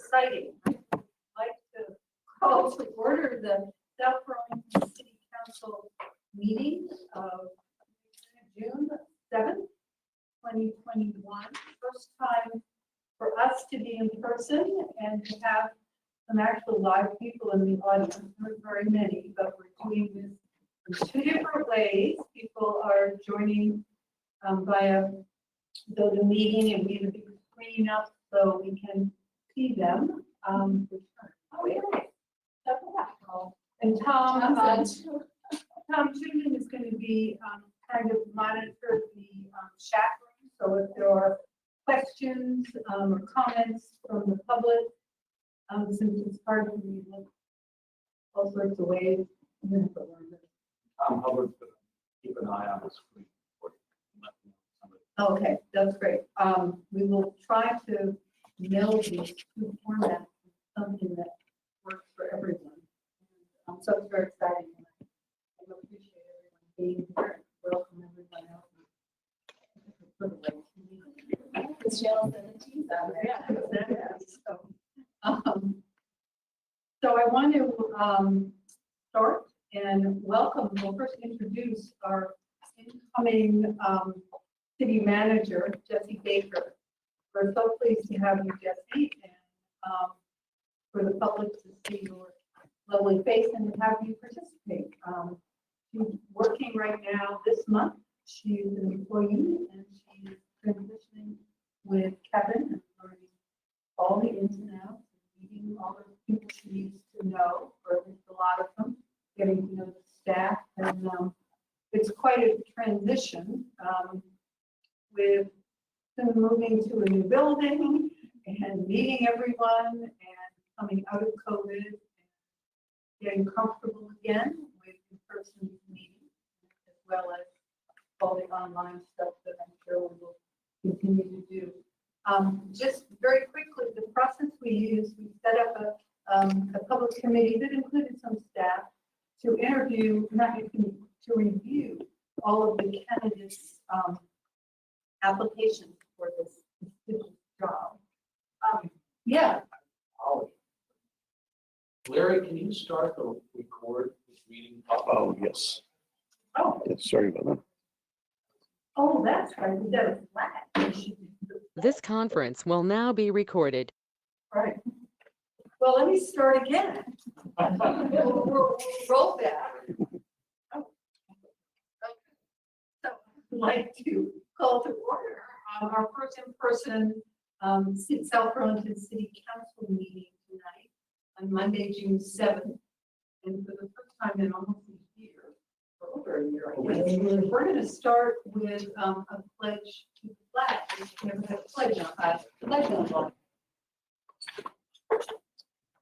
exciting. I'd like to call to order the South Burlington City Council meeting of June 7th, 2021. First time for us to be in person and to have some actual live people in the audience. Not very many, but we're doing this in two different ways. People are joining via the meeting, and we have a big screen up so we can see them. Oh, yeah. And Tom Chittenden is going to be kind of monitor the chat room. So if there are questions or comments from the public, since it's hard to read all sorts of ways. Public, keep an eye on the screen. Okay, that's great. We will try to meld these two formats to something that works for everyone. So it's very exciting. I appreciate everyone being here. Welcome everyone else. So I want to start and welcome. We'll first introduce our incoming city manager, Jessie Baker. We're so pleased to have you, Jessie, and for the public to see your lovely face and to have you participate. She's working right now this month. She's an employee and she's transitioning with Kevin and learning all the ins and outs, meeting all the people she needs to know, or at least a lot of them, getting to know the staff. And it's quite a transition with them moving to a new building and meeting everyone and coming out of COVID and getting comfortable again with in-person meetings, as well as all the online stuff that I'm sure we will continue to do. Just very quickly, the process we use, we set up a public committee that included some staff to interview, to review all of the candidates' applications for this job. Yeah. Larry, can you start to record this meeting? Oh, yes. Oh. Yes, sorry about that. Oh, that's right. We got a flag. This conference will now be recorded. Right. Well, let me start again. We'll roll back. Oh. Okay. So I'd like to call to order our first in-person South Burlington City Council meeting tonight on Monday, June 7th. And for the first time in almost a year, or over a year, I guess, we're going to start with a pledge to the flag. We never had a pledge on.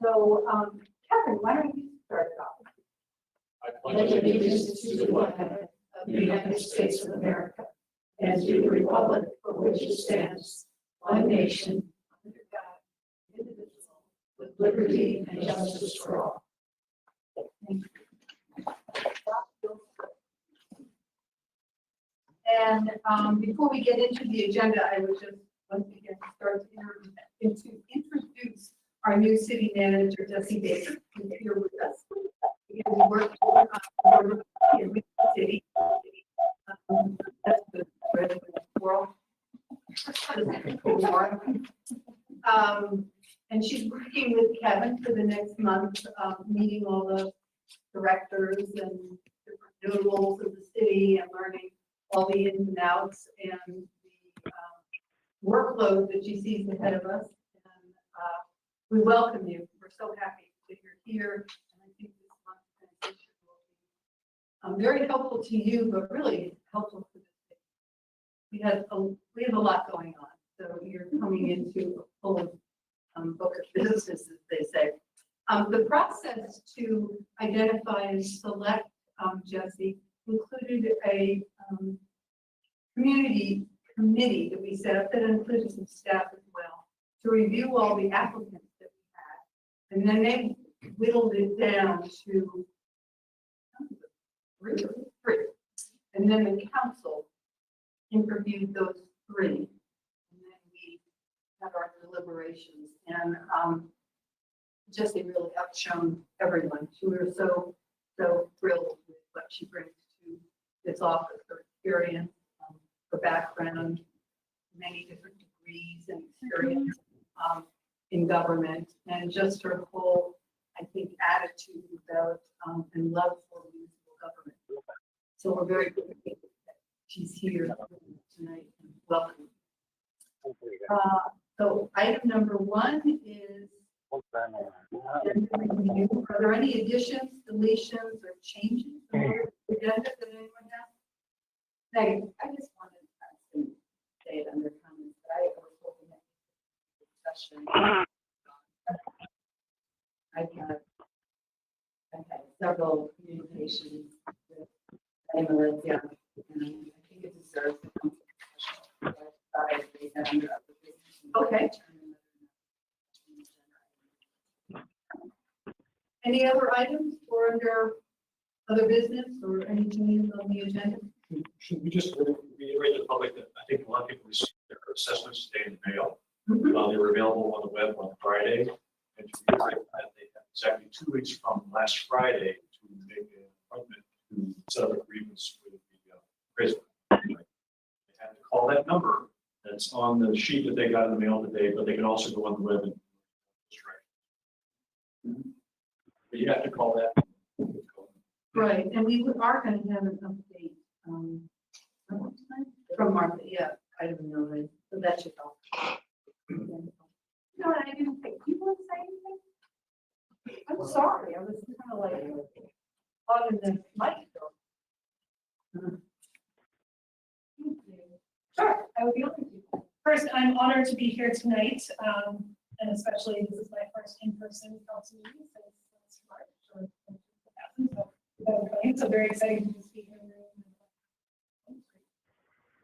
So, Kevin, why don't you start it off? I pledge allegiance to the flag of the United States of America and to the republic for which it stands, one nation, under God, indivisible, with liberty and justice for all. Thank you. And before we get into the agenda, I would just once again start to introduce our new city manager, Jessie Baker, who's here with us. Again, we work here with the city. That's the world. And she's working with Kevin for the next month, meeting all the directors and different notables of the city and learning all the ins and outs and the workload that she sees ahead of us. And we welcome you. We're so happy that you're here. And I think this month's transition will be very helpful to you, but really helpful to the city. We have a lot going on. So you're coming into a full book of business, as they say. The process to identify and select Jessie included a community committee that we set up that included some staff as well to review all the applicants that we had. And then they whittled it down to three. And then the council interviewed those three. And then we had our deliberations. And Jessie really outshone everyone. We were so thrilled with what she brings to this office, her experience, her background, many different degrees and experience in government, and just her whole, I think, attitude about and love for municipal government. So we're very grateful that she's here tonight. Welcome. So item number 1 is agenda review. Are there any additions, deletions, or changes to the agenda that anyone has? Megan, I just wanted to say it under comments, but I was hoping that discussion. I've had several communications with Melissa, and I think it deserves to come to discussion. So I thought I'd raise that under other business. Okay. Any other items or under other business or anything on the agenda? Should we just reiterate to the public that I think a lot of people received their assessments today in the mail. They were available on the web on Friday. And to reiterate that, they have exactly 2 weeks from last Friday to make an appointment to set up agreements with the appraisal. They have to call that number that's on the sheet that they got in the mail today, but they can also go on the web and but you have to call that. Right, and we are going to have an update from Martha. Yeah, I don't know, right? So that should help. No, I didn't think you want to say anything. I'm sorry, I was kind of like on the microphone. Sure, I would be open to. First, I'm honored to be here tonight, and especially this is my first in-person council meeting since March or 2000. So very excited to speak in the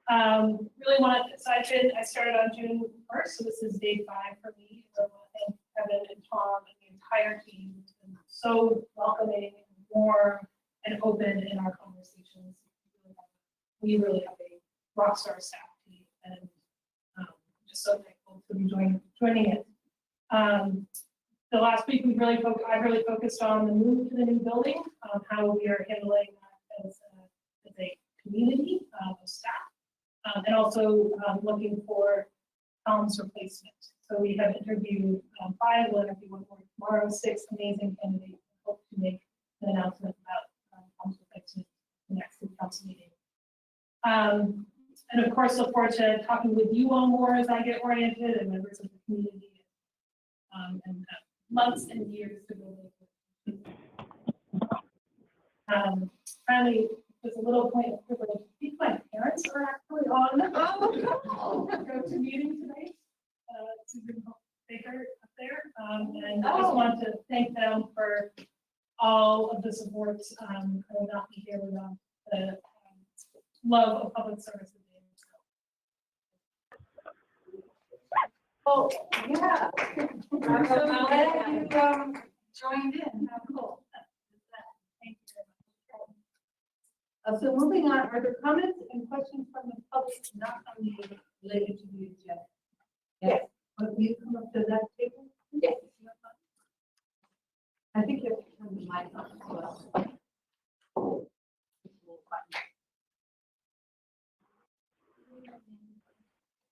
room. Really want to, I started on June 1st, so this is day 5 for me. So I want to thank Kevin and Tom and the entire team. It's been so welcoming and warm and open in our conversations. We really have a rock star staff team, and just so thankful to be joining it. The last week I really focused on the move to the new building, how we are handling that as a community of staff, and also looking for Tom's replacement. So we have interviewed 5, we'll interview 1 more tomorrow, 6 amazing candidates. Hope to make an announcement about Tom's replacement in the next council meeting. And of course, look forward to talking with you all more as I get oriented and members of the community, and months and years to go. Finally, just a little point of privilege. I think my parents are actually on the go-to meeting tonight. Susan Baker up there, and I just want to thank them for all of the support. I will not be here without the love of public service. Oh, yeah. I'm so glad you joined in. How cool. Thank you very much. So moving on, are there comments and questions from the public not related to the agenda? Yes. Will you come up to that table? Yes. I think you have to turn the mic on as well.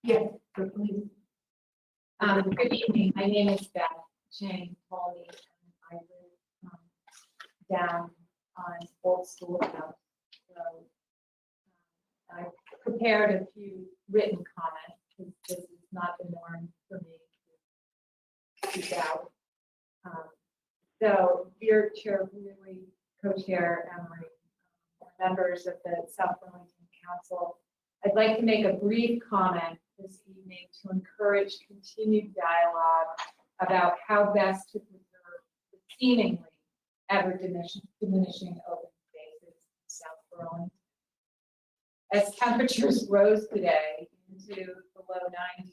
Yes, so please. Good evening. My name is Beth Chang Pauley, and I live down on Old School House. So I prepared a few written comments because this is not the norm for me to speak out. So, dear Chair Wheatley, Co-Chair Emery, members of the South Burlington Council, I'd like to make a brief comment this evening to encourage continued dialogue about how best to preserve the seemingly ever diminishing open spaces in South Burlington. As temperatures rose today into the low 90s,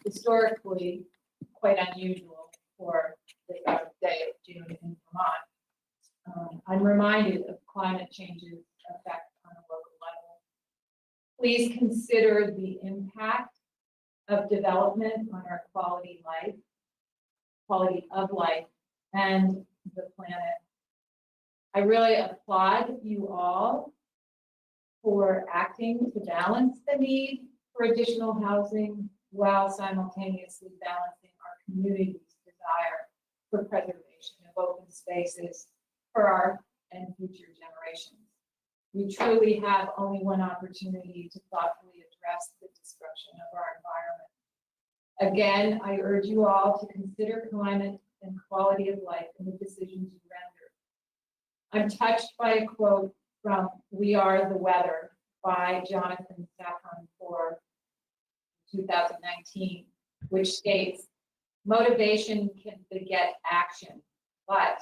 historically quite unusual for the day of June in Vermont, I'm reminded of climate change's effect on a local level. Please consider the impact of development on our quality of life. quality of life, and the planet. I really applaud you all for acting to balance the need for additional housing while simultaneously balancing our community's desire for preservation of open spaces for our and future generations. We truly have only one opportunity to thoughtfully address the destruction of our environment. Again, I urge you all to consider climate and quality of life in the decisions you render. I'm touched by a quote from We Are the Weather by Jonathan Safran for 2019, which states, motivation can beget action, but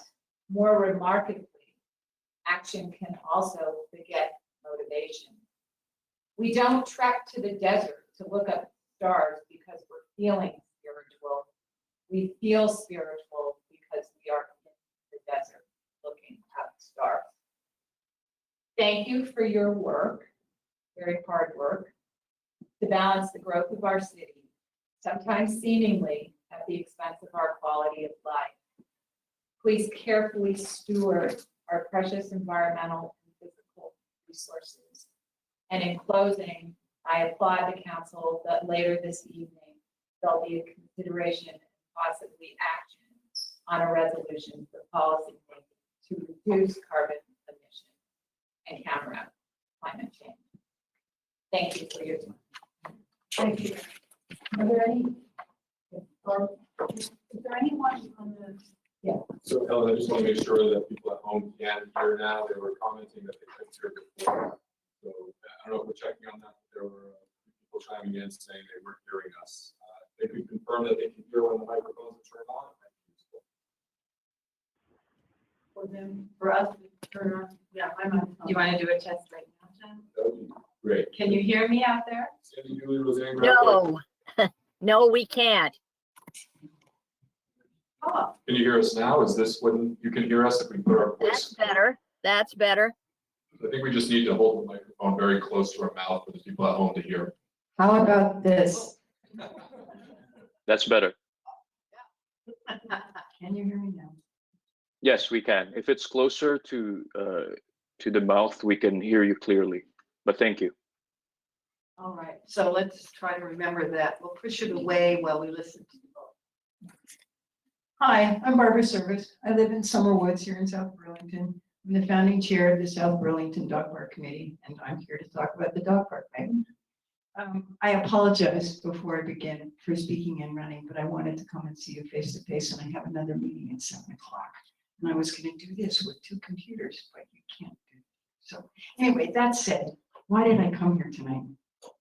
more remarkably, action can also beget motivation. We don't trek to the desert to look up stars because we're feeling spiritual. We feel spiritual because we are in the desert looking at stars. Thank you for your work, very hard work, to balance the growth of our city, sometimes seemingly at the expense of our quality of life. Please carefully steward our precious environmental and physical resources. And in closing, I applaud the council that later this evening, there'll be a consideration and possibly action on a resolution for policy making to reduce carbon emissions and counteract climate change. Thank you for your time. Thank you. Are there any, is there anyone on the, So Ellen, I just want to make sure that people at home can hear now. They were commenting that they couldn't hear before. So I don't know if we're checking on that. There were people chiming in saying they weren't hearing us. They could confirm that they can hear when the microphones are turned on. for them, for us to turn on? Yeah, I'm on. You want to do a test right now, Jen? That would be great. Can you hear me out there? Sandy, Julie, Roseanne, No, no, we can't. Oh, can you hear us now? Is this when you can hear us if we put our That's voice? better. That's better. I think we just need to hold the microphone very close to our mouth for the people at home to hear. How about this? That's better. Can you hear me now? Yes, we can. If it's closer to the mouth, we can hear you clearly. But thank you. All right, so let's try to remember that. We'll push it away while we listen to the vote. Hi, I'm Barbara Service. I live in Summer Woods here in South Burlington. I'm the founding chair of the South Burlington Dog Park Committee, and I'm here to talk about the dog park. I apologize before I begin for speaking and running, but I wanted to come and see you face to face, and I have another meeting at 7 o'clock. And I was going to do this with 2 computers, but you can't do it. So anyway, that said, why did I come here tonight?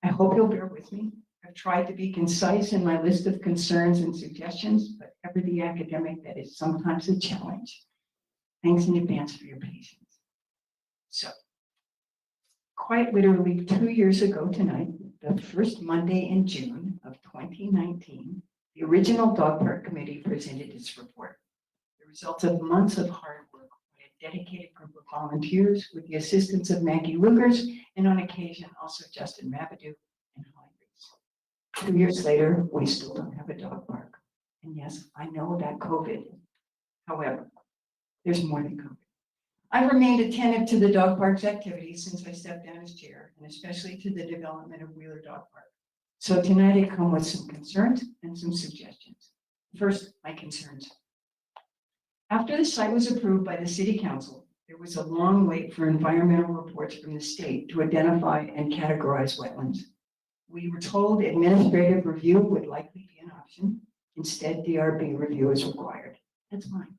I hope you'll bear with me. I've tried to be concise in my list of concerns and suggestions, but ever the academic, that is sometimes a challenge. Thanks in advance for your patience. So, quite literally 2 years ago tonight, the first Monday in June of 2019, the original Dog Park Committee presented its report. The result of months of hard work by a dedicated group of volunteers with the assistance of Maggie Lugers and on occasion also Justin Rabideau and Holly Reese. 2 years later, we still don't have a dog park. And yes, I know that COVID. However, there's more than COVID. I've remained attentive to the dog park's activities since I stepped down as chair, and especially to the development of Wheeler Dog Park. So tonight I come with some concerns and some suggestions. First, my concerns. After the site was approved by the city council, there was a long wait for environmental reports from the state to identify and categorize wetlands. We were told administrative review would likely be an option. Instead, DRB review is required. That's fine.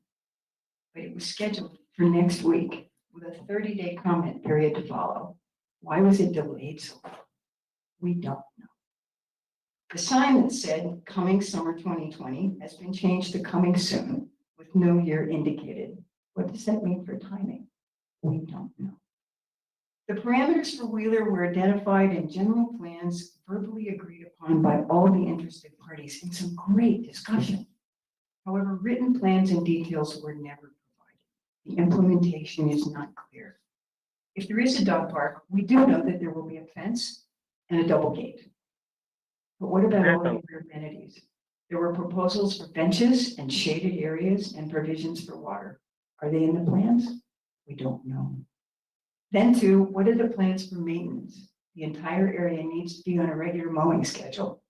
But it was scheduled for next week with a 30-day comment period to follow. Why was it delayed so long? We don't know. The sign that said coming summer 2020 has been changed to coming soon with no year indicated. What does that mean for timing? We don't know. The parameters for Wheeler were identified in general plans verbally agreed upon by all the interested parties in some great discussion. However, written plans and details were never provided. The implementation is not clear. If there is a dog park, we do know that there will be a fence and a double gate. But what about all the other amenities? There were proposals for benches and shaded areas and provisions for water. Are they in the plans? We don't know. Then too, what are the plans for maintenance? The entire area needs to be on a regular mowing schedule.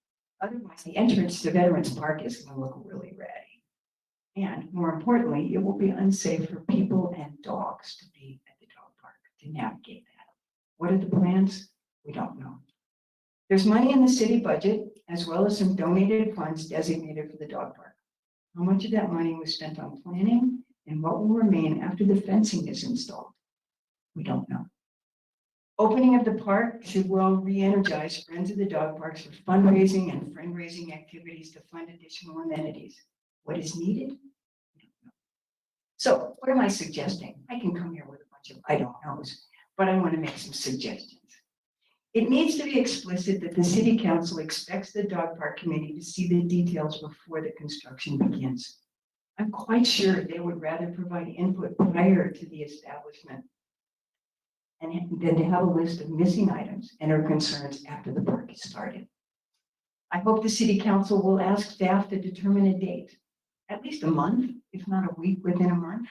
Otherwise, the entrance to Veterans Park is going to look really ratty. And more importantly, it will be unsafe for people and dogs to be at the dog park, to navigate that. What are the plans? We don't know. There's money in the city budget, as well as some donated funds designated for the dog park. How much of that money was spent on planning and what will remain after the fencing is installed? We don't know. Opening of the park should well re-energize Friends of the Dog Parks for fundraising and friend-raising activities to fund additional amenities. What is needed? We don't know. So what am I suggesting? I can come here with a bunch of I don't knows, but I want to make some suggestions. It needs to be explicit that the city council expects the dog park committee to see the details before the construction begins. I'm quite sure they would rather provide input prior to the establishment and then to have a list of missing items and or concerns after the park is started. I hope the city council will ask staff to determine a date, at least a month, if not a week within a month,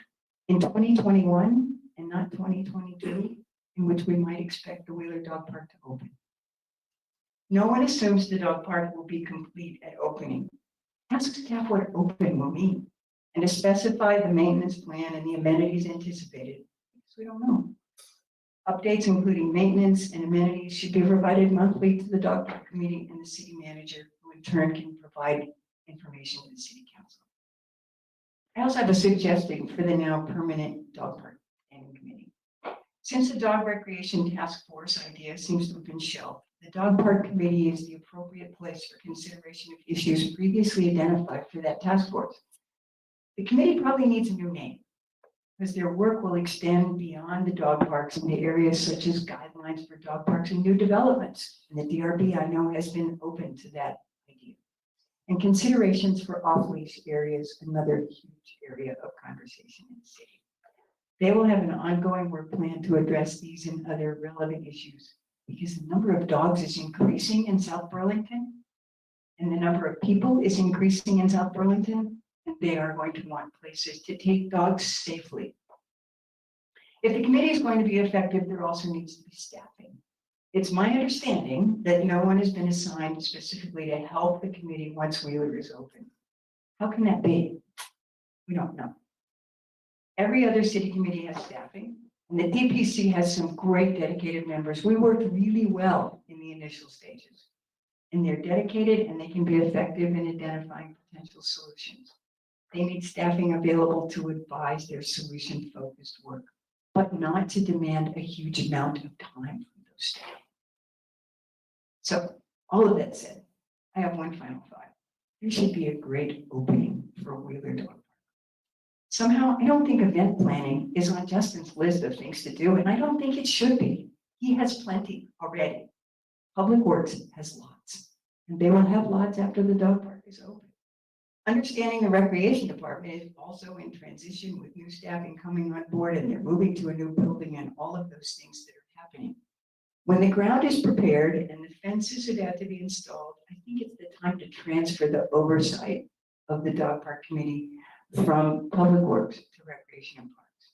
in 2021 and not 2022, in which we might expect the Wheeler Dog Park to open. No one assumes the dog park will be complete at opening. Ask staff what open will mean and to specify the maintenance plan and the amenities anticipated, because we don't know. Updates including maintenance and amenities should be provided monthly to the dog park committee and the city manager, who in turn can provide information to the city council. I also have a suggestion for the now permanent dog park planning committee. Since the dog recreation task force idea seems to have been shelved, the dog park committee is the appropriate place for consideration of issues previously identified for that task force. The committee probably needs a new name, because their work will extend beyond the dog parks into areas such as guidelines for dog parks and new developments. And the DRB, I know, has been open to that idea. And considerations for off-leash areas, another huge area of conversation in the city. They will have an ongoing work plan to address these and other relevant issues, because the number of dogs is increasing in South Burlington, and the number of people is increasing in South Burlington. They are going to want places to take dogs safely. If the committee is going to be effective, there also needs to be staffing. It's my understanding that no one has been assigned specifically to help the committee once Wheeler is open. How can that be? We don't know. Every other city committee has staffing, and the DPC has some great dedicated members. We worked really well in the initial stages, and they're dedicated and they can be effective in identifying potential solutions. They need staffing available to advise their solution-focused work, but not to demand a huge amount of time from those staff. So, all of that said, I have one final thought. There should be a great opening for Wheeler Dog Park. Somehow, I don't think event planning is on Justin's list of things to do, and I don't think it should be. He has plenty already. Public Works has lots, and they will have lots after the dog park is open. Understanding the recreation department is also in transition with new staffing coming on board, and they're moving to a new building and all of those things that are happening. When the ground is prepared and the fences are about to be installed, I think it's the time to transfer the oversight of the dog park committee from Public Works to Recreation and Parks.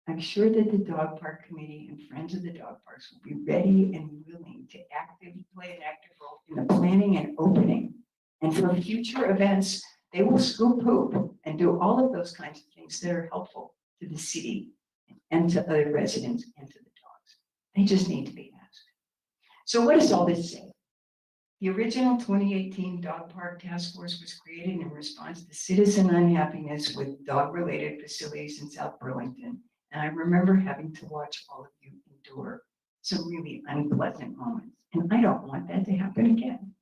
I'm sure that the dog park committee and Friends of the Dog Parks will be ready and willing to play an active role in the planning and opening. And for future events, they will scoop poop and do all of those kinds of things that are helpful to the city and to other residents and to the dogs. They just need to be asked. So what does all this say? The original 2018 Dog Park Task Force was created in response to citizen unhappiness with dog-related facilities in South Burlington. And I remember having to watch all of you endure some really unpleasant moments. And I don't want that to happen again.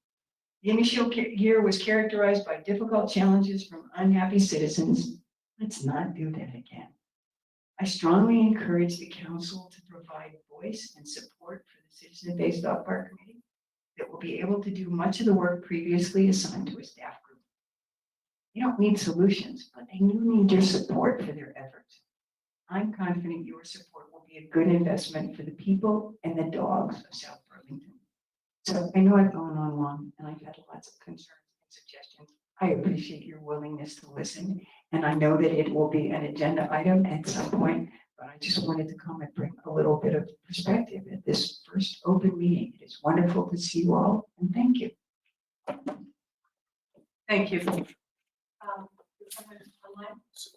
The initial year was characterized by difficult challenges from unhappy citizens. Let's not do that again. I strongly encourage the council to provide voice and support for the citizen-based dog park committee that will be able to do much of the work previously assigned to a staff group. They don't need solutions, but they do need your support for their efforts. I'm confident your support will be a good investment for the people and the dogs of South Burlington. So I know I've gone on long and I've had lots of concerns and suggestions. I appreciate your willingness to listen, and I know that it will be an agenda item at some point, but I just wanted to come and bring a little bit of perspective at this first open meeting. It is wonderful to see you all, and thank you. Thank you.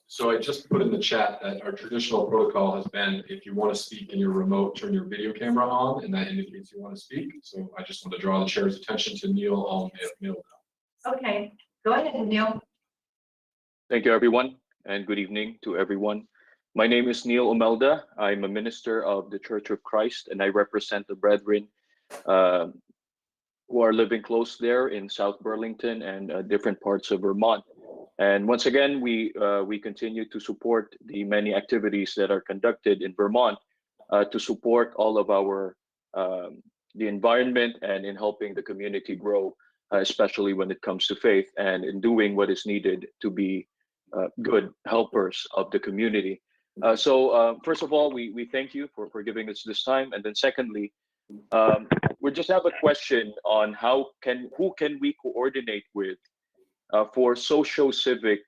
So I just put in the chat that our traditional protocol has been, if you want to speak in your remote, turn your video camera on, and that indicates you want to speak. So I just want to draw the chair's attention to Neil Almeida. Okay, go ahead, Neil. Thank you, everyone, and good evening to everyone. My name is Neil Omelda. I'm a minister of the Church of Christ, and I represent the brethren who are living close there in South Burlington and different parts of Vermont. And once again, we continue to support the many activities that are conducted in Vermont to support all of our the environment and in helping the community grow, especially when it comes to faith and in doing what is needed to be good helpers of the community. So first of all, we thank you for giving us this time, and then secondly, we just have a question on who can we coordinate with for socio-civic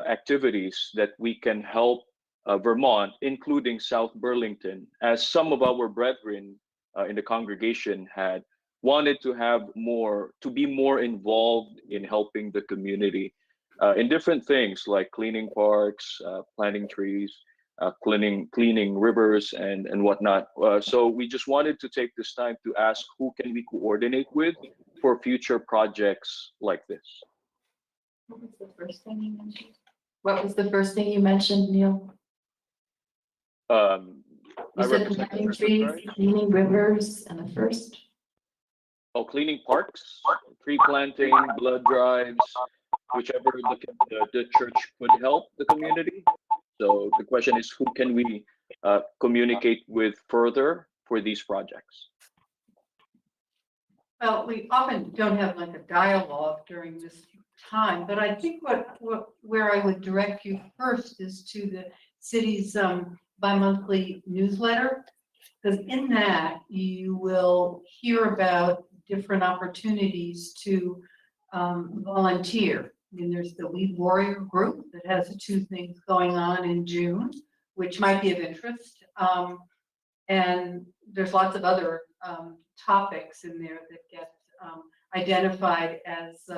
activities that we can help Vermont, including South Burlington, as some of our brethren in the congregation had wanted to be more involved in helping the community in different things like cleaning parks, planting trees, cleaning rivers and whatnot. So we just wanted to take this time to ask who can we coordinate with for future projects like this. What was the first thing you mentioned? What was the first thing you mentioned, Neil? I You said represent planting the trees, Church of Christ. cleaning rivers, and the first? Oh, cleaning parks, tree planting, blood drives, whichever the church could help the community. So the question is, who can we communicate with further for these projects? Well, we often don't have like a dialogue during this time, but I think where I would direct you first is to the city's bi-monthly newsletter, because in that you will hear about different opportunities to volunteer. I mean, there's the Weed Warrior group that has 2 things going on in June, which might be of interest. And there's lots of other topics in there that get identified as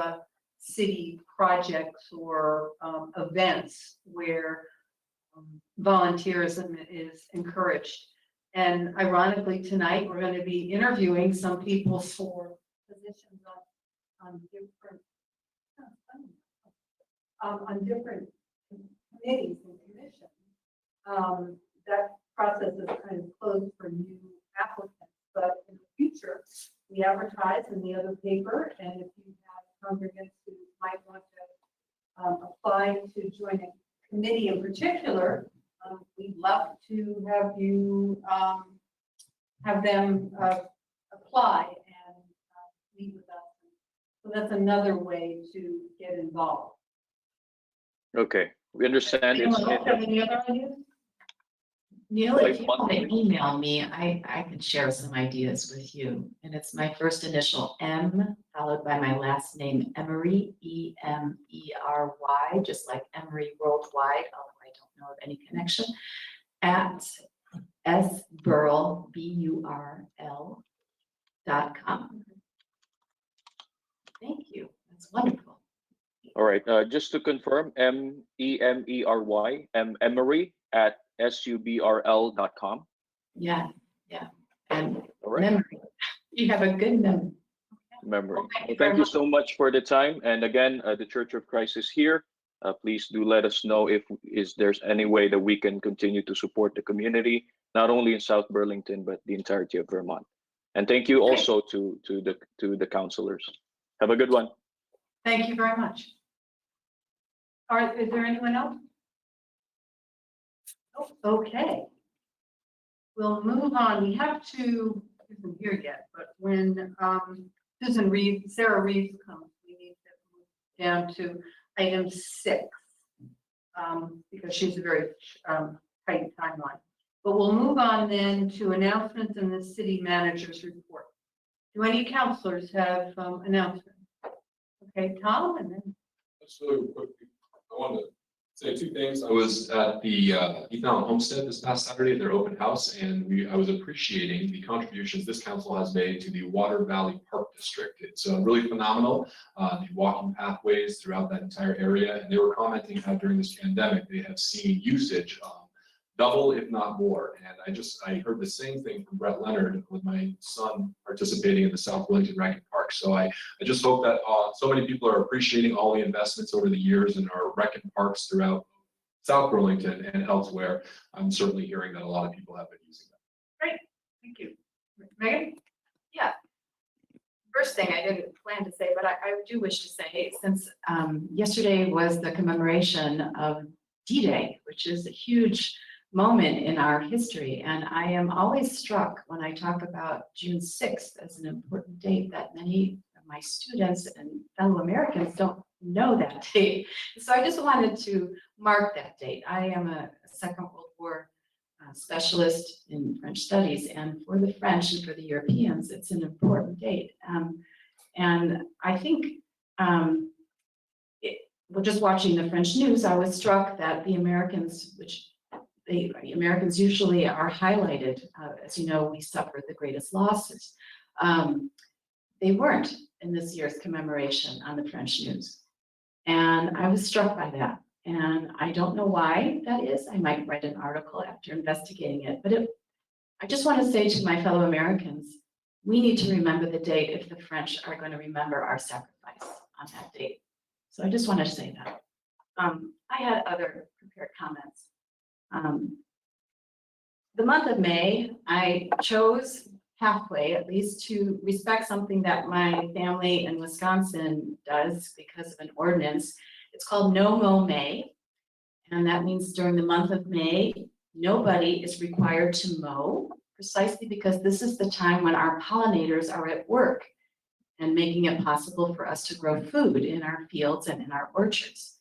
city projects or events where volunteerism is encouraged. And ironically, tonight, we're going to be interviewing some people for positions on different committees and commissions. That process is kind of closed for new applicants, but in the future, we advertise in the other paper, and if you have congregants who might want to apply to join a committee in particular, we'd love to have you have them apply and meet with us. So that's another way to get involved. Okay, we understand. Anyone else have any other ideas? Neil, Like if you want to monthly? email me, I can share some ideas with you. And it's my first initial M, followed by my last name, Emery, E-M-E-R-Y, just like Emery Worldwide, although I don't know of any connection, at sburl, BURL.com. Thank you. That's wonderful. All right, just to confirm, M-E-M-E-R-Y, Emery at subrl.com. Yeah. And All right, memory. You have a good memory. memory. Well, Well, thank you so much for the time. And again, the Church of Christ is here. Please do let us know if there's any way that we can continue to support the community, not only in South Burlington, but the entirety of Vermont. And thank you also to the counselors. Have a good one. Thank you very much. All right, is there anyone else? Oh, okay. We'll move on. We have to, isn't here yet, but when Sarah Reeves comes, we need to move down to item 6 because she's a very tight timeline. But we'll move on then to announcements in the city manager's report. Do any counselors have announcements? Okay, Tom, and then Just really quickly, I wanted to say two things. I was at the Ethan Allen Homestead this past Saturday, their open house, and I was appreciating the contributions this council has made to the Water Valley Park District. It's really phenomenal, the walking pathways throughout that entire area, and they were commenting how during this pandemic they have seen usage double, if not more. And I heard the same thing from Brett Leonard with my son participating in the South Burlington Rec Park. So I just hope that so many people are appreciating all the investments over the years in our rec and parks throughout South Burlington and elsewhere. I'm certainly hearing that a lot of people have been using them. Great, thank you. Megan? First thing I didn't plan to say, but I do wish to say, since yesterday was the commemoration of D-Day, which is a huge moment in our history. And I am always struck when I talk about June 6th as an important date that many of my students and fellow Americans don't know that date. So I just wanted to mark that date. I am a Second World War specialist in French studies, and for the French and for the Europeans, it's an important date. And I think just watching the French news, I was struck that the Americans, the Americans usually are highlighted. As you know, we suffered the greatest losses. They weren't in this year's commemoration on the French news. And I was struck by that. And I don't know why that is. I might write an article after investigating it. But I just want to say to my fellow Americans, we need to remember the date if the French are going to remember our sacrifice on that date. So I just wanted to say that. I had other prepared comments. The month of May, I chose halfway, at least, to respect something that my family in Wisconsin does because of an ordinance. It's called No Mow May, and that means during the month of May, nobody is required to mow, precisely because this is the time when our pollinators are at work and making it possible for us to grow food in our fields and in our orchards.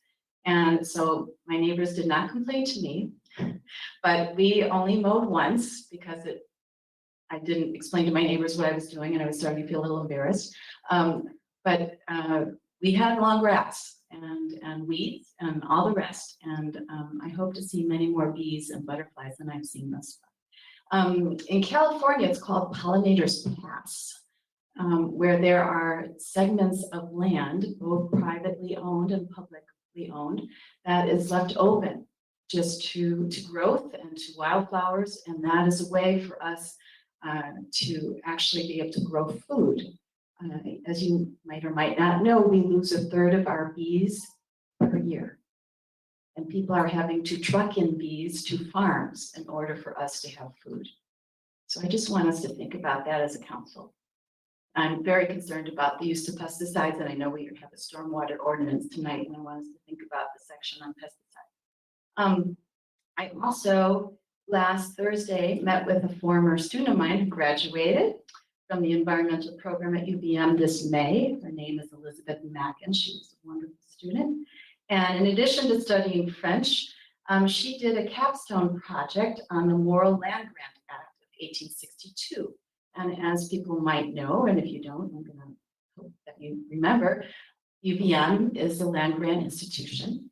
And so my neighbors did not complain to me, but we only mowed once because I didn't explain to my neighbors what I was doing and I was starting to feel a little embarrassed. But we had long grass and weeds and all the rest. And I hope to see many more bees and butterflies than I've seen thus far. In California, it's called Pollinators Pass, where there are segments of land, both privately owned and publicly owned, that is left open just to growth and to wildflowers. And that is a way for us to actually be able to grow food. As you might or might not know, we lose a third of our bees per year. And people are having to truck in bees to farms in order for us to have food. So I just want us to think about that as a council. I'm very concerned about the use of pesticides, and I know we have a stormwater ordinance tonight, and I want us to think about the section on pesticides. I also, last Thursday, met with a former student of mine who graduated from the environmental program at UVM this May. Her name is Elizabeth Mackin. She was a wonderful student. And in addition to studying French, she did a capstone project on the Moral Land Grant Act of 1862. And as people might know, and if you don't, I'm going to hope that you remember, UVM is a land grant institution.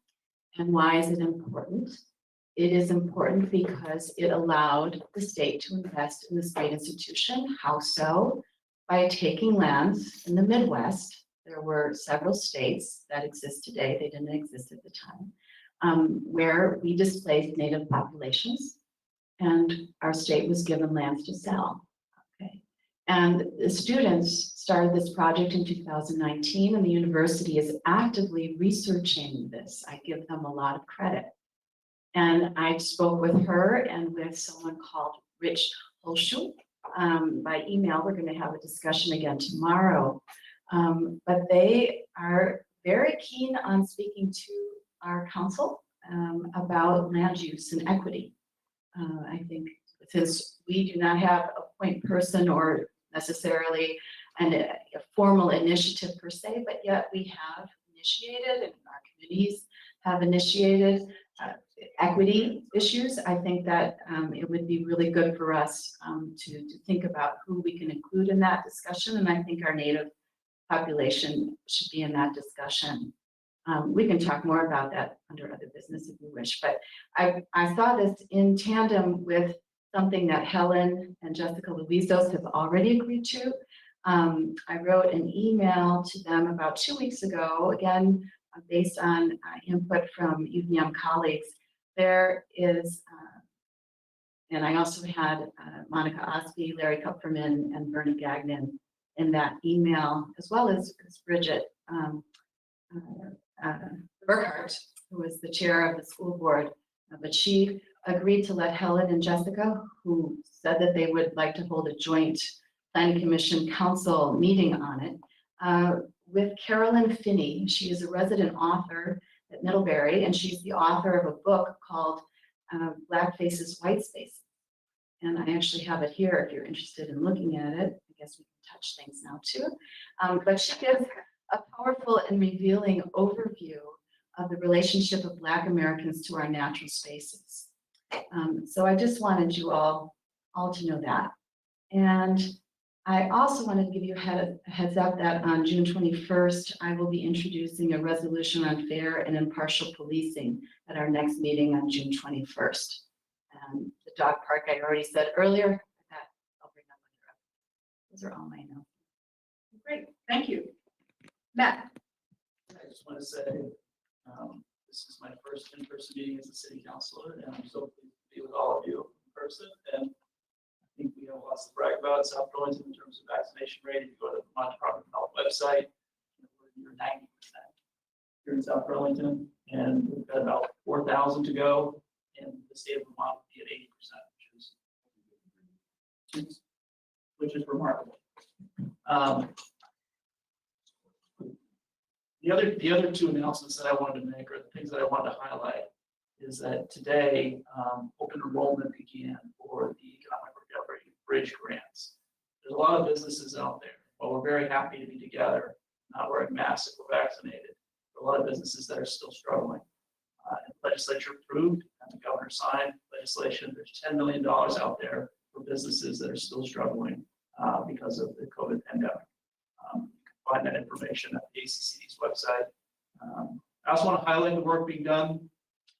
And why is it important? It is important because it allowed the state to invest in the state institution. How so? By taking lands in the Midwest. There were several states that exist today, they didn't exist at the time, where we displaced native populations and our state was given lands to sell. Okay. And the students started this project in 2019, and the university is actively researching this. I give them a lot of credit. And I spoke with her and with someone called Rich Holschuh by email. We're going to have a discussion again tomorrow. But they are very keen on speaking to our council about land use and equity. I think since we do not have a point person or necessarily a formal initiative per se, but yet we have initiated and our committees have initiated equity issues. I think that it would be really good for us to think about who we can include in that discussion. And I think our Native population should be in that discussion. We can talk more about that under other business if you wish, but I saw this in tandem with something that Helen and Jessica Luizos have already agreed to. I wrote an email to them about 2 weeks ago, again, based on input from UVM colleagues. There is, and I also had Monica Ospey, Larry Kupferman, and Bernie Gagnon in that email, as well as Bridget Burkhart, who was the chair of the school board, but she agreed to let Helen and Jessica, who said that they would like to hold a joint planning commission council meeting on it, with Carolyn Finney. She is a resident author at Middlebury, and she's the author of a book called Black Faces, White Spaces. And I actually have it here if you're interested in looking at it. I guess we can touch things now too. But she gives a powerful and revealing overview of the relationship of Black Americans to our natural spaces. So I just wanted you all to know that. And I also wanted to give you a heads up that on June 21st, I will be introducing a resolution on fair and impartial policing at our next meeting on June 21st. The dog park, I already said earlier, that I'll bring up later. Those are all my notes. Great, thank you. Matt? I just want to say, this is my first in-person meeting as a city councilor, and I'm so pleased to be with all of you in person. And I think we have lots to brag about South Burlington in terms of vaccination rate. If you go to the Vermont Department of Health website, we're 90% here in South Burlington, and we've got about 4,000 to go. And the state of Vermont would be at 80%, which is remarkable. The other two announcements that I wanted to make, or the things that I wanted to highlight, is that today open enrollment began for the Economic Recovery Bridge grants. There's a lot of businesses out there. While we're very happy to be together, not wearing masks if we're vaccinated, there are a lot of businesses that are still struggling. Legislature approved and the governor signed legislation. There's $10 million out there for businesses that are still struggling because of the COVID pandemic. You can find that information at the ACCD's website. I also want to highlight the work being done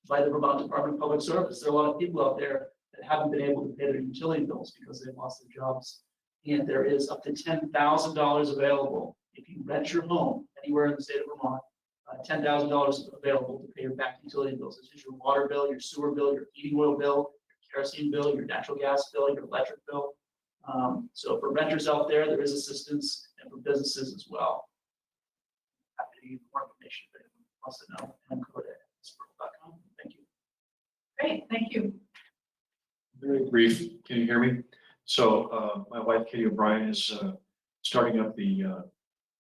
by the Vermont Department of Public Service. There are a lot of people out there that haven't been able to pay their utility bills because they've lost their jobs. And there is up to $10,000 available if you rent your home anywhere in the state of Vermont. $10,000 available to pay your back utility bills. This is your water bill, your sewer bill, your heating oil bill, your kerosene bill, your natural gas bill, your electric bill. So for renters out there, there is assistance, and for businesses as well. Happy to give you more information if anyone wants to know. And go to sbirl.com. Thank you. Great, thank you. Very brief. Can you hear me? So my wife, Katie O'Brien, is starting up the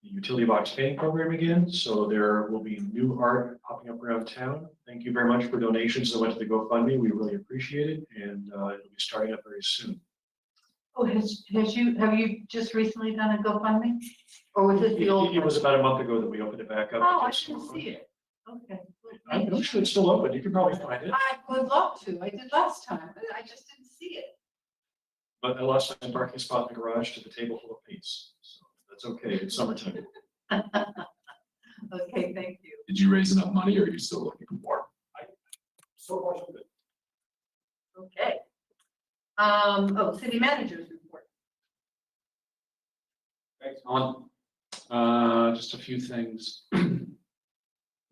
utility box painting program again. So there will be new art popping up around town. Thank you very much for donations that went to the GoFundMe. We really appreciate it. And it'll be starting up very soon. Oh, have you just recently done a GoFundMe? Or was it the old? It was about a month ago that we opened it back up. Oh, I should see it. Okay. I'm sure it's still open. You can probably find it. I would love to. I did last time, but I just didn't see it. But I lost my parking spot in the garage to the table full of paints. So that's okay. It's summertime. Okay, thank you. Did you raise enough money, or are you still looking for more? So much of it. Okay. City managers report. Thanks, Helen. Just a few things.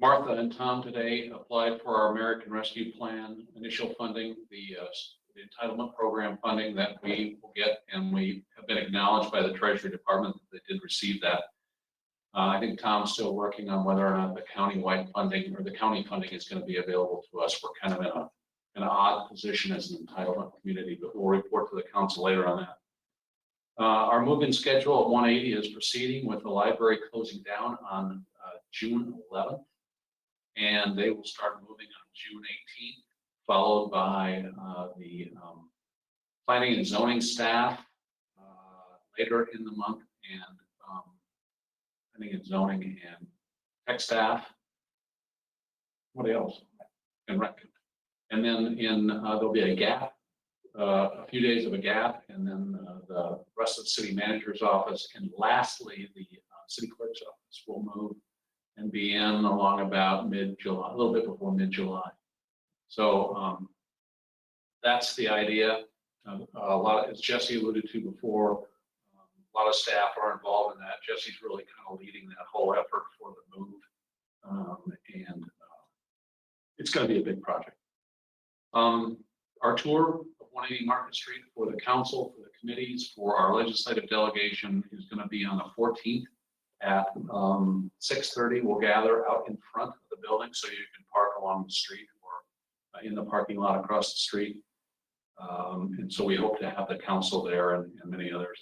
Martha and Tom today applied for our American Rescue Plan initial funding, the entitlement program funding that we will get, and we have been acknowledged by the Treasury Department that they did receive that. I think Tom's still working on whether or not the county-wide funding or the county funding is going to be available to us. We're kind of in an odd position as an entitlement community, but we'll report to the council later on that. Our move-in schedule at 180 is proceeding with the library closing down on June 11th, and they will start moving on June 18th, followed by the planning and zoning staff later in the month, and planning and zoning and tech staff. What else? And rec. And then there'll be a gap, a few days of a gap, and then the rest of the city manager's office, and lastly, the city clerk's office will move, and be in along about mid-July, a little bit before mid-July. So that's the idea. A lot, as Jessie alluded to before, a lot of staff are involved in that. Jessie's really kind of leading that whole effort for the move. It's going to be a big project. Our tour of 180 Market Street for the council, for the committees, for our legislative delegation is going to be on the 14th at 6:30. We'll gather out in front of the building so you can park along the street or in the parking lot across the street. And so we hope to have the council there and many others.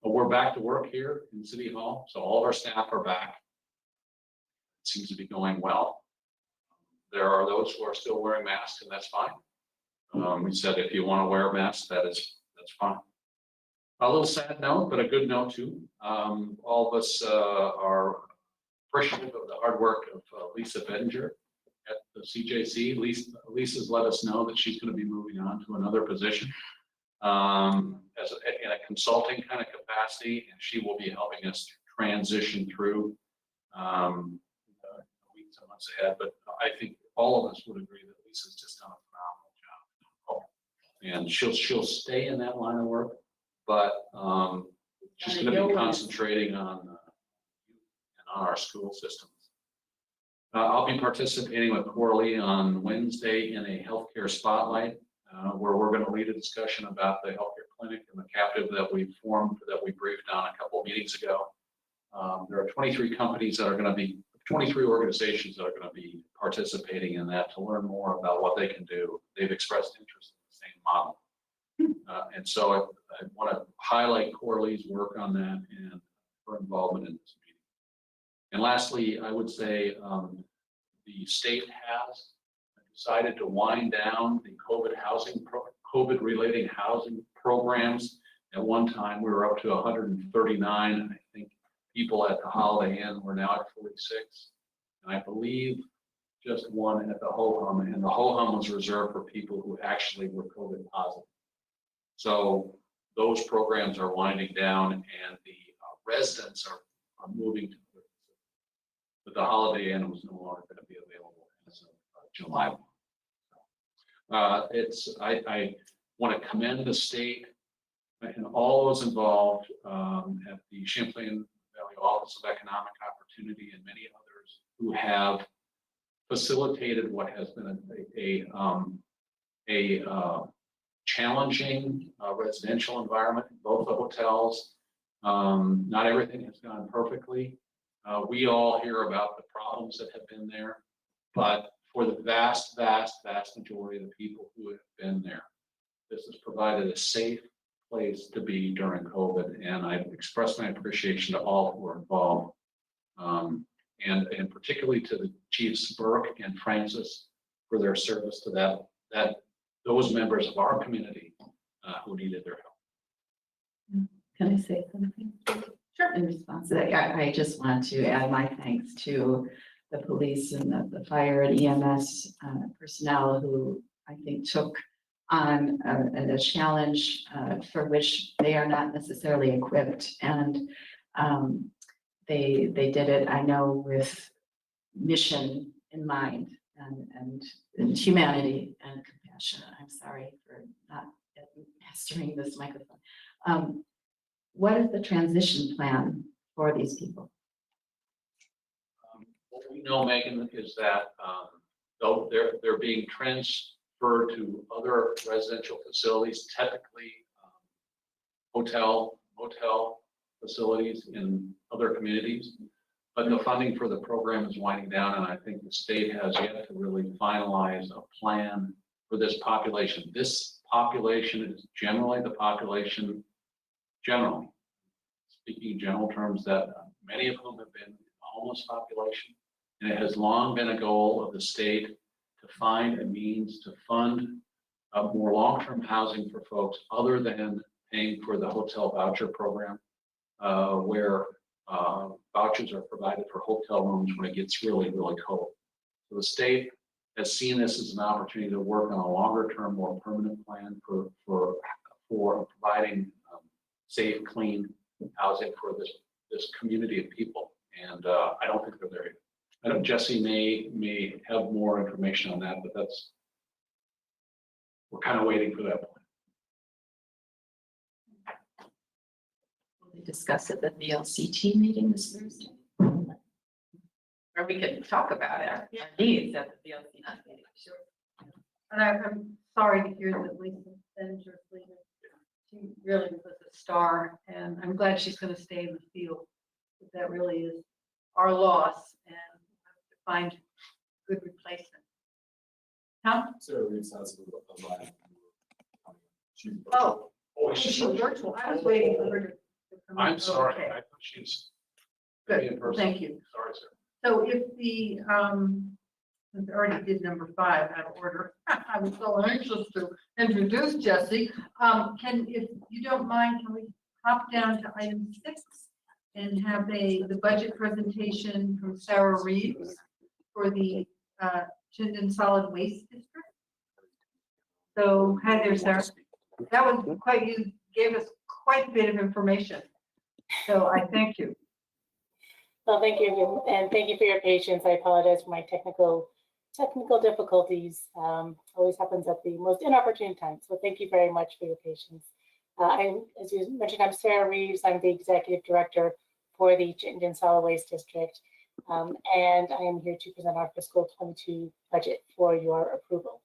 But we're back to work here in City Hall, so all of our staff are back. It seems to be going well. There are those who are still wearing masks, and that's fine. We said if you want to wear a mask, that's fine. A little sad note, but a good note too. All of us are appreciative of the hard work of Lisa Bettinger at the CJC. Lisa's let us know that she's going to be moving on to another position in a consulting kind of capacity, and she will be helping us transition through weeks and months ahead. But I think all of us would agree that Lisa's just done a phenomenal job, and she'll stay in that line of work, but she's going to be concentrating on our school systems. I'll be participating with Coralie on Wednesday in a healthcare spotlight, where we're going to lead a discussion about the healthcare clinic and the captive that we formed, that we briefed on a couple of meetings ago. There are 23 companies that are going to be, 23 organizations that are going to be participating in that to learn more about what they can do. They've expressed interest in the same model. And so I want to highlight Coralie's work on that and her involvement in this meeting. And lastly, I would say the state has decided to wind down the COVID-related housing programs. At one time, we were up to 139, I think, people at the Holiday Inn. We're now at 46. And I believe just one at the Ho-Hum, and the Ho-Hum was reserved for people who actually were COVID positive. So those programs are winding down, and the residents are moving to but the Holiday Inn was no longer going to be available as of July 1. I want to commend the state and all those involved at the Champlain Valley Office of Economic Opportunity and many others who have facilitated what has been a challenging residential environment in both the hotels. Not everything has gone perfectly. We all hear about the problems that have been there, but for the vast majority of the people who have been there, this has provided a safe place to be during COVID. And I express my appreciation to all who are involved, and particularly to the Chiefs Burke and Francis for their service to those members of our community who needed their help. Can I say something? Sure. In response to that, I just want to add my thanks to the police and the fire and EMS personnel who I think took on a challenge for which they are not necessarily equipped, and they did it, I know, with mission in mind and humanity and compassion. I'm sorry for not mastering this microphone. What is the transition plan for these people? What we know, Megan, is that though they're being transferred to other residential facilities, typically hotel, motel facilities in other communities, but the funding for the program is winding down, and I think the state has yet to really finalize a plan for this population. This population is generally the population, generally, speaking in general terms, that many of whom have been the homeless population. And it has long been a goal of the state to find a means to fund more long-term housing for folks other than paying for the hotel voucher program, where vouchers are provided for hotel rooms when it gets really, really cold. So the state has seen this as an opportunity to work on a longer-term, more permanent plan for providing safe, clean housing for this community of people. And I don't think they're there yet. I know Jessie may have more information on that, but we're kind of waiting for that point. Will we discuss at the VLCT meeting this Thursday? Or we can talk about our needs at the VLCT meeting. Sure. And I'm sorry to hear that Lisa Benjer's leaving. She really was a star, and I'm glad she's going to stay in the field. But that really is our loss, and we have to find good replacement. Tom? Sarah Reeves has a line. Oh, she's she's virtual. I was waiting for her to come. I'm sorry. Okay. I thought she's. gonna be in Good, person. thank you. Sorry, sir. So if the, since I already did number 5 out of order, I was so anxious to introduce Jessie. If you don't mind, can we hop down to item 6 and have the budget presentation from Sarah Reeves for the Chittenden Solid Waste District? So, hi there, Sarah. That was you gave us quite a bit of information. So I thank you. Well, thank you, and thank you for your patience. I apologize for my technical difficulties. Always happens at the most inopportune time. So thank you very much for your patience. As you mentioned, I'm Sarah Reeves. I'm the Executive Director for the Chittenden Solid Waste District. And I am here to present our fiscal 22 budget for your approval.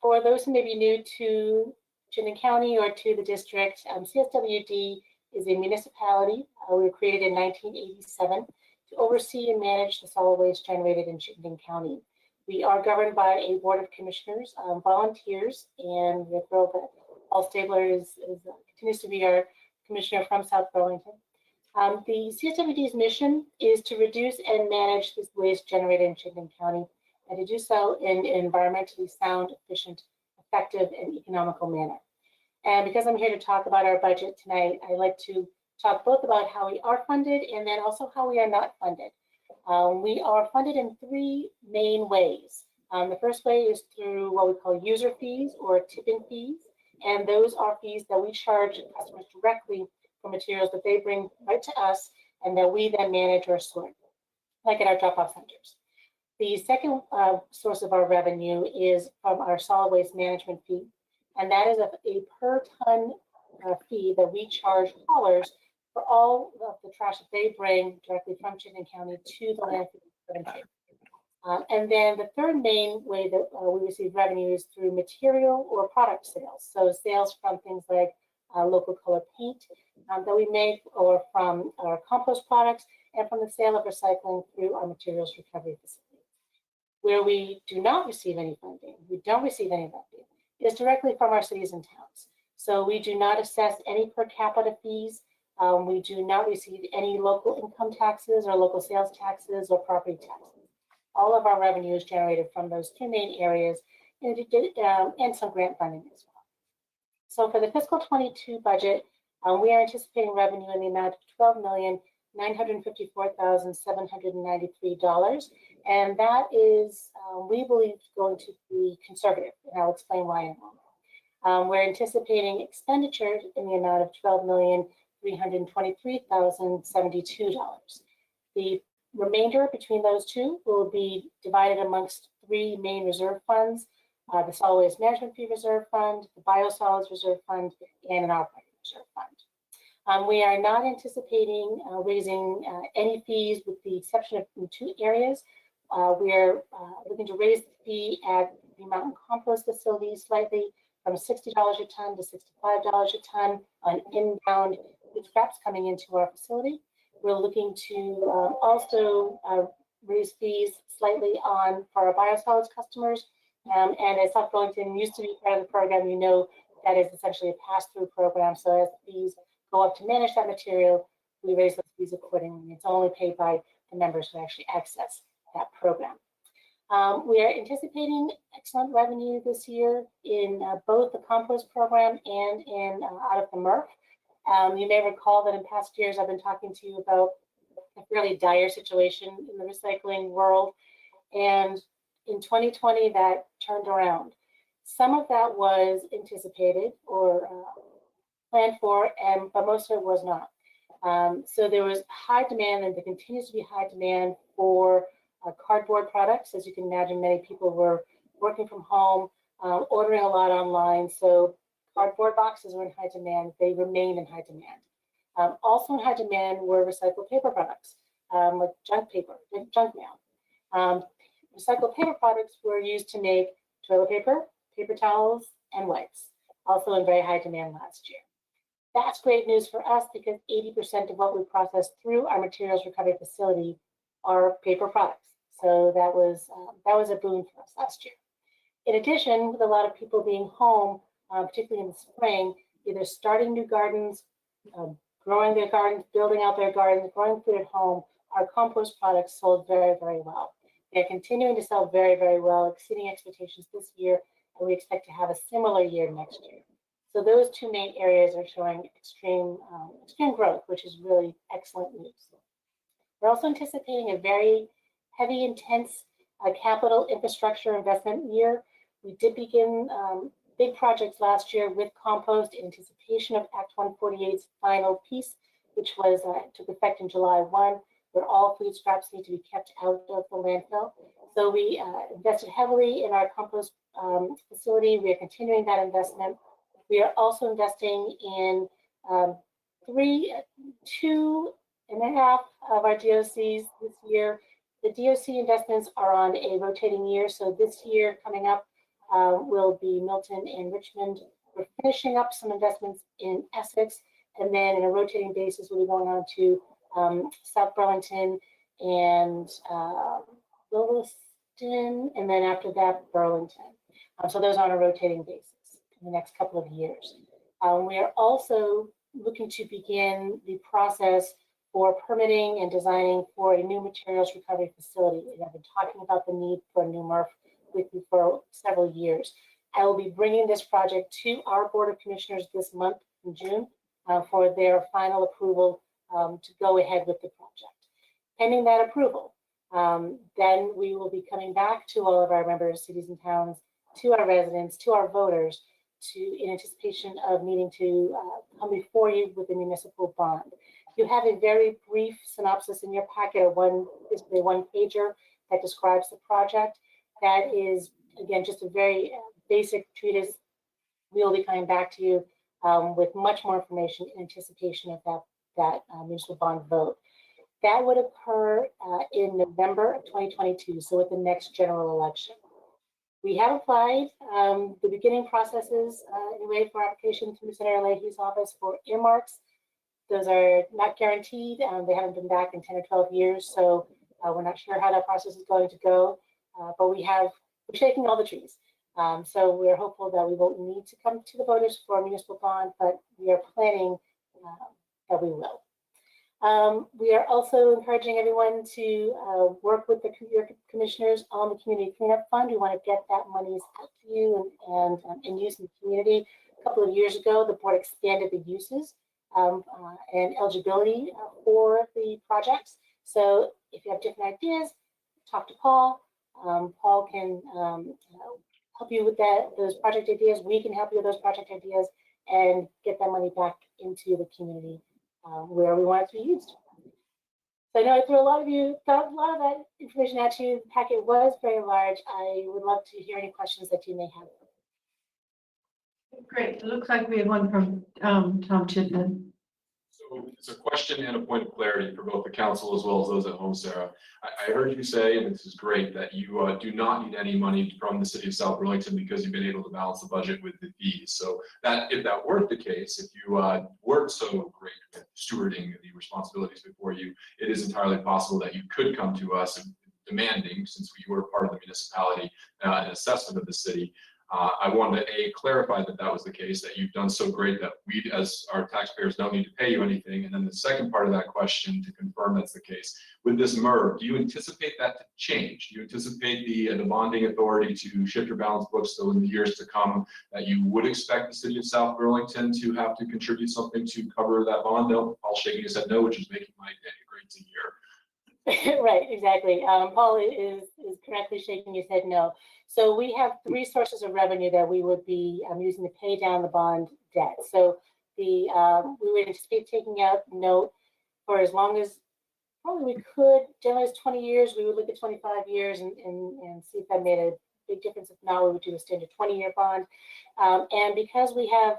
For those who may be new to Chittenden County or to the district, CSWD is a municipality. We were created in 1987 to oversee and manage the solid waste generated in Chittenden County. We are governed by a board of commissioners, volunteers, and we're thrilled that Paul Stabler continues to be our commissioner from South Burlington. The CSWD's mission is to reduce and manage this waste generated in Chittenden County, and to do so in an environmentally sound, efficient, effective, and economical manner. And because I'm here to talk about our budget tonight, I'd like to talk both about how we are funded and then also how we are not funded. We are funded in 3 main ways. The first way is through what we call user fees or tipping fees. And those are fees that we charge customers directly for materials that they bring right to us and that we then manage or sort, like at our drop-off centers. The second source of our revenue is from our solid waste management fee. And that is a per ton fee that we charge haulers for all of the trash that they bring directly from Chittenden County to the landfill. And then the third main way that we receive revenue is through material or product sales. So sales from things like local color paint that we make, or from our compost products, and from the sale of recycling through our materials recovery facilities. Where we do not receive any funding, we don't receive any revenue, is directly from our cities and towns. So we do not assess any per capita fees. We do not receive any local income taxes or local sales taxes or property taxes. All of our revenue is generated from those 2 main areas, and some grant funding as well. So for the fiscal 22 budget, we are anticipating revenue in the amount of $12,954,793. And that is, we believe, going to be conservative, and I'll explain why in a moment. We're anticipating expenditures in the amount of $12,323,072. The remainder between those two will be divided amongst 3 main reserve funds: the Solid Waste Management Fee Reserve Fund, the Biosolids Reserve Fund, and an Operating Reserve Fund. We are not anticipating raising any fees, with the exception of in 2 areas. We are looking to raise the fee at the mountain compost facility slightly, from $60 a ton to $65 a ton on inbound scraps coming into our facility. We're looking to also raise fees slightly for our biosolids customers. And as South Burlington used to be part of the program, you know that is essentially a pass-through program. So as the fees go up to manage that material, we raise those fees accordingly. It's only paid by the members who actually access that program. We are anticipating excellent revenue this year in both the compost program and in out of the MRF. You may recall that in past years I've been talking to you about a fairly dire situation in the recycling world, and in 2020 that turned around. Some of that was anticipated or planned for, but most of it was not. So there was high demand, and there continues to be high demand for cardboard products. As you can imagine, many people were working from home, ordering a lot online. So cardboard boxes were in high demand. They remain in high demand. Also in high demand were recycled paper products, like junk paper, junk mail. Recycled paper products were used to make toilet paper, paper towels, and wipes, also in very high demand last year. That's great news for us because 80% of what we process through our materials recovery facility are paper products. So that was a boon for us last year. In addition, with a lot of people being home, particularly in the spring, either starting new gardens, growing their gardens, building out their gardens, growing food at home, our compost products sold very, very well. They're continuing to sell very, very well, exceeding expectations this year, and we expect to have a similar year next year. So those two main areas are showing extreme growth, which is really excellent news. We're also anticipating a very heavy, intense capital infrastructure investment year. We did begin big projects last year with compost in anticipation of Act 148's final piece, which was took effect in July 1, where all food scraps need to be kept out of the landfill. So we invested heavily in our compost facility. We are continuing that investment. We are also investing in 2.5 of our DOCs this year. The DOC investments are on a rotating year. So this year coming up will be Milton and Richmond. We're finishing up some investments in Essex, and then in a rotating basis, we'll be going on to South Burlington and Williston, and then after that, Burlington. So those are on a rotating basis in the next couple of years. We are also looking to begin the process for permitting and designing for a new materials recovery facility. I've been talking about the need for a new MRF with you for several years. I will be bringing this project to our Board of Commissioners this month in June for their final approval to go ahead with the project. Pending that approval, then we will be coming back to all of our members, cities and towns, to our residents, to our voters, in anticipation of needing to come before you with a municipal bond. You have a very brief synopsis in your packet, basically a one-pager that describes the project. That is, again, just a very basic treatise. We'll be coming back to you with much more information in anticipation of that municipal bond vote. That would occur in November of 2022, so with the next general election. We have applied the beginning processes anyway for application through Senator Leahy's office for earmarks. Those are not guaranteed. They haven't been back in 10 or 12 years, so we're not sure how that process is going to go. But we're shaking all the trees. So we're hopeful that we won't need to come to the voters for a municipal bond, but we are planning that we will. We are also encouraging everyone to work with your commissioners on the community cleanup fund. We want to get that money out to you and use in the community. A couple of years ago, the board expanded the uses and eligibility for the projects. So if you have different ideas, talk to Paul. Paul can help you with those project ideas. We can help you with those project ideas and get that money back into the community where we want it to be used. So I know I threw a lot of that information at you. The packet was very large. I would love to hear any questions that you may have. Great. It looks like we have one from Tom Chittenden. So it's a question and a point of clarity for both the council as well as those at home, Sarah. I heard you say, and this is great, that you do not need any money from the city of South Burlington because you've been able to balance the budget with the fees. So that if that weren't the case, if you weren't so great at stewarding the responsibilities before you, it is entirely possible that you could come to us demanding, since you were part of the municipality, an assessment of the city. I wanted to clarify that that was the case, that you've done so great that we as our taxpayers don't need to pay you anything. And then the second part of that question, to confirm that's the case, with this MERV, do you anticipate that to change? Do you anticipate the bonding authority to shift your balance books so in the years to come that you would expect the city of South Burlington to have to contribute something to cover that bond? No, Paul shaking his head no, which is making my day. Great to hear. Right, exactly. Paul is correctly shaking his head no. So we have 3 sources of revenue that we would be using to pay down the bond debt. So we would anticipate taking out note for as long as probably we could, generally it's 20 years, we would look at 25 years and see if that made a big difference. If not, we would do a standard 20-year bond. And because we have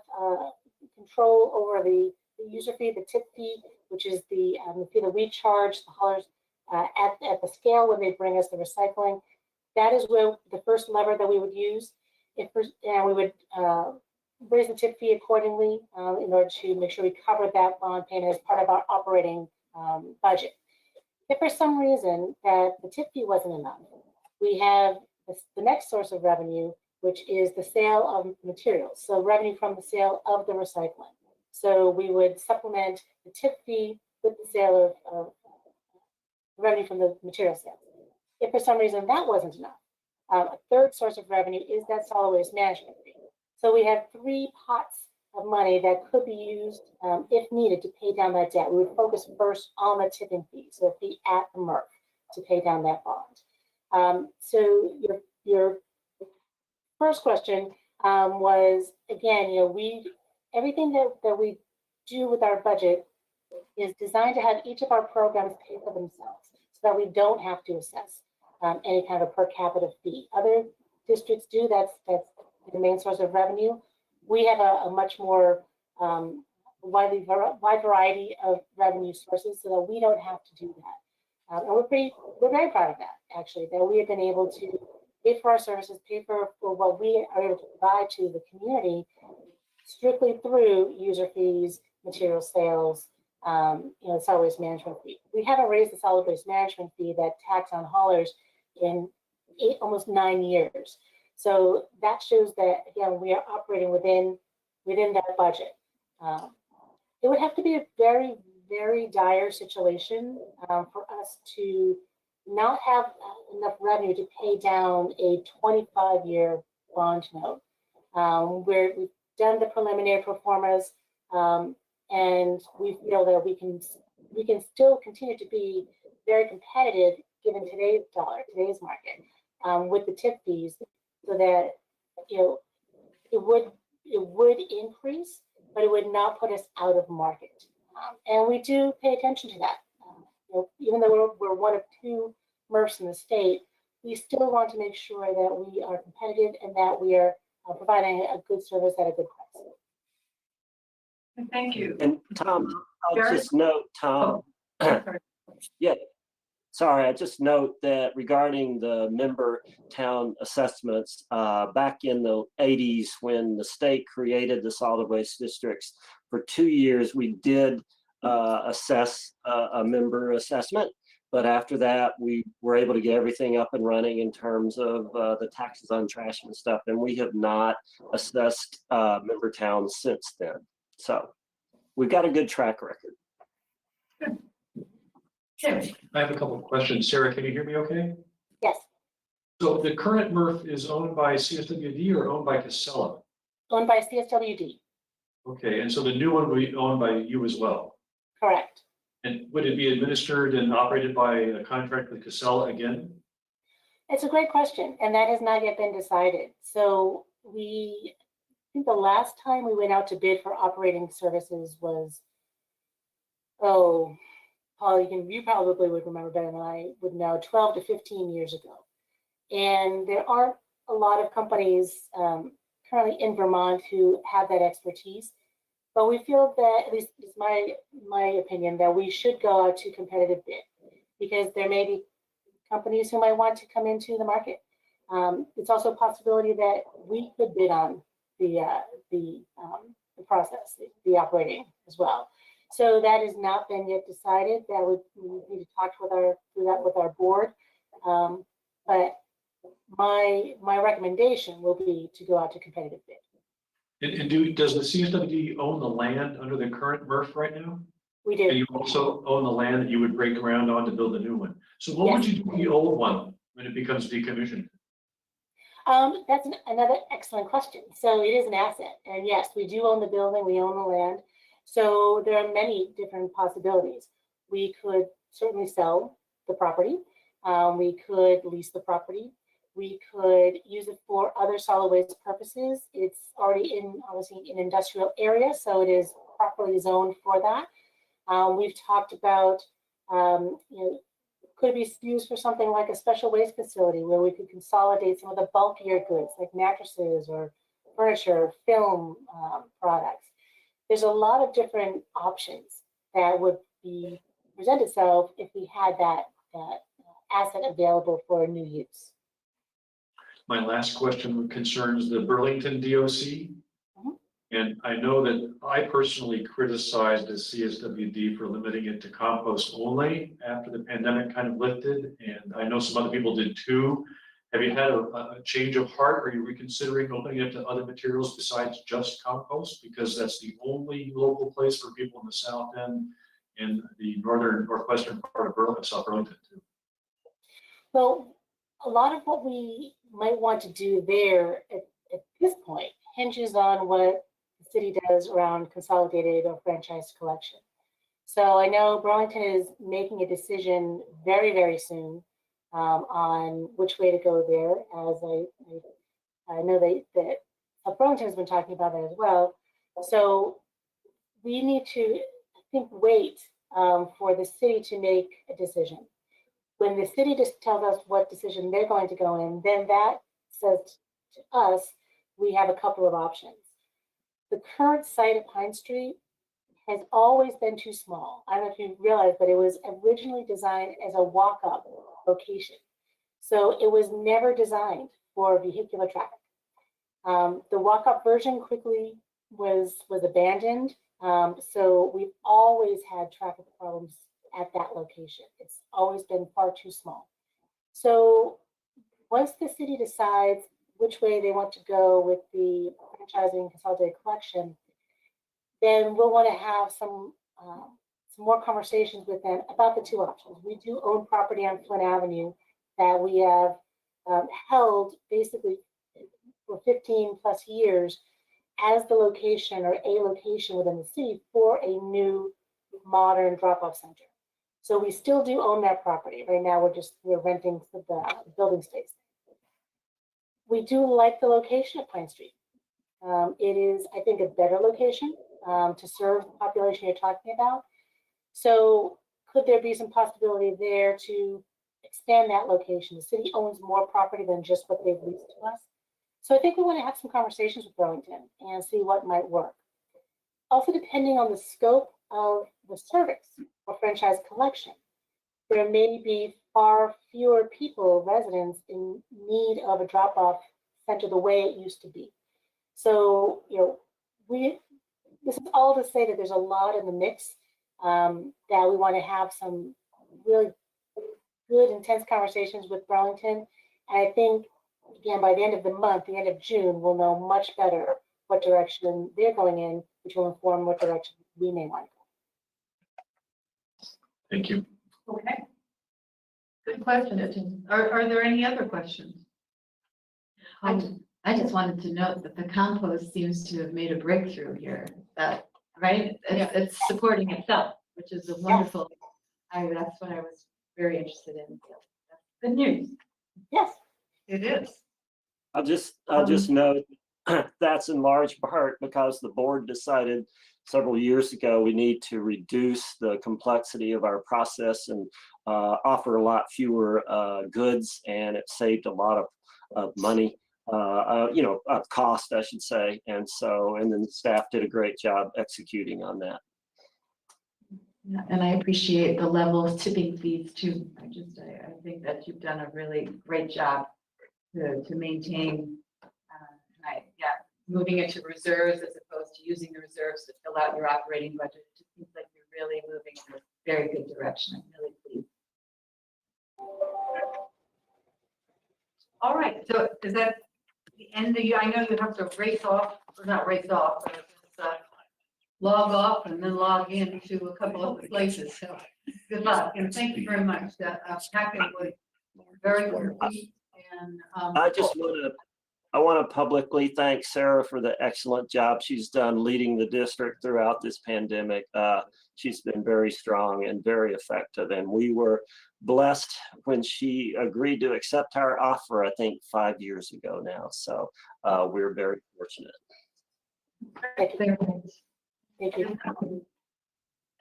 control over the user fee, the tip fee, which is the fee that we charge the haulers at the scale when they bring us the recycling, that is where the first lever that we would use. And we would raise the tip fee accordingly in order to make sure we cover that bond payment as part of our operating budget. If for some reason that the tip fee wasn't enough, we have the next source of revenue, which is the sale of materials. So revenue from the sale of the recycling. So we would supplement the tip fee with the sale of revenue from the material sales. If for some reason that wasn't enough, a third source of revenue is that solid waste management fee. So we have 3 pots of money that could be used if needed to pay down that debt. We would focus first on the tipping fee, so the fee at the MRF to pay down that bond. So your first question was, again, everything that we do with our budget is designed to have each of our programs pay for themselves so that we don't have to assess any kind of per capita fee. Other districts do, that's the main source of revenue. We have a much more wide variety of revenue sources so that we don't have to do that. And we're very proud of that, actually, that we have been able to pay for our services, pay for what we are able to provide to the community strictly through user fees, material sales, solid waste management fee. We haven't raised the solid waste management fee, that tax on haulers, in almost 9 years. So that shows that, again, we are operating within that budget. It would have to be a very, very dire situation for us to not have enough revenue to pay down a 25-year bond note. Where we've done the preliminary pro formas, and we feel that we can still continue to be very competitive given today's market with the tip fees, so that it would increase, but it would not put us out of market. And we do pay attention to that. Even though we're one of 2 MRFs in the state, we still want to make sure that we are competitive and that we are providing a good service at a good price. Thank you. And Tom, I'll Jared? just note, Tom, yeah, sorry, I just note that regarding the member town assessments, back in the 80s when the state created the solid waste districts, for 2 years we did assess a member assessment. But after that, we were able to get everything up and running in terms of the taxes on trash and stuff. And we have not assessed member towns since then. So we've got a good track record. I have a couple of questions. Sarah, can you hear me okay? Yes. So the current MRF is owned by CSWD or owned by Casella? Owned by CSWD. Okay, and so the new one will be owned by you as well? Correct. And would it be administered and operated by a contract with Casella again? It's a great question, and that has not yet been decided. So I think the last time we went out to bid for operating services was, Paul, you probably would remember better than I would know, 12 to 15 years ago. And there aren't a lot of companies currently in Vermont who have that expertise. But we feel that, at least is my opinion, that we should go out to competitive bid, because there may be companies who might want to come into the market. It's also a possibility that we could bid on the process, the operating as well. So that has not been yet decided. That we need to talk with our board. But my recommendation will be to go out to competitive bid. And does the CSWD own the land under the current MRF right now? We do. And you also own the land that you would break ground on to build a new one. So what would you do with the old one when it becomes decommissioned? That's another excellent question. So it is an asset. And yes, we do own the building, we own the land. So there are many different possibilities. We could certainly sell the property. We could lease the property. We could use it for other solid waste purposes. It's already obviously in industrial area, so it is properly zoned for that. We've talked about Could be used for something like a special waste facility where we could consolidate some of the bulkier goods like mattresses or furniture, film products. There's a lot of different options that would present itself if we had that asset available for a new use. My last question concerns the Burlington DOC. And I know that I personally criticized the CSWD for limiting it to compost only after the pandemic kind of lifted. And I know some other people did too. Have you had a change of heart? Are you reconsidering opening it to other materials besides just compost? Because that's the only local place for people in the south end and the northwestern part of Burlington, South Burlington too. Well, a lot of what we might want to do there at this point hinges on what the city does around consolidated or franchise collection. So I know Burlington is making a decision very, very soon on which way to go there, as I know that South Burlington has been talking about that as well. So we need to, I think, wait for the city to make a decision. When the city just tells us what decision they're going to go in, then that says to us, we have a couple of options. The current site at Pine Street has always been too small. I don't know if you realize, but it was originally designed as a walk-up location. So it was never designed for vehicular traffic. The walk-up version quickly was abandoned. So we've always had traffic problems at that location. It's always been far too small. So once the city decides which way they want to go with the franchising consolidated collection, then we'll want to have some more conversations with them about the two options. We do own property on Flint Avenue that we have held basically for 15 plus years as the location or a location within the city for a new modern drop-off center. So we still do own that property. Right now we're renting the building space. We do like the location of Pine Street. It is, I think, a better location to serve the population you're talking about. So could there be some possibility there to expand that location? The city owns more property than just what they've leased to us. So I think we want to have some conversations with Burlington and see what might work. Also, depending on the scope of the service or franchise collection, there may be far fewer people, residents, in need of a drop-off center the way it used to be. So, this is all to say that there's a lot in the mix that we want to have some really good, intense conversations with Burlington. And I think, again, by the end of the month, the end of June, we'll know much better what direction they're going in, which will inform what direction we may want to go. Thank you. Okay. Good question. Are there any other questions? I just wanted to note that the compost seems to have made a breakthrough here. Right? It's supporting itself, which is a wonderful. That's what I was very interested in. So that's good news. Yes, it is. I'll just note that's in large part because the board decided several years ago we need to reduce the complexity of our process and offer a lot fewer goods, and it saved a lot of money, of cost, I should say. And then the staff did a great job executing on that. Yeah, and I appreciate the level of tipping fees too. I think that you've done a really great job to maintain, moving it to reserves as opposed to using the reserves to fill out your operating budget. It seems like you're really moving in a very good direction. I'm really pleased. All right, so is that the end of you? I know you have to race off, or not race off, but log off and then log in to a couple of places. So good luck and thank you very much. That packet was very complete. And I want to publicly thank Sarah for the excellent job she's done leading the district throughout this pandemic. She's been very strong and very effective, and we were blessed when she agreed to accept our offer, I think 5 years ago now. So we're very fortunate. Thank you.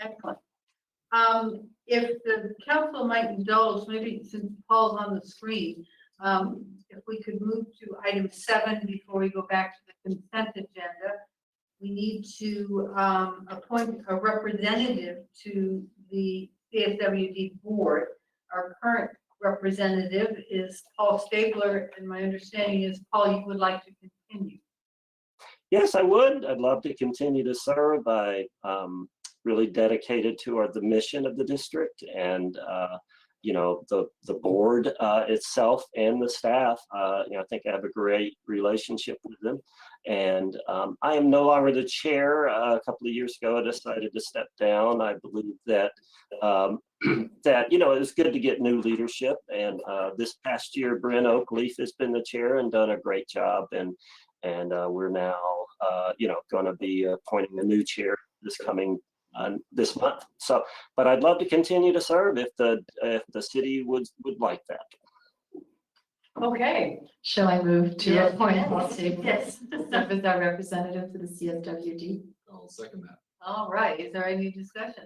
excellent. If the council might indulge, maybe since Paul's on the screen, if we could move to item 7 before we go back to the consent agenda. We need to appoint a representative to the CSWD Board. Our current representative is Paul Stabler, and my understanding is, Paul, you would like to continue. Yes, I would. I'd love to continue to serve. I really dedicated to the mission of the district, and you know, the board itself and the staff. You know, I think I have a great relationship with them. And I am no longer the chair. A couple of years ago, I decided to step down. I believe that that, you know, it was good to get new leadership. And this past year, Brent Oakleaf has been the chair and done a great job. And we're now, you know, going to be appointing a new chair this month. So, but I'd love to continue to serve if the city would like that. Okay. Shall I move to Yes. appoint Paul Stabler Yes. to serve as our representative to the CSWD? I'll second that. All right. Is there any discussion?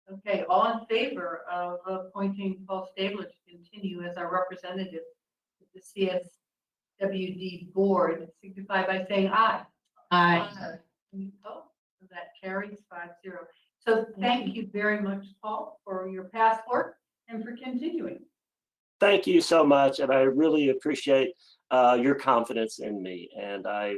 Okay. All in favor of appointing Paul Stabler to continue as our representative to the CSWD Board, signify by saying aye. Aye. Any opposed? So that carries 5-0. So thank you very much, Paul, for your past work and for continuing. Thank you so much, and I really appreciate your confidence in me. And I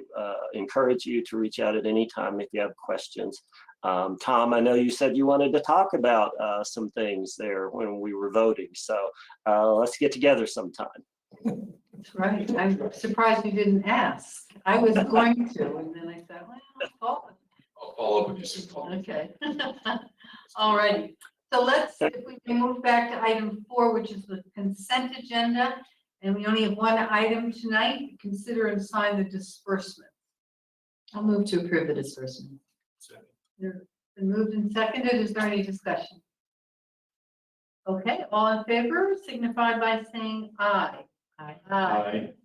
encourage you to reach out at any time if you have questions. Tom, I know you said you wanted to talk about some things there when we were voting, so let's get together sometime. That's right. I'm surprised you didn't ask. I was going to, and then I said, well, Paul. I'll follow up with you soon, Paul. Okay. All righty. So if we can move back to item 4, which is the consent agenda, and we only have one item tonight, consider and sign the disbursement. I'll move to approve the disbursement. Been moved and seconded. Is there any discussion? Okay, all in favor, signify by saying aye. Aye. Aye.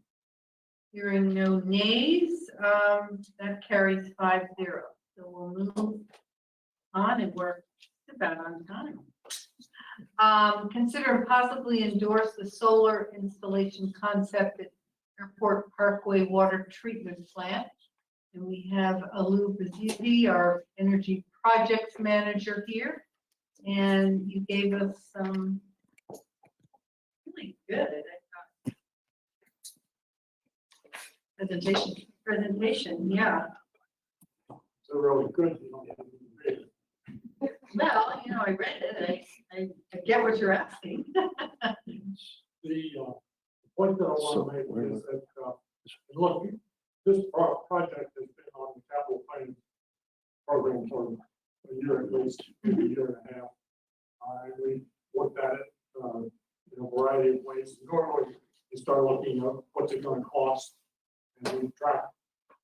Hearing no nays, that carries 5-0. So we'll move on, and we're about on time. Consider and possibly endorse the solar installation concept at Airport Parkway Water Treatment Plant. And we have Alu Bazizi, our energy projects manager here. And you gave us some really good presentation, yeah. So really good. Well, you know, I read it. I get what you're asking. The point that I want to make is that, look, this project has been on the capital planning program for a year at least, maybe a year and a half. We looked at it in a variety of ways. Normally, you start looking at what's it going to cost, and we track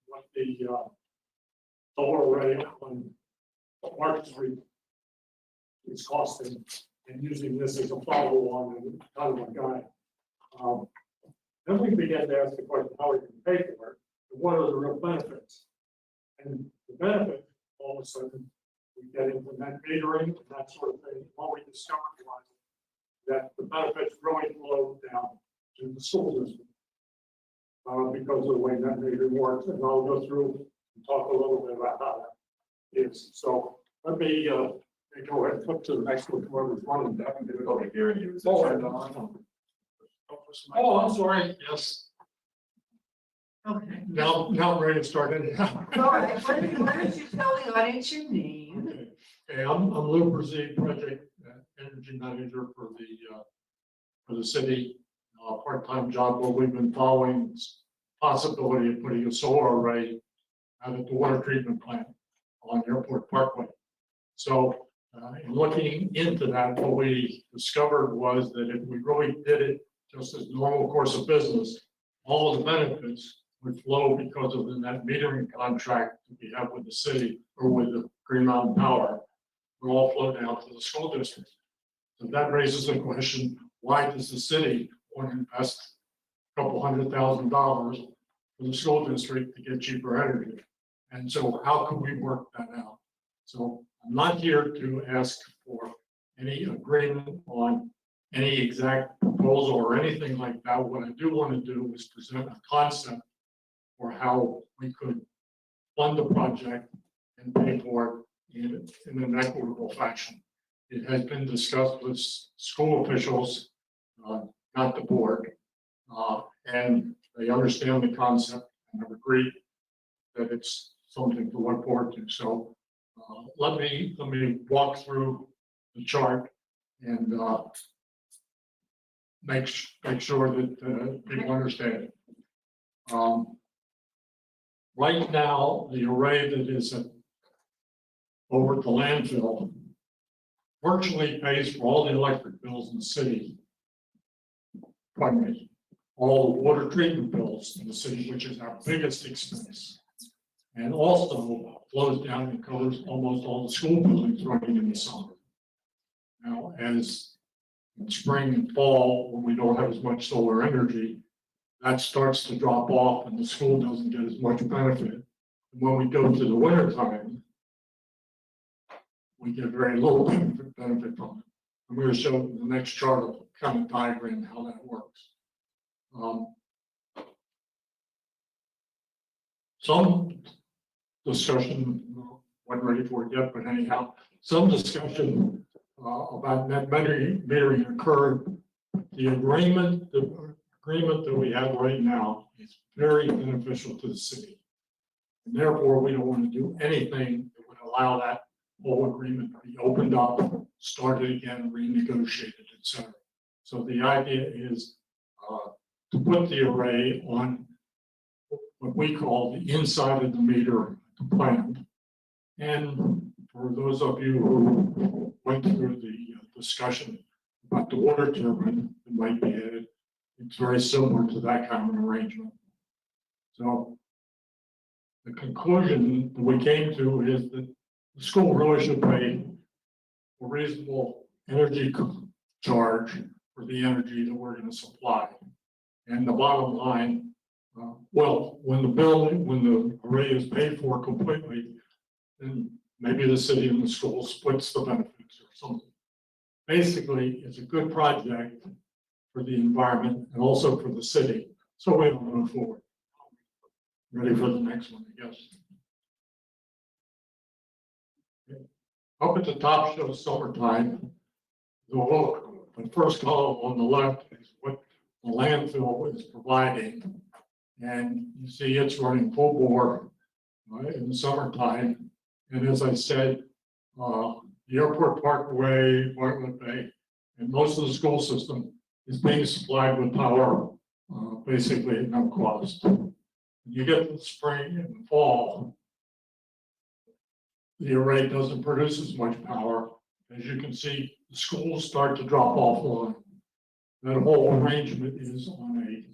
what the solar array on Market Street is costing, and using this as a follow-on and kind of a guide. Then we began to ask the question, how we can pay for it, and what are the real benefits? And the benefit, all of a sudden, we get into net metering and that sort of thing. What we discovered was that the benefits really flow down to the school district because of the way net metering works. And I'll go through and talk a little bit about how that is. So let me go ahead and flip to the next one. Whoever's running that. I'm difficulty hearing you. Oh, I'm sorry. Yes. Okay. Now I'm ready to start it. All right. Why don't you tell the audience your name? Okay, I'm Lou Brzee, project energy manager for the city. Part-time job where we've been following possibility of putting a solar array out at the water treatment plant on Airport Parkway. So in looking into that, what we discovered was that if we really did it just as normal course of business, all of the benefits would flow because of the net metering contract that we have with the city or with the Green Mountain Power, will all flow down to the school district. So that raises the question, why does the city want to invest a couple $100,000 for the school district to get cheaper energy? And so how can we work that out? So I'm not here to ask for any agreement on any exact proposal or anything like that. What I do want to do is present a concept for how we could fund the project and pay for it in an equitable fashion. It has been discussed with school officials, not the board, and they understand the concept and have agreed that it's something to look forward to. So let me walk through the chart and make sure that people understand it. Right now, the array that is over at the landfill virtually pays for all the electric bills in the city. Pardon me, all the water treatment bills in the city, which is our biggest expense. And also flows down and covers almost all the school buildings running in the summer. Now, as in spring and fall, when we don't have as much solar energy, that starts to drop off and the school doesn't get as much benefit. And when we go to the winter time, we get very little benefit from it. I'm going to show in the next chart a kind of diagram how that works. Some discussion, wasn't ready for it yet, but anyhow, some discussion about net metering occurred. The agreement that we have right now is very beneficial to the city. And therefore, we don't want to do anything that would allow that whole agreement to be opened up, started again, renegotiated, etc. So the idea is to put the array on what we call the inside of the meter plan. And for those of you who went through the discussion about the water turbine that might be added, it's very similar to that kind of an arrangement. So the conclusion that we came to is that the school really should pay a reasonable energy charge for the energy that we're going to supply. And the bottom line, well, when the array is paid for completely, then maybe the city and the school splits the benefits or something. Basically, it's a good project for the environment and also for the city. So we'll move forward. Ready for the next one, I guess. Okay. Up at the top shows summertime. The first column on the left is what the landfill is providing. And you see it's running full bore in the summertime. And as I said, the airport Parkway, Bartlett Bay, and most of the school system is being supplied with power basically at no cost. You get to the spring and the fall, the array doesn't produce as much power. As you can see, the schools start to drop offline. That whole arrangement is on a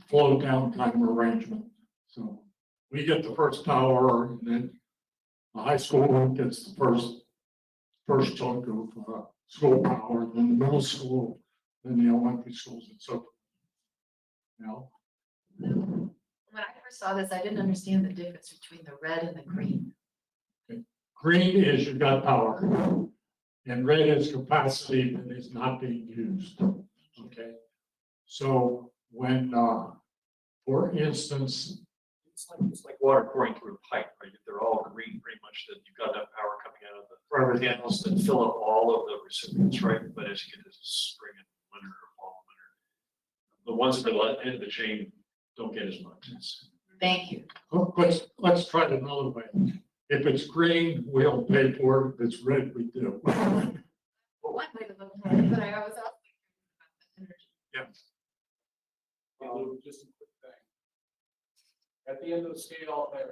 flow down kind of arrangement. So we get the first power, and then the high school gets the first chunk of school power, then the middle school, then the elementary schools, and so forth. Now, When I first saw this, I didn't understand the difference between the red and the green. green is you've got power, and red is capacity that is not being used. Okay, so when, for instance, it's like water pouring through a pipe, right? They're all green, pretty much, that you've got enough power coming out of the panels that fill up all of the recipients, right? But as you get into spring and winter or fall and winter, the ones at the end of the chain don't get as much. Thank you. Let's try it another way. If it's green, we don't pay for it. If it's red, we do. Well, one way to look at it, but I was also thinking about the energy. Yeah. Just a quick thing. At the end of the scale there,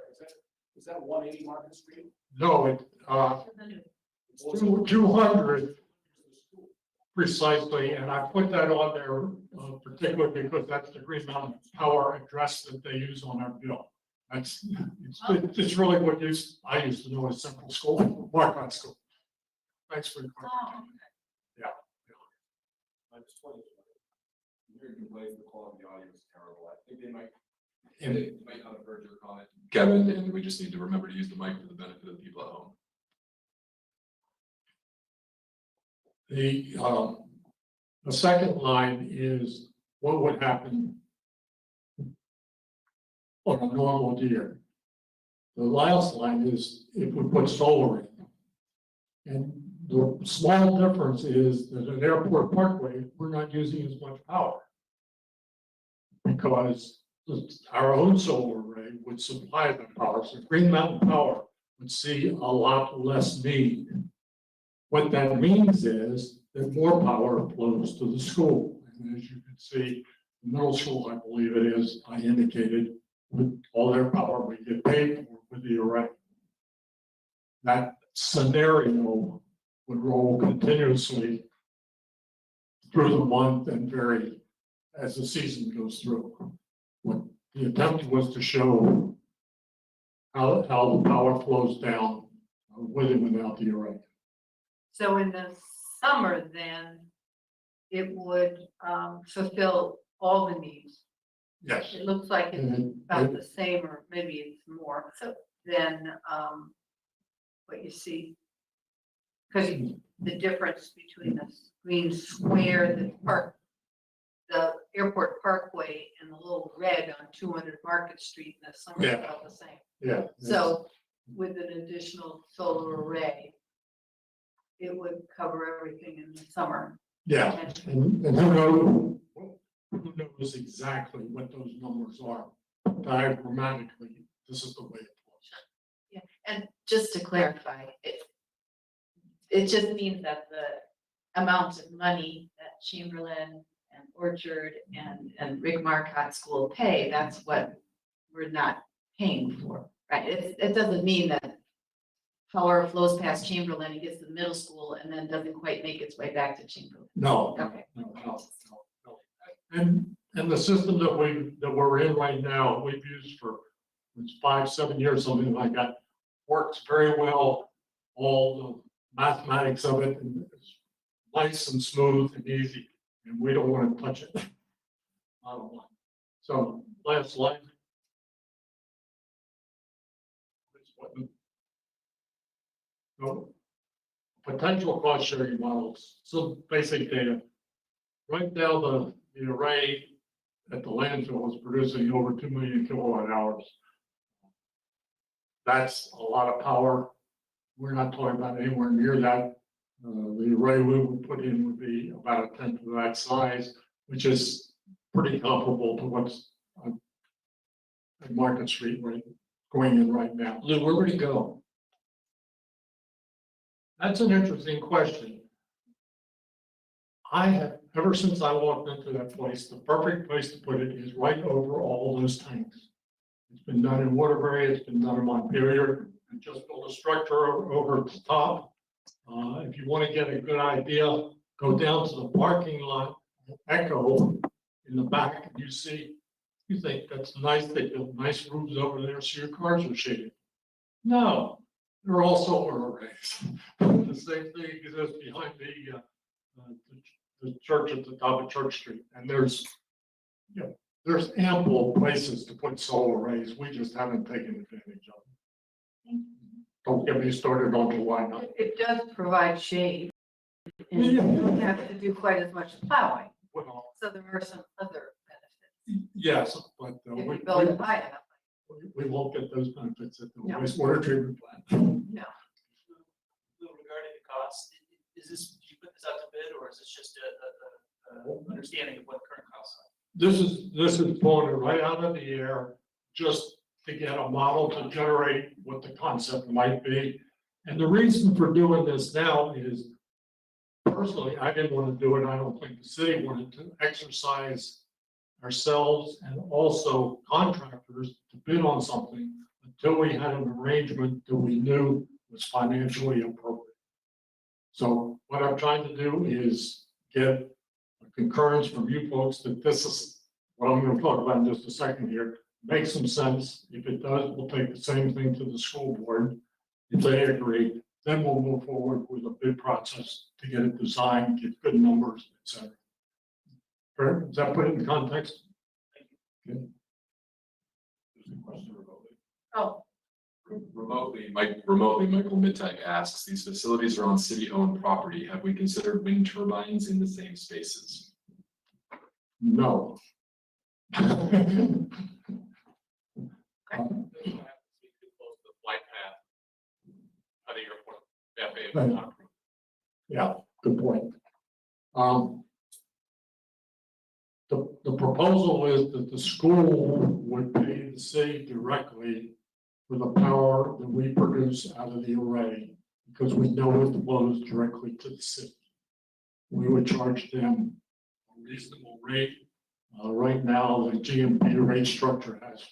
is that 180 Market Street? No, it's 200 precisely, and I put that on there particularly because that's the green mountain power address that they use on our bill. It's really what I used to know as Central School, Marquette School. Thanks for the question. Yeah. I'm just wondering, hearing complaints, the quality of the audio is terrible. I think they might not have heard your comment, Kevin, and we just need to remember to use the mic for the benefit of the people at home. The second line is what would happen on a normal year. The last line is if we put solar in. And the small difference is that at Airport Parkway, we're not using as much power. Because our own solar array would supply the power, so Green Mountain Power would see a lot less need. What that means is that more power flows to the school. And as you can see, the middle school, I believe it is, I indicated, with all their power, we get paid for with the array. That scenario would roll continuously through the month and vary as the season goes through. What the attempt was to show how the power flows down with and without the array. So in the summer, then, it would fulfill all the needs. Yes. It looks like it's about the same, or maybe it's more than what you see. Because the difference between the green square, the Airport Parkway, and the little red on 200 Market Street in the summer is about the same. Yeah. So with an additional solar array, it would cover everything in the summer. Yeah, and who knows exactly what those numbers are? Diagrammatically, this is the way it looks. Yeah, and just to clarify, it just means that the amount of money that Chamberlain and Orchard and Rick Marcotte School pay, that's what we're not paying for, right? It doesn't mean that power flows past Chamberlain and gets to the middle school and then doesn't quite make its way back to Chamberlain. No. Okay. No. And the system that we're in right now, we've used for 5-7 years, something like that, works very well. All the mathematics of it, and it's nice and smooth and easy, and we don't want to touch it. So last slide. So, potential cost sharing models. So basic data. Right now, the array at the landfill is producing over 2 million kilowatt hours. That's a lot of power. We're not talking about anywhere near that. The array we would put in would be about 1/10 of that size, which is pretty comparable to what's at Market Street going in right now. Lou, where would it go? That's an interesting question. I have, ever since I walked into that place, the perfect place to put it is right over all those tanks. It's been done in Waterbury, it's been done in Montpelier, and just build a structure over the top. If you want to get a good idea, go down to the parking lot, Echo in the back, and you think that's nice, they built nice roofs over there so your cars are shaded. No, they're all solar arrays. The same thing exists behind the church at the top of Church Street, and there's ample places to put solar arrays. We just haven't taken advantage of them. Don't get me started on the why not. It does provide shade, and you don't have to do quite as much plowing. Well, So there are some other benefits. yes, but If you build it high enough. we won't get those benefits at the No. wastewater treatment plant. No. Regarding the cost, do you put this out to bid, or is this just a understanding of what current costs are? This is pulling it right out of the air, just to get a model to generate what the concept might be. And the reason for doing this now is, personally, I didn't want to do it. I don't think the city wanted to exercise ourselves and also contractors to bid on something until we had an arrangement that we knew was financially appropriate. So what I'm trying to do is get a concurrence from you folks that this is what I'm going to talk about in just a second here. Makes some sense. If it does, we'll take the same thing to the school board. If they agree, then we'll move forward with a bid process to get it designed, get good numbers, etc. Does that put it in context? Okay. Oh, Remotely, Michael Mittag asks, these facilities are on city-owned property. Have we considered wind turbines in the same spaces? No. The flight path of the airport. FAA is not approved. Yeah, good point. The proposal is that the school would pay the city directly for the power that we produce out of the array, because we know it flows directly to the city. We would charge them a reasonable rate. Right now, the GMP rate structure has a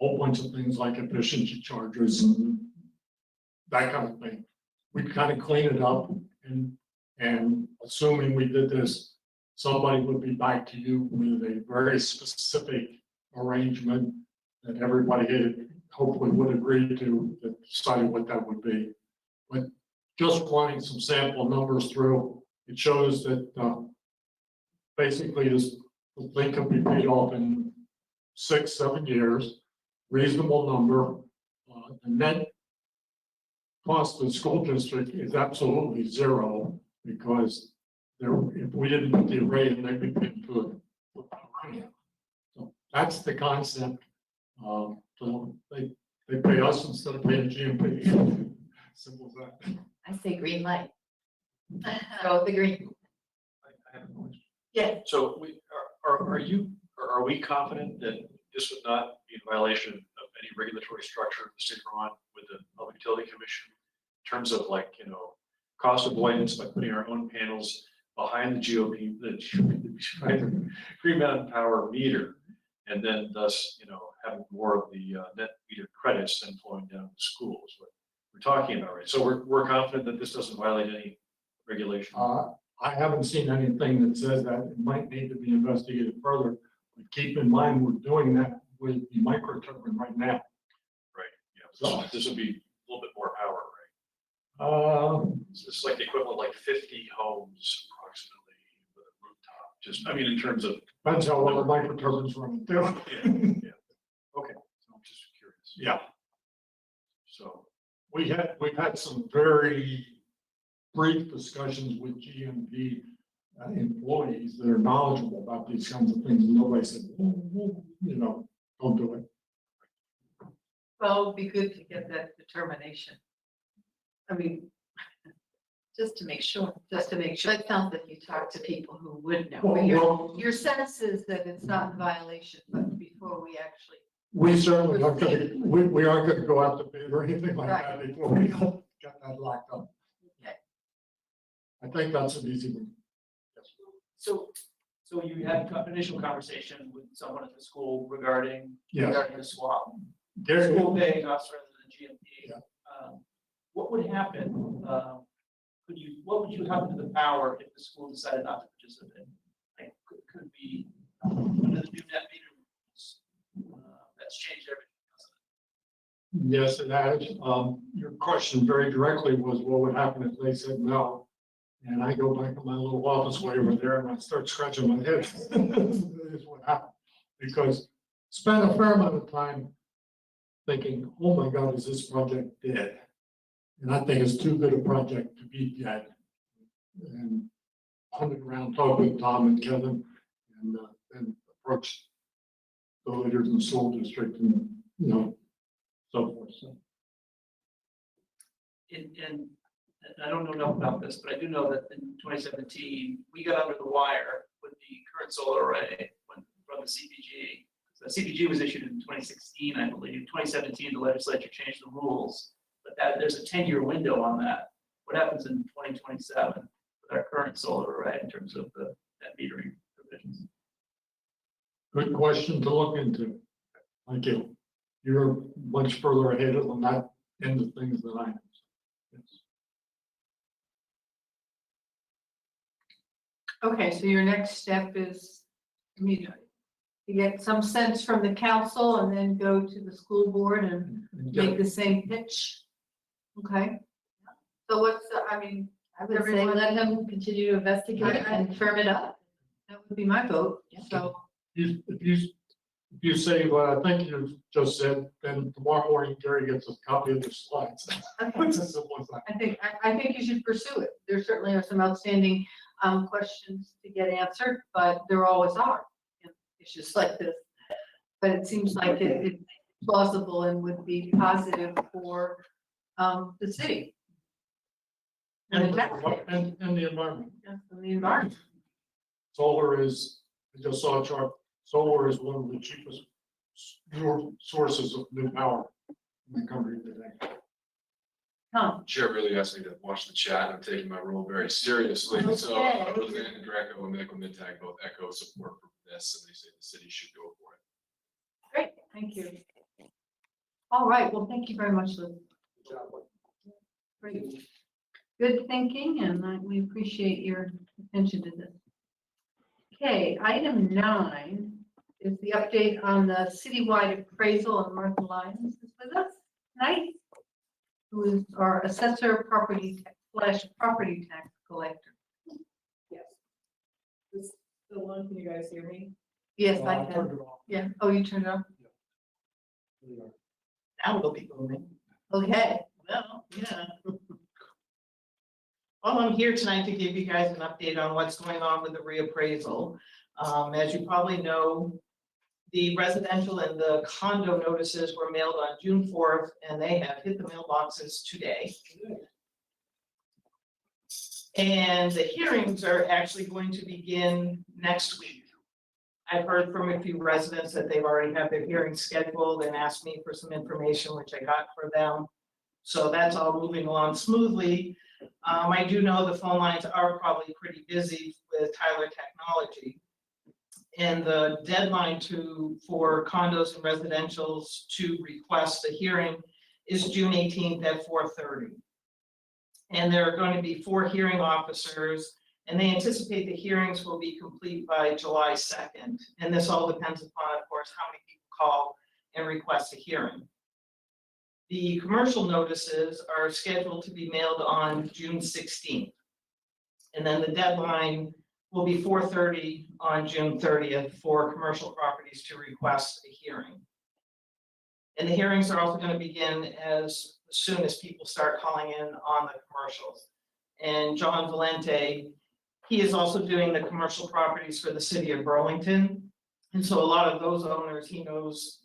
whole bunch of things like efficiency charges and that kind of thing. We kind of clean it up, and assuming we did this, somebody would be back to you with a very specific arrangement that everybody hopefully would agree to, that decided what that would be. But just running some sample numbers through, it shows that basically this thing can be paid off in 6-7 years, reasonable number. The net cost of the school district is absolutely zero, because if we didn't put the array in, they'd be paying to it. So that's the concept. So they pay us instead of paying GMP. Simple as that. I say green light. So the green. I have a question. Yeah. So are we confident that this would not be in violation of any regulatory structure of the state of Vermont with the Public Utility Commission in terms of, like, cost avoidance by putting our own panels behind the GOP, behind the Green Mountain Power meter, and then thus, having more of the net meter credits than flowing down to schools? What we're talking about, right? So we're confident that this doesn't violate any regulation. I haven't seen anything that says that. It might need to be investigated further, but keep in mind, we're doing that with the microturbine right now. Right, yeah. So this would be a little bit more power, right? This is like the equivalent of like 50 homes approximately with a rooftop. Just, I mean, in terms of. Depends how well the microturbines run. Yeah. Okay, so I'm just curious. Yeah. So. We've had some very brief discussions with GMP employees that are knowledgeable about these kinds of things, and nobody said, don't do it. Well, it'd be good to get that determination. I mean, Just to make sure. That sounds like you talk to people who would know. Well, Your sense is that it's not in violation, but before we actually. we certainly aren't going to, we aren't going to go out to bid or anything like that Right. before we got that locked up. Okay. I think that's an easy one. So you had an initial conversation with someone at the school regarding Yes. the swap. There- School paying us rather than GMP. Yeah. What would happen? What would you happen to the power if the school decided not to participate? Like, could be under the new net meter rules. That's changed everything. Yes, it has. Your question very directly was, what would happen if they said no? And I go back to my little office way over there and I start scratching my head. That is what happened. Because spent a fair amount of time thinking, oh my God, is this project dead? And I think it's too good a project to be dead. And on the ground, talk with Tom and Kevin, and then approach the leaders in the school district and, so forth. So. And I don't know enough about this, but I do know that in 2017, we got under the wire with the current solar array from the CPG. So the CPG was issued in 2016, I believe. 2017, the legislature changed the rules, but there's a 10-year window on that. What happens in 2027 with our current solar array in terms of the net metering provisions? Good question to look into. Thank you. You're much further ahead on that end of things than I am. Yes. Okay, so your next step is, to get some sense from the council and then go to the school board and make the same pitch. Okay. So I would say let him continue to investigate and firm it up. That would be my vote. So If you if you say what I think you just said, then tomorrow morning Gary gets a copy of the slides. It's as simple as that. I think you should pursue it. There certainly are some outstanding questions to get answered, but there always are in issues like this. But it seems like it's plausible and would be positive for the city. And the environment. Yes, and the environment. Solar is, I just saw a chart, solar is one of the cheapest sources of new power in the country today. Chair really asked me to watch the chat. I'm taking my role very seriously. So Representative Greco and Medical Midtag both echo support for this, and they say the city should go for it. Great, thank you. All right, well, thank you very much, Liz. Great. Good thinking, and we appreciate your attention to this. Okay, item 9 is the update on the citywide appraisal, and Martha Lyons is with us tonight, who is our assessor, property tax collector. Yes. This the one, can you guys hear me? Yes, I Turned can. it off. Yeah, oh, you turned it off? Now it'll be booming. Okay. Well, yeah. Well, I'm here tonight to give you guys an update on what's going on with the reappraisal. As you probably know, the residential and the condo notices were mailed on June 4th, and they have hit the mailboxes today. And the hearings are actually going to begin next week. I've heard from a few residents that they've already had their hearings scheduled and asked me for some information, which I got for them. So that's all moving along smoothly. I do know the phone lines are probably pretty busy with Tyler Technology. And the deadline for condos and residentials to request a hearing is June 18th at 4:30. And there are going to be 4 hearing officers, and they anticipate the hearings will be complete by July 2nd. And this all depends upon, of course, how many people call and request a hearing. The commercial notices are scheduled to be mailed on June 16th. And then the deadline will be 4:30 on June 30th for commercial properties to request a hearing. And the hearings are also going to begin as soon as people start calling in on the commercials. And John Valente, he is also doing the commercial properties for the city of Burlington. And so a lot of those owners, he knows,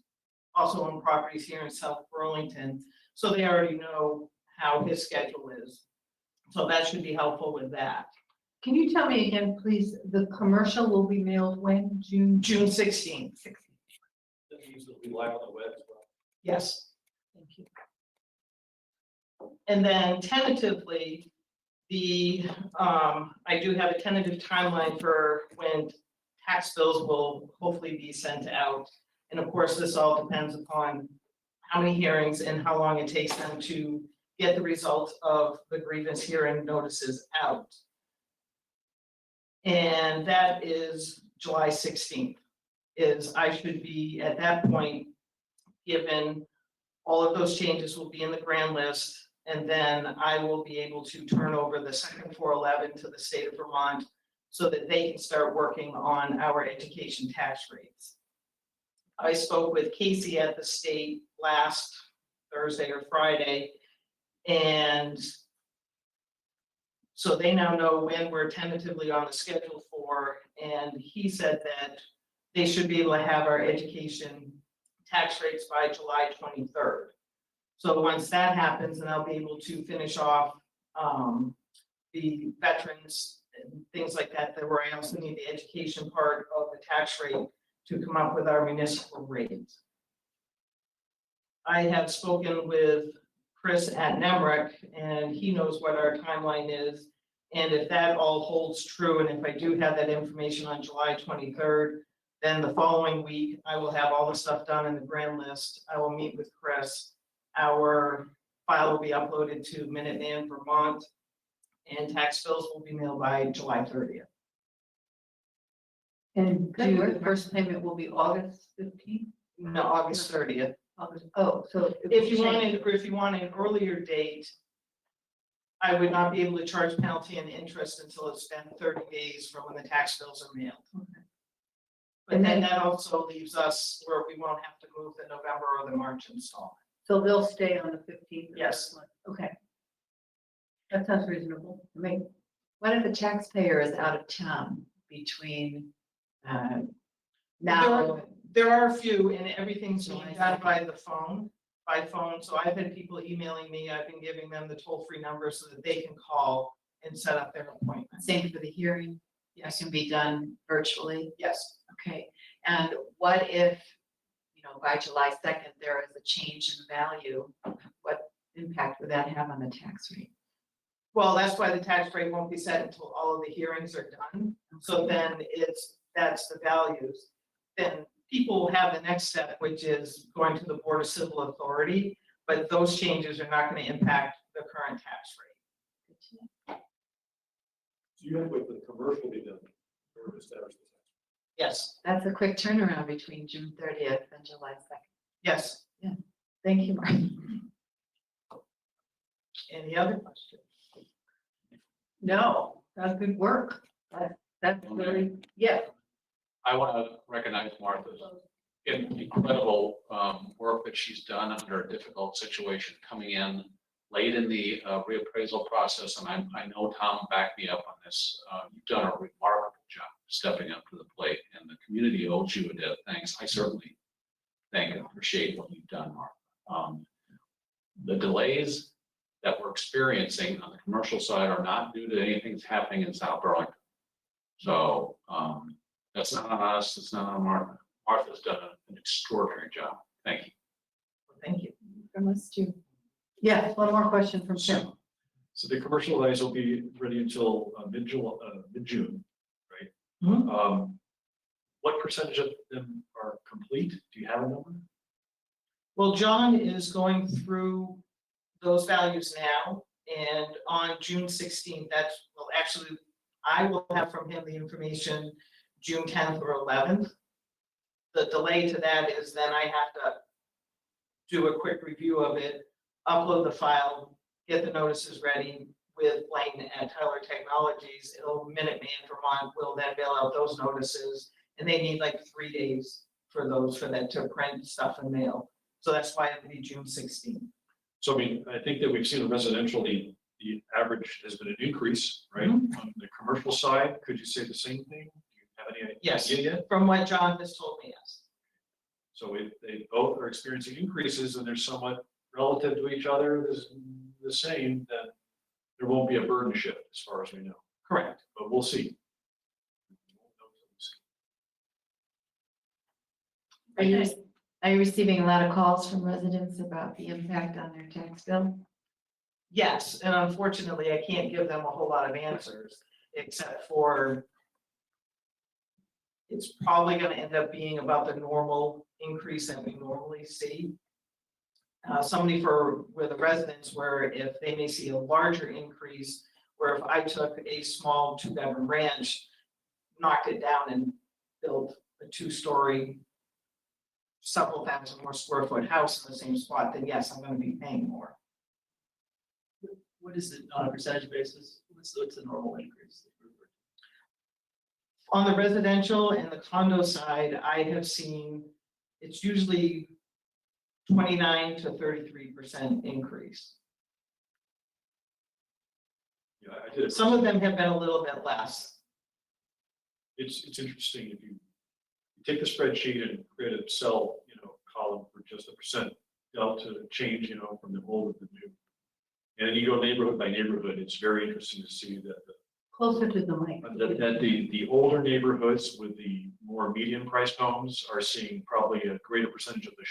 also own properties here in South Burlington. So they already know how his schedule is. So that should be helpful with that. Can you tell me again, please, the commercial will be mailed when? June 16th. That means it'll be live on the web as well. Yes. Thank you. And then tentatively, I do have a tentative timeline for when tax bills will hopefully be sent out. And of course, this all depends upon how many hearings and how long it takes them to get the results of the grievance hearing notices out. And that is July 16th, I should be at that point, given all of those changes will be in the grand list. And then I will be able to turn over the second 411 to the state of Vermont so that they can start working on our education tax rates. I spoke with Casey at the state last Thursday or Friday, and so they now know when we're tentatively on the schedule for, and he said that they should be able to have our education tax rates by July 23rd. So once that happens, then I'll be able to finish off the veterans and things like that, where I also need the education part of the tax rate to come up with our municipal rates. I have spoken with Chris at Nemrick, and he knows what our timeline is. And if that all holds true, and if I do have that information on July 23rd, then the following week, I will have all the stuff done in the grand list. I will meet with Chris. Our file will be uploaded to Minuteman, Vermont, and tax bills will be mailed by July 30th. And the first payment will be August 15th? No, August 30th. Oh, so If you want an earlier date, I would not be able to charge penalty and interest until it's been 30 days from when the tax bills are mailed. But then that also leaves us where we won't have to move the November or the March installment. So they'll stay on the 15th? Yes. Okay. That sounds reasonable. I mean, what if a taxpayer is out of town between now? There are a few, and everything's being done by phone. So I've had people emailing me, I've been giving them the toll-free number so that they can call and set up their appointment. Same for the hearing, that can be done virtually? Yes. Okay, and what if, by July 2nd, there is a change in value? What impact would that have on the tax rate? Well, that's why the tax rate won't be set until all of the hearings are done. So then that's the values. Then people will have the next step, which is going to the Board of Civil Authority, but those changes are not going to impact the current tax rate. So you have to wait for the commercial to be done. Or establish the tax. Yes, That's a quick turnaround between June 30th and July 2nd. yes. Thank you, Mark. Any other questions? No, that's good work. That's very, yeah. I want to recognize Martha's incredible work that she's done under a difficult situation, coming in late in the reappraisal process. And I know Tom backed me up on this. You've done a remarkable job stepping up to the plate, and the community owes you a debt of thanks. I certainly thank and appreciate what you've done, Mark. The delays that we're experiencing on the commercial side are not due to anything that's happening in South Burlington. So that's not on us, it's not on Martha. Martha's done an extraordinary job. Thank you. Thank you. From us too. Yes, one more question from Tim. So the commercial lights will be ready until mid-June, right? Mhm. What percentage of them are complete? Do you have a number? Well, John is going through those values now, and on June 16th, actually, I will have from him the information June 10th or 11th. The delay to that is then I have to do a quick review of it, upload the file, get the notices ready with Blaine at Tyler Technologies. Minuteman Vermont will then mail out those notices, and they need like 3 days for that to print stuff and mail. So that's why it'll be June 16th. So I mean, I think that we've seen the residential, the average has been an increase, right? On the commercial side, could you say the same thing? Do you have any Yes, idea yet? from what John has told me, yes. So if they both are experiencing increases and they're somewhat relative to each other, the same, then there won't be a burden shift as far as we know. Correct. But we'll see. Are you receiving a lot of calls from residents about the impact on their tax bill? Yes, and unfortunately, I can't give them a whole lot of answers, except for it's probably going to end up being about the normal increase that we normally see. With the residents where if they may see a larger increase, where if I took a small 2-bedroom ranch, knocked it down and built a 2-story, several thousand more square foot house in the same spot, then yes, I'm going to be paying more. What is it on a percentage basis? What's the normal increase? On the residential and the condo side, I have seen it's usually 29 to 33% increase. Yeah, I did. Some of them have been a little bit less. It's interesting if you take the spreadsheet and create a cell, column for just the percent delta change, from the old to the new. And then you go neighborhood by neighborhood. It's very interesting to see that Closer to the mic. the older neighborhoods with the more medium priced homes are seeing probably a greater percentage of the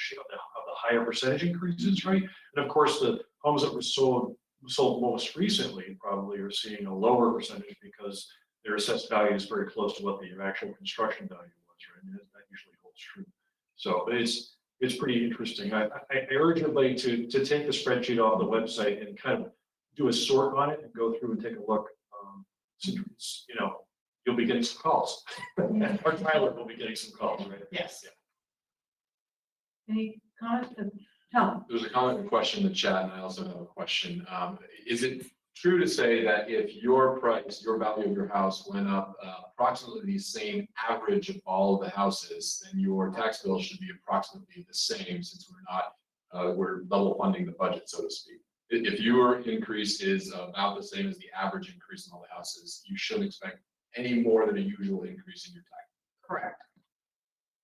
higher percentage increases, right? And of course, the homes that were sold most recently probably are seeing a lower percentage because their assessed value is very close to what the actual construction value was, right? And that usually holds true. So it's pretty interesting. I urge everybody to take the spreadsheet off the website and kind of do a sort on it and go through and take a look. You'll be getting some calls. Or Tyler will be getting some calls, right? Yes. Any comments? Tom? There was a comment and question in the chat, and I also have a question. Is it true to say that if your price, your value of your house went up approximately the same average of all of the houses, then your tax bill should be approximately the same, since we're level funding the budget, so to speak. If your increase is about the same as the average increase in all the houses, you shouldn't expect any more than a usual increase in your tax. Correct.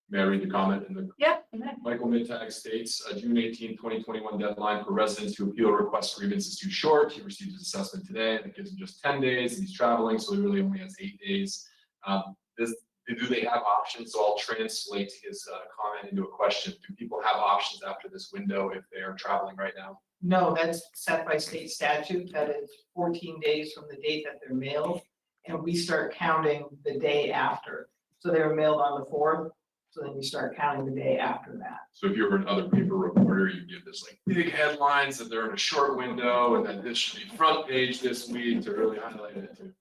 May I read the comment in the Yeah. Michael Mittag states, June 18, 2021 deadline for residents to appeal request grievance is too short. He received his assessment today. That gives him just 10 days and he's traveling, so he really only has 8 days. Do they have options? So I'll translate his comment into a question. Do people have options after this window if they are traveling right now? No, that's set by state statute. That is 14 days from the date that they're mailed. And we start counting the day after. So they were mailed on the 4th. So then you start counting the day after that. So if you were another paper reporter, you give this like big headlines that they're in a short window and that this should be front page this week to really highlight it to people.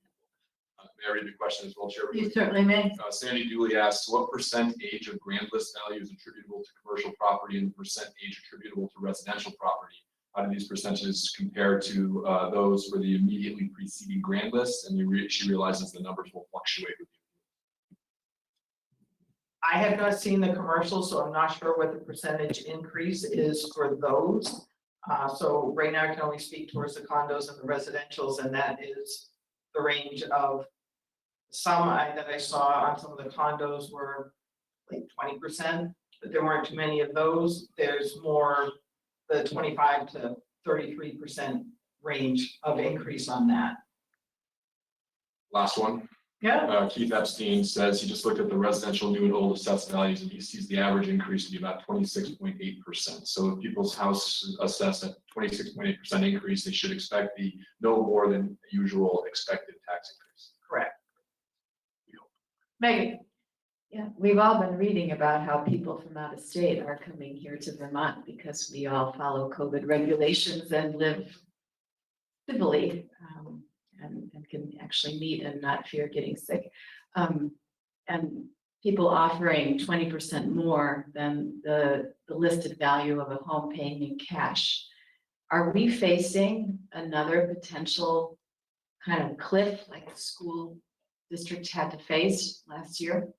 May I read the question as well, Chair? You certainly may. Sandy Dooley asks, what percent age of grand list value is attributable to commercial property and percent age attributable to residential property? How do these percentages compare to those for the immediately preceding grand list? And she realizes the numbers will fluctuate with you. I have not seen the commercial, so I'm not sure what the percentage increase is for those. So right now I can only speak towards the condos and the residentials, and that is the range of some that I saw on some of the condos were like 20%, but there weren't too many of those. There's more the 25 to 33% range of increase on that. Last one. Yeah. Keith Epstein says he just looked at the residential new and old assessed values and he sees the average increase to be about 26.8%. So if people's house is assessed at 26.8% increase, they should expect the no more than usual expected tax increase. Correct. Megan. Yeah, we've all been reading about how people from out of state are coming here to Vermont because we all follow COVID regulations and live civilly. And can actually meet and not fear getting sick. And people offering 20% more than the listed value of a home paying in cash. Are we facing another potential kind of cliff like the school district had to face last year?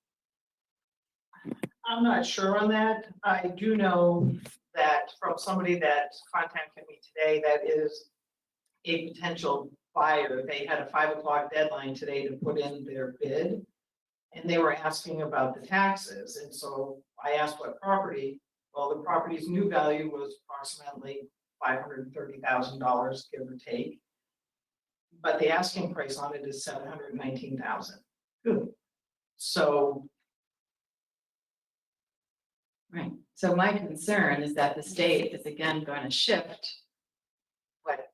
I'm not sure on that. I do know that from somebody that contacted me today, that is a potential buyer. They had a 5 o'clock deadline today to put in their bid. And they were asking about the taxes. And so I asked what property. Well, the property's new value was approximately $530,000, give or take. But the asking price on it is $719,000. Good. So. Right. So my concern is that the state is again going to shift what,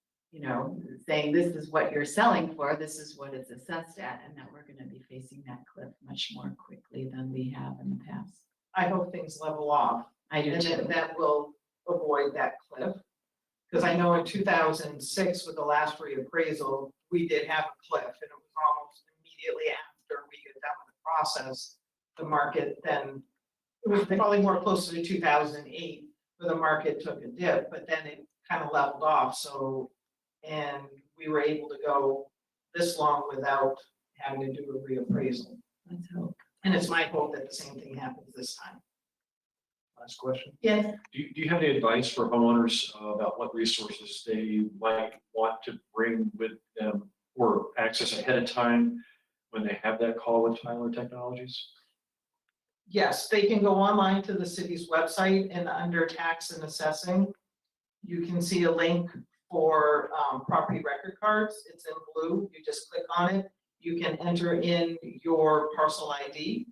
saying this is what you're selling for, this is what it's assessed at, and that we're going to be facing that cliff much more quickly than we have in the past. I hope things level off. I do and too. that will avoid that cliff. Because I know in 2006 with the last reappraisal, we did have a cliff, and it was almost immediately after we got done with the process, the market then, it was probably more closer to 2008 where the market took a dip, but then it kind of leveled off. So, and we were able to go this long without having to do a reappraisal. Let's hope. And it's my hope that the same thing happens this time. Last question. Yes. Do you have any advice for homeowners about what resources they might want to bring with them or access ahead of time when they have that call with Tyler Technologies? Yes, they can go online to the city's website and under tax and assessing, you can see a link for property record cards. It's in blue. You just click on it. You can enter in your parcel ID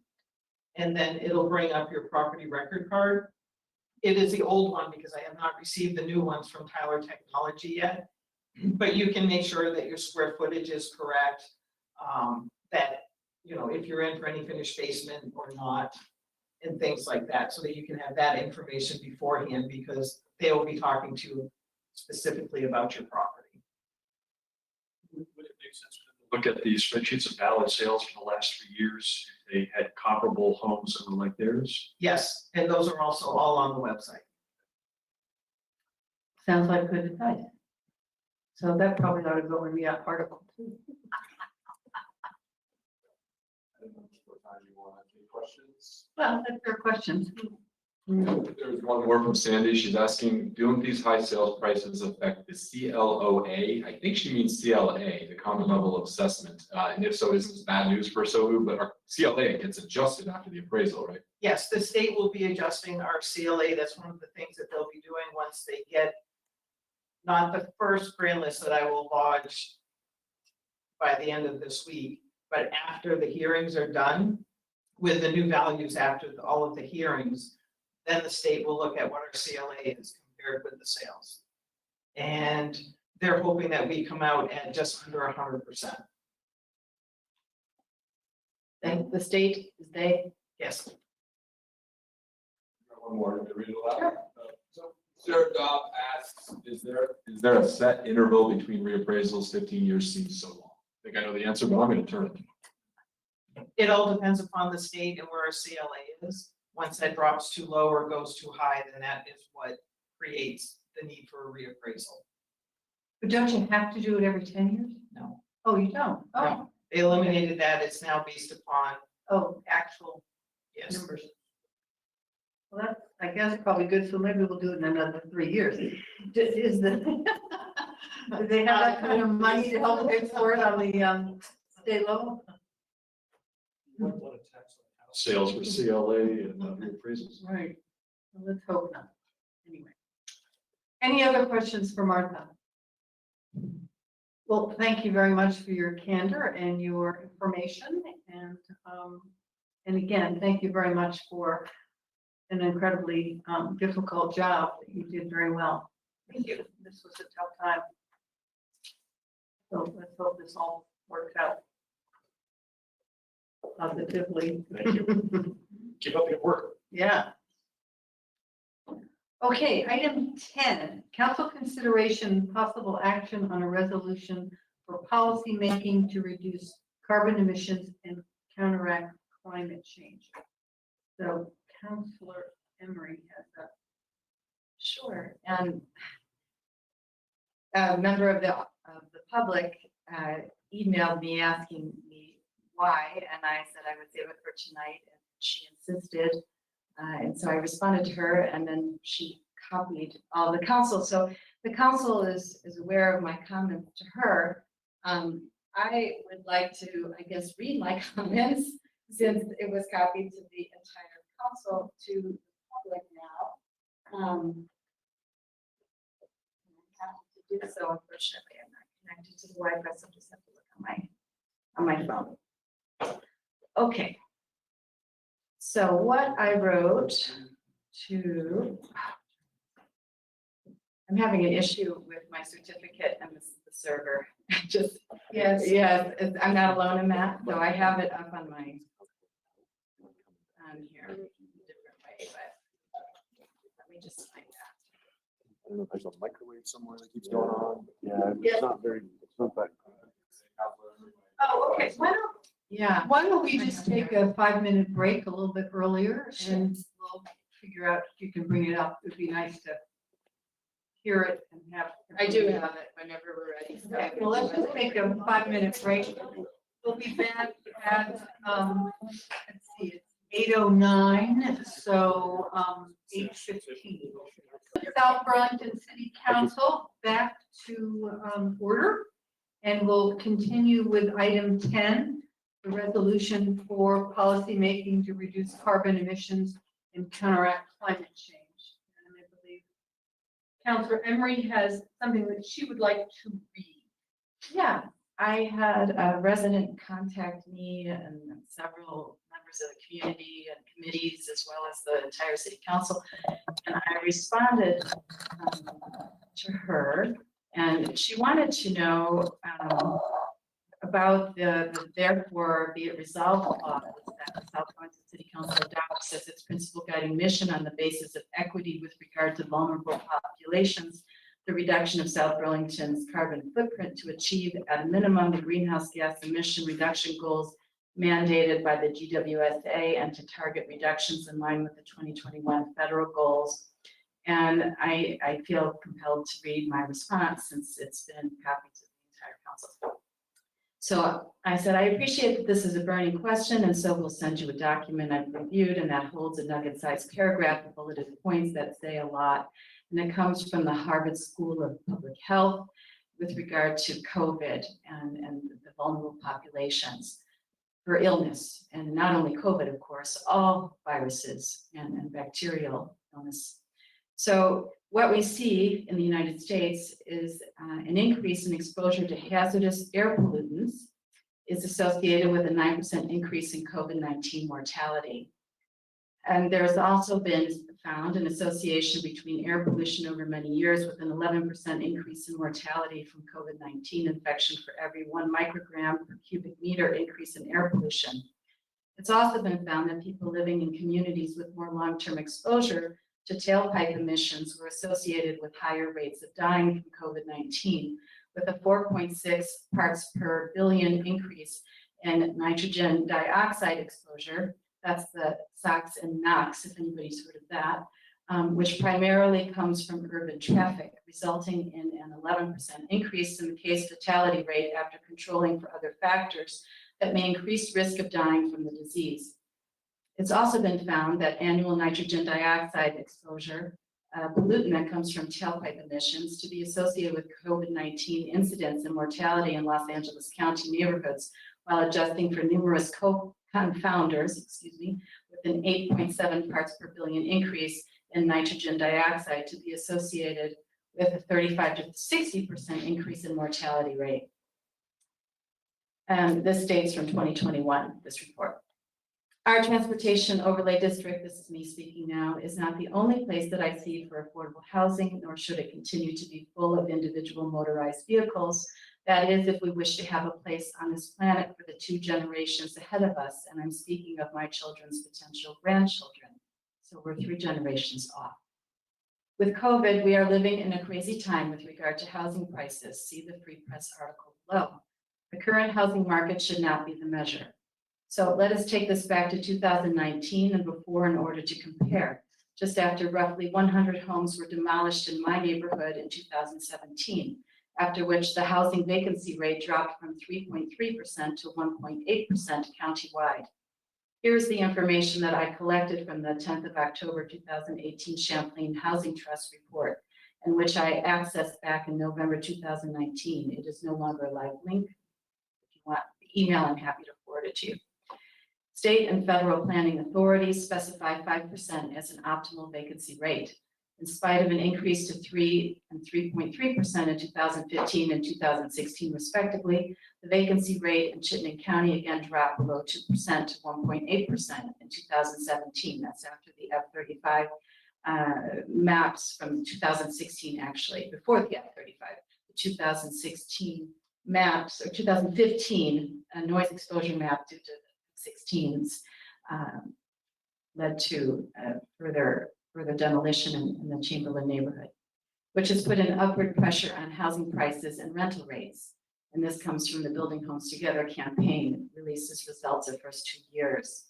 and then it'll bring up your property record card. It is the old one because I have not received the new ones from Tyler Technology yet, but you can make sure that your square footage is correct, that, if you're in for any finished basement or not, and things like that, so that you can have that information beforehand because they will be talking to you specifically about your property. Would it make sense to look at the spreadsheets of valid sales for the last 3 years if they had comparable homes that were like theirs? Yes, and those are also all on the website. Sounds like good advice. So that probably ought to go in the article too. I don't know what time you want. Any questions? Well, that's fair questions. There's one more from Sandy. She's asking, don't these high sales prices affect the CLOA? I think she means CLA, the common level of assessment. And if so, is this bad news for SOU? But our CLA gets adjusted after the appraisal, right? Yes, the state will be adjusting our CLA. That's one of the things that they'll be doing once they get not the first grand list that I will lodge by the end of this week, but after the hearings are done with the new values after all of the hearings, then the state will look at what our CLA is compared with the sales. And they're hoping that we come out at just under 100%. And the state, they, Yes. One more to read it aloud. So Sarah Dobb asks, is there a set interval between reappraisals? 15 years seems so long. I think I know the answer, but I'm going to turn it. It all depends upon the state and where our CLA is. Once that drops too low or goes too high, then that is what creates the need for a reappraisal. But don't you have to do it every 10 years? No. Oh, you don't? Oh, No. They eliminated that. It's now based upon, oh, actual yes. numbers. Well, that's, I guess, probably good, so maybe we'll do it in another 3 years. Is the, do they have that kind of money to help pay for it on the state level? Sales for CLA and reappraisals. Right. Well, let's hope not. Anyway. Any other questions for Martha? Well, thank you very much for your candor and your information. And again, thank you very much for an incredibly difficult job that you did very well. Thank you. This was a tough time. So let's hope this all works out positively. Thank you. Keep up the good work. Yeah. Okay, item 10, council consideration possible action on a resolution for policy making to reduce carbon emissions and counteract climate change. So Councilor Emery has that. sure. And a member of the public emailed me asking me why, and I said I would save it for tonight, and she insisted. And so I responded to her, and then she copied all the council. So the council is aware of my comments to her. I would like to, I guess, read my comments since it was copied to the entire council to the public now. I have to do so. Unfortunately, I'm not connected to the Wi-Fi, so I just have to look on my phone. Okay. So what I wrote to, I'm having an issue with my certificate and the server. Just, yes, I'm not alone in that. So I have it up on my, on here, a different way, but let me just find that. I don't know if there's a microwave somewhere that keeps going on. Yeah, Yes. it's not that. Oh, okay. Why don't we just take a 5-minute break a little bit earlier and we'll figure out if you can bring it up. It'd be nice to hear it and have. I do have it whenever we're ready. So Okay, well, let's just take a 5-minute break. We'll be back at, let's see, it's 8:09, so 8:15. South Burlington City Council back to order, and we'll continue with item 10, the resolution for policy making to reduce carbon emissions and counteract climate change. And I believe Councilor Emery has something that she would like to read. Yeah, I had a resident contact me and several members of the community and committees, as well as the entire city council. And I responded to her, and she wanted to know about the therefore be it resolved clause that the South Burlington City Council adopts as its principal guiding mission on the basis of equity with regard to vulnerable populations, the reduction of South Burlington's carbon footprint to achieve at a minimum the greenhouse gas emission reduction goals mandated by the GWSA and to target reductions in line with the 2021 federal goals. And I feel compelled to read my response since it's been copied to the entire council. So I said, I appreciate that this is a burning question, and so we'll send you a document I've reviewed, and that holds a nugget-sized paragraph of bulleted points that say a lot. And it comes from the Harvard School of Public Health with regard to COVID and the vulnerable populations for illness. And not only COVID, of course, all viruses and bacterial illness. So what we see in the United States is an increase in exposure to hazardous air pollutants is associated with a 9% increase in COVID-19 mortality. And there's also been found an association between air pollution over many years with an 11% increase in mortality from COVID-19 infection for every 1 microgram per cubic meter increase in air pollution. It's also been found that people living in communities with more long-term exposure to tailpipe emissions were associated with higher rates of dying from COVID-19, with a 4.6 parts per billion increase in nitrogen dioxide exposure. That's the SOx and NOx, if anybody's heard of that, which primarily comes from urban traffic, resulting in an 11% increase in the case fatality rate after controlling for other factors that may increase risk of dying from the disease. It's also been found that annual nitrogen dioxide exposure, a pollutant that comes from tailpipe emissions, to be associated with COVID-19 incidence and mortality in Los Angeles County neighborhoods, while adjusting for numerous confounders, with an 8.7 parts per billion increase in nitrogen dioxide to be associated with a 35 to 60% increase in mortality rate. And this dates from 2021, this report. Our transportation overlay district, this is me speaking now, is not the only place that I see for affordable housing, nor should it continue to be full of individual motorized vehicles. That is, if we wish to have a place on this planet for the 2 generations ahead of us, and I'm speaking of my children's potential grandchildren. So we're 3 generations off. With COVID, we are living in a crazy time with regard to housing prices. See the Free Press article below. The current housing market should not be the measure. So let us take this back to 2019 and before in order to compare. Just after roughly 100 homes were demolished in my neighborhood in 2017, after which the housing vacancy rate dropped from 3.3% to 1.8% countywide. Here's the information that I collected from the 10th of October 2018 Champlain Housing Trust report, and which I accessed back in November 2019. It is no longer a live link. If you want the email, I'm happy to forward it to you. State and federal planning authorities specify 5% as an optimal vacancy rate. In spite of an increase to 3 and 3.3% in 2015 and 2016 respectively, the vacancy rate in Chittenden County again dropped below 2% to 1.8% in 2017. That's after the F-35 maps from 2016, actually, before the F-35. The 2016 maps, or 2015 noise exposure map due to 16s led to further demolition in the Chamberlain neighborhood, which has put an upward pressure on housing prices and rental rates. And this comes from the Building Homes Together campaign released as results of the first 2 years.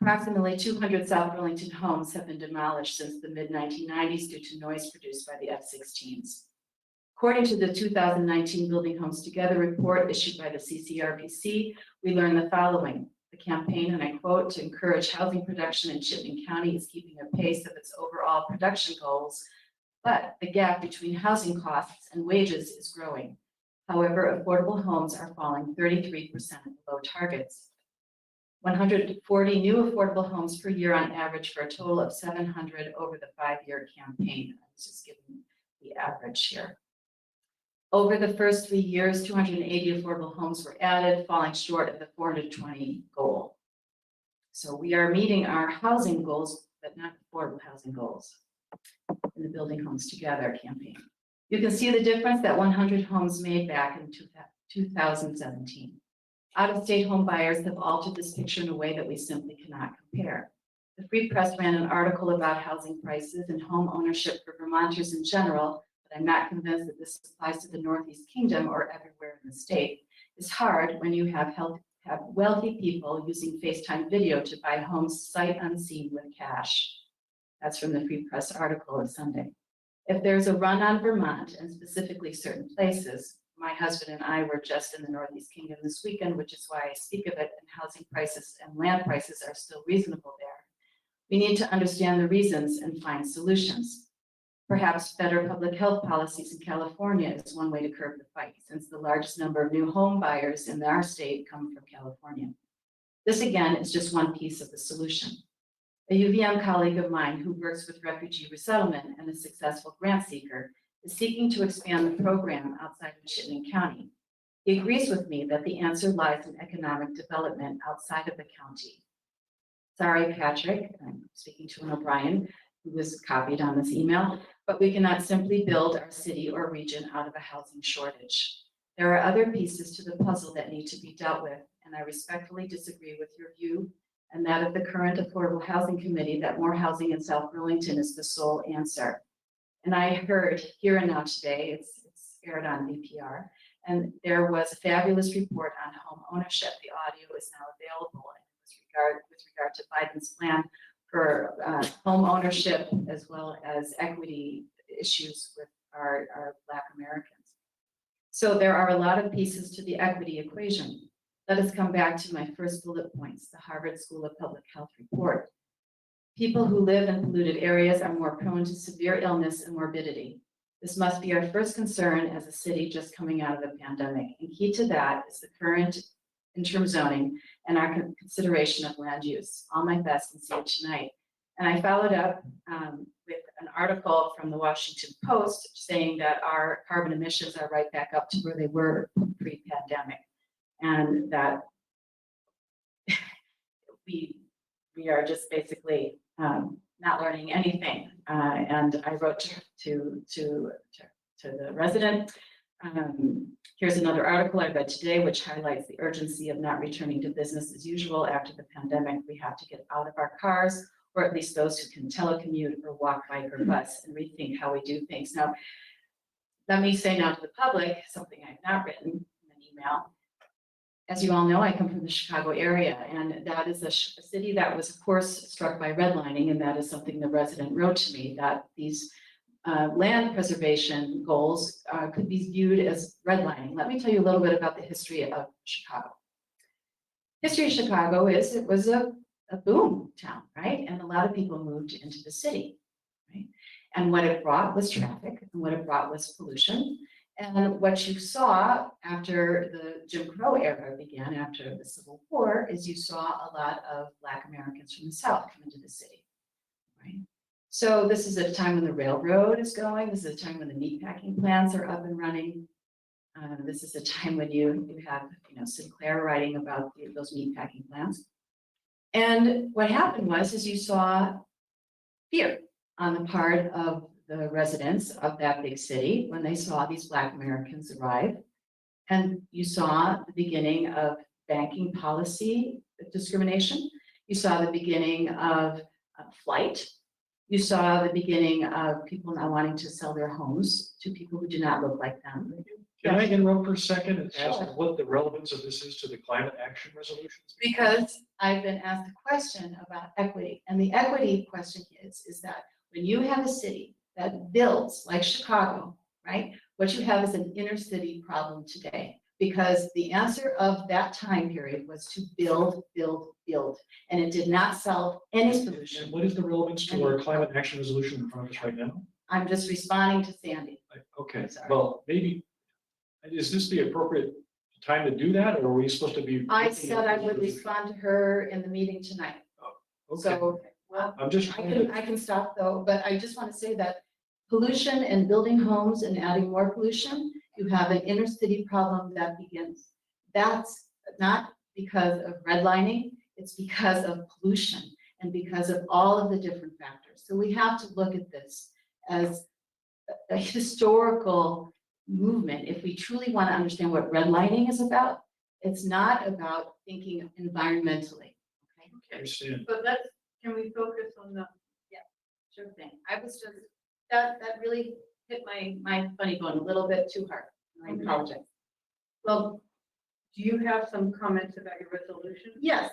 Approximately 200 South Burlington homes have been demolished since the mid-1990s due to noise produced by the F-16s. According to the 2019 Building Homes Together report issued by the CCRBC, we learned the following. The campaign, and I quote, to encourage housing production in Chittenden County is keeping a pace of its overall production goals, but the gap between housing costs and wages is growing. However, affordable homes are falling 33% below targets. 140 new affordable homes per year on average for a total of 700 over the 5-year campaign. I'm just giving the average here. Over the first 3 years, 280 affordable homes were added, falling short of the 420 goal. So we are meeting our housing goals, but not affordable housing goals in the Building Homes Together campaign. You can see the difference that 100 homes made back in 2017. Out-of-state home buyers have altered this picture in a way that we simply cannot compare. The Free Press ran an article about housing prices and home ownership for Vermonters in general, but I'm not convinced that this applies to the Northeast Kingdom or everywhere in the state. It's hard when you have wealthy people using FaceTime video to buy homes sight unseen with cash. That's from the Free Press article of Sunday. If there's a run on Vermont and specifically certain places, my husband and I were just in the Northeast Kingdom this weekend, which is why I speak of it, and housing prices and land prices are still reasonable there. We need to understand the reasons and find solutions. Perhaps better public health policies in California is one way to curb the fight, since the largest number of new home buyers in our state come from California. This again is just one piece of the solution. A UVM colleague of mine who works with refugee resettlement and a successful grant seeker is seeking to expand the program outside of Chittenden County. He agrees with me that the answer lies in economic development outside of the county. Sorry, Patrick, I'm speaking to an O'Brien, who was copied on this email, but we cannot simply build our city or region out of a housing shortage. There are other pieces to the puzzle that need to be dealt with, and I respectfully disagree with your view and that of the current Affordable Housing Committee that more housing in South Burlington is the sole answer. And I heard here and now today, it's aired on VPR, and there was a fabulous report on home ownership. The audio is now available with regard to Biden's plan for home ownership as well as equity issues with our Black Americans. So there are a lot of pieces to the equity equation. Let us come back to my first bullet points, the Harvard School of Public Health report. People who live in polluted areas are more prone to severe illness and morbidity. This must be our first concern as a city just coming out of the pandemic. And key to that is the current interim zoning and our consideration of land use. All my best and see you tonight. And I followed up with an article from the Washington Post saying that our carbon emissions are right back up to where they were pre-pandemic. And that we are just basically not learning anything. And I wrote to the resident. Here's another article I read today, which highlights the urgency of not returning to business as usual after the pandemic. We have to get out of our cars, or at least those who can telecommute or walk, bike, or bus, and rethink how we do things. Now, let me say now to the public something I've not written in an email. As you all know, I come from the Chicago area, and that is a city that was, of course, struck by redlining, and that is something the resident wrote to me, that these land preservation goals could be viewed as redlining. Let me tell you a little bit about the history of Chicago. History of Chicago is it was a boom town, right? And a lot of people moved into the city, right? And what it brought was traffic, and what it brought was pollution. And what you saw after the Jim Crow era began, after the Civil War, is you saw a lot of Black Americans from the South come into the city, right? So this is a time when the railroad is going. This is a time when the meatpacking plants are up and running. This is a time when you have Sinclair writing about those meatpacking plants. And what happened was you saw fear on the part of the residents of that big city when they saw these Black Americans arrive. And you saw the beginning of banking policy discrimination. You saw the beginning of flight. You saw the beginning of people not wanting to sell their homes to people who do not look like them. Can I interrupt for a second and ask Sure. what the relevance of this is to the climate action resolutions? Because I've been asked a question about equity, and the equity question is that when you have a city that builds like Chicago, right? What you have is an inner city problem today, because the answer of that time period was to build, build, build, and it did not solve any solution. And what is the relevance to our climate action resolution in front of us right now? I'm just responding to Sandy. Okay, Sorry. well, maybe, is this the appropriate time to do that, or are we supposed to be? I said I would respond to her in the meeting tonight. Okay, So, well, I'm just trying to. I can stop though, but I just want to say that pollution and building homes and adding more pollution, you have an inner city problem that begins. That's not because of redlining, it's because of pollution and because of all of the different factors. So we have to look at this as a historical movement. If we truly want to understand what redlining is about, it's not about thinking environmentally. I understand. So can we focus on the, Sure thing. I was just, that really hit my funny bone a little bit too hard. I apologize. well, do you have some comments about your resolution? Yes.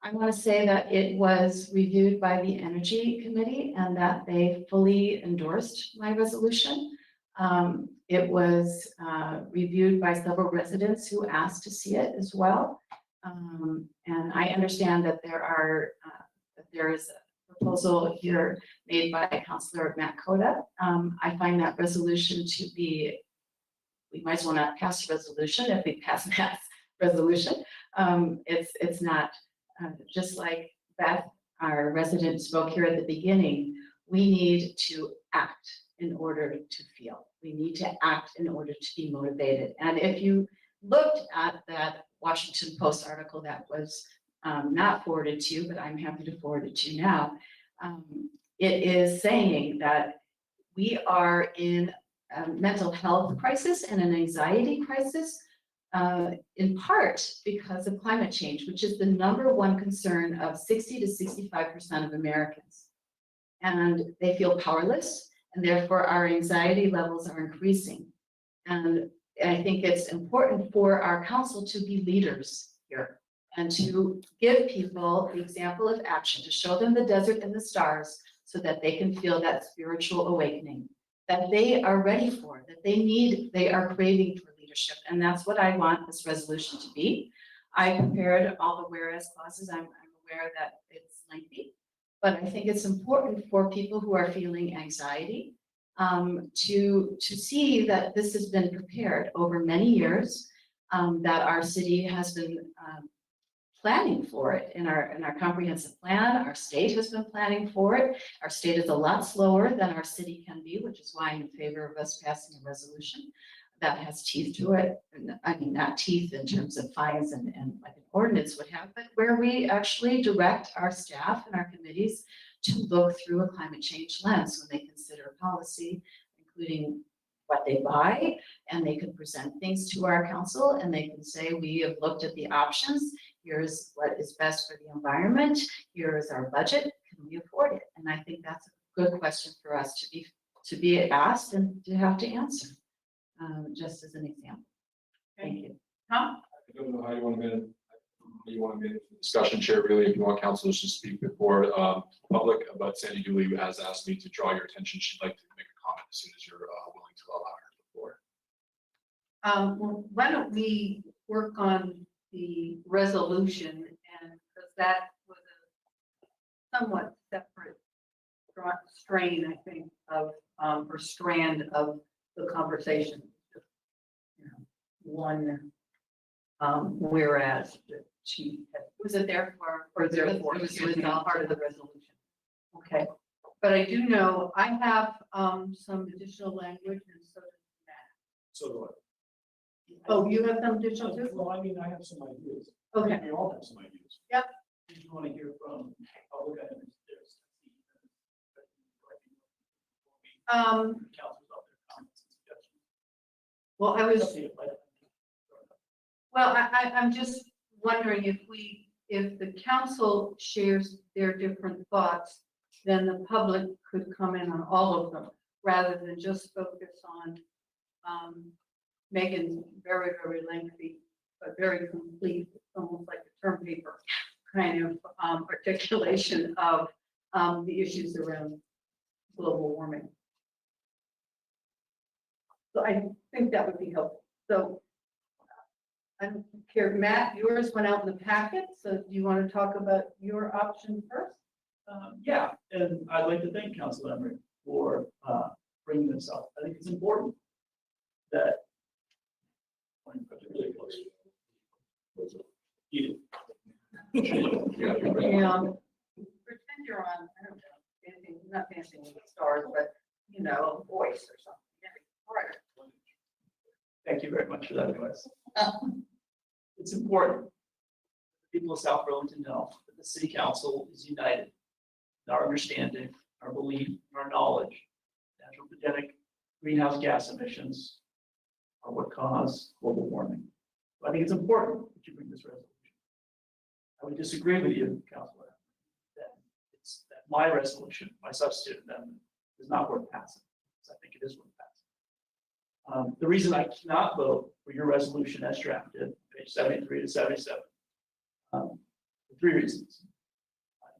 I want to say that it was reviewed by the Energy Committee and that they fully endorsed my resolution. It was reviewed by several residents who asked to see it as well. And I understand that there is a proposal here made by Councilor Matt Coda. I find that resolution to be, we might as well not pass a resolution if we pass Matt's resolution. It's not, just like Beth, our resident, spoke here at the beginning, we need to act in order to feel. We need to act in order to be motivated. And if you looked at that Washington Post article that was not forwarded to you, but I'm happy to forward it to you now, it is saying that we are in a mental health crisis and an anxiety crisis, in part because of climate change, which is the #1 concern of 60 to 65% of Americans. And they feel powerless, and therefore our anxiety levels are increasing. And I think it's important for our council to be leaders here and to give people the example of action, to show them the desert and the stars so that they can feel that spiritual awakening that they are ready for, that they are craving for leadership. And that's what I want this resolution to be. I prepared all the whereas clauses. I'm aware that it's lengthy, but I think it's important for people who are feeling anxiety to see that this has been prepared over many years, that our city has been planning for it in our comprehensive plan. Our state has been planning for it. Our state is a lot slower than our city can be, which is why I'm in favor of us passing a resolution that has teeth to it. And I mean, not teeth in terms of fines and like an ordinance would have, but where we actually direct our staff and our committees to look through a climate change lens when they consider policy, including what they buy, and they can present things to our council and they can say, we have looked at the options. Here's what is best for the environment. Here is our budget. Can we afford it? And I think that's a good question for us to be asked and to have to answer, just as an example. Thank you. I don't know how you want to manage the discussion, Chair, really, if you want councilors to speak before public, but Sandy Dooley has asked me to draw your attention. She'd like to make a comment as soon as you're willing to allow her the floor. Well, why don't we work on the resolution, and because that was a somewhat separate strain, I think, of or strand of the conversation. You know, one whereas that she had, was it therefore or therefore it was not part of the resolution. Okay, but I do know I have some additional language, and so does Matt. So do I. Oh, you have some additional too? Well, I mean, I have some ideas. Okay. We all have some ideas. Yep. Did you want to hear from public items? Um, Well, I'm just wondering if the council shares their different thoughts, then the public could come in on all of them rather than just focus on Megan's very, very lengthy, but very complete, almost like a term paper kind of articulation of the issues around global warming. So I think that would be helpful. So I don't care, Matt, yours went out in the packet. So do you want to talk about your option first? Yeah, and I'd like to thank Council Emery for bringing this up. I think it's important that. Yeah. Pretend you're on, I don't know, dancing, not Dancing with the Stars, but you know, a voice or something. Thank you very much for that advice. It's important. People of South Burlington know that the City Council is united in our understanding, our belief, and our knowledge that anthropogenic greenhouse gas emissions are what cause global warming. So I think it's important that you bring this resolution. I would disagree with you, Councilor, that my resolution, my substitute amendment, is not worth passing. I think it is worth passing. The reason I cannot vote for your resolution as drafted, page 73 to 77, the Three reasons.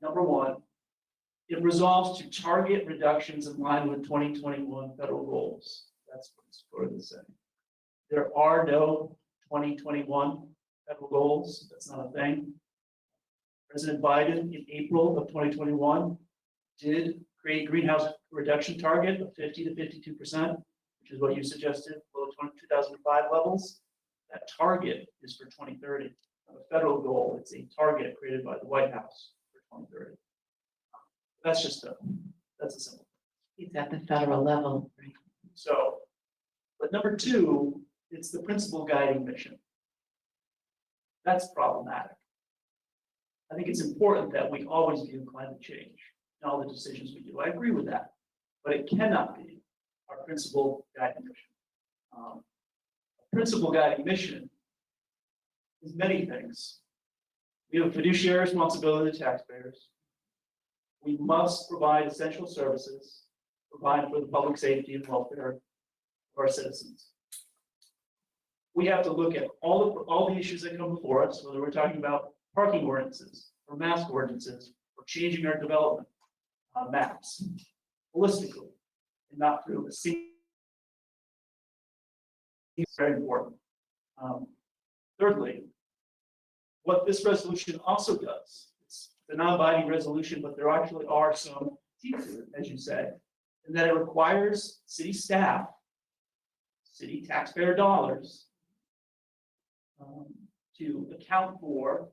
Number one, it resolves to target reductions in line with 2021 federal goals. That's what it's for the saying. There are no 2021 federal goals. That's not a thing. President Biden in April of 2021 did create greenhouse reduction target of 50 to 52%, which is what you suggested, below 2005 levels. That target is for 2030. Not a federal goal, it's a target created by the White House for 2030. That's a simple. It's at the federal level, right? So, but number two, it's the principal guiding mission. That's problematic. I think it's important that we always view climate change in all the decisions we do. I agree with that, but it cannot be our principal guiding mission. Principal guiding mission is many things. We have a fiduciary responsibility to taxpayers. We must provide essential services, provide for the public safety and welfare of our citizens. We have to look at all the issues that come before us, whether we're talking about parking ordinances or mask ordinances or changing our development maps holistically and not through a single. It's very important. Thirdly, what this resolution also does, it's a non-binding resolution, but there actually are some teeth to it, as you said, and that it requires city staff, city taxpayer dollars, to account for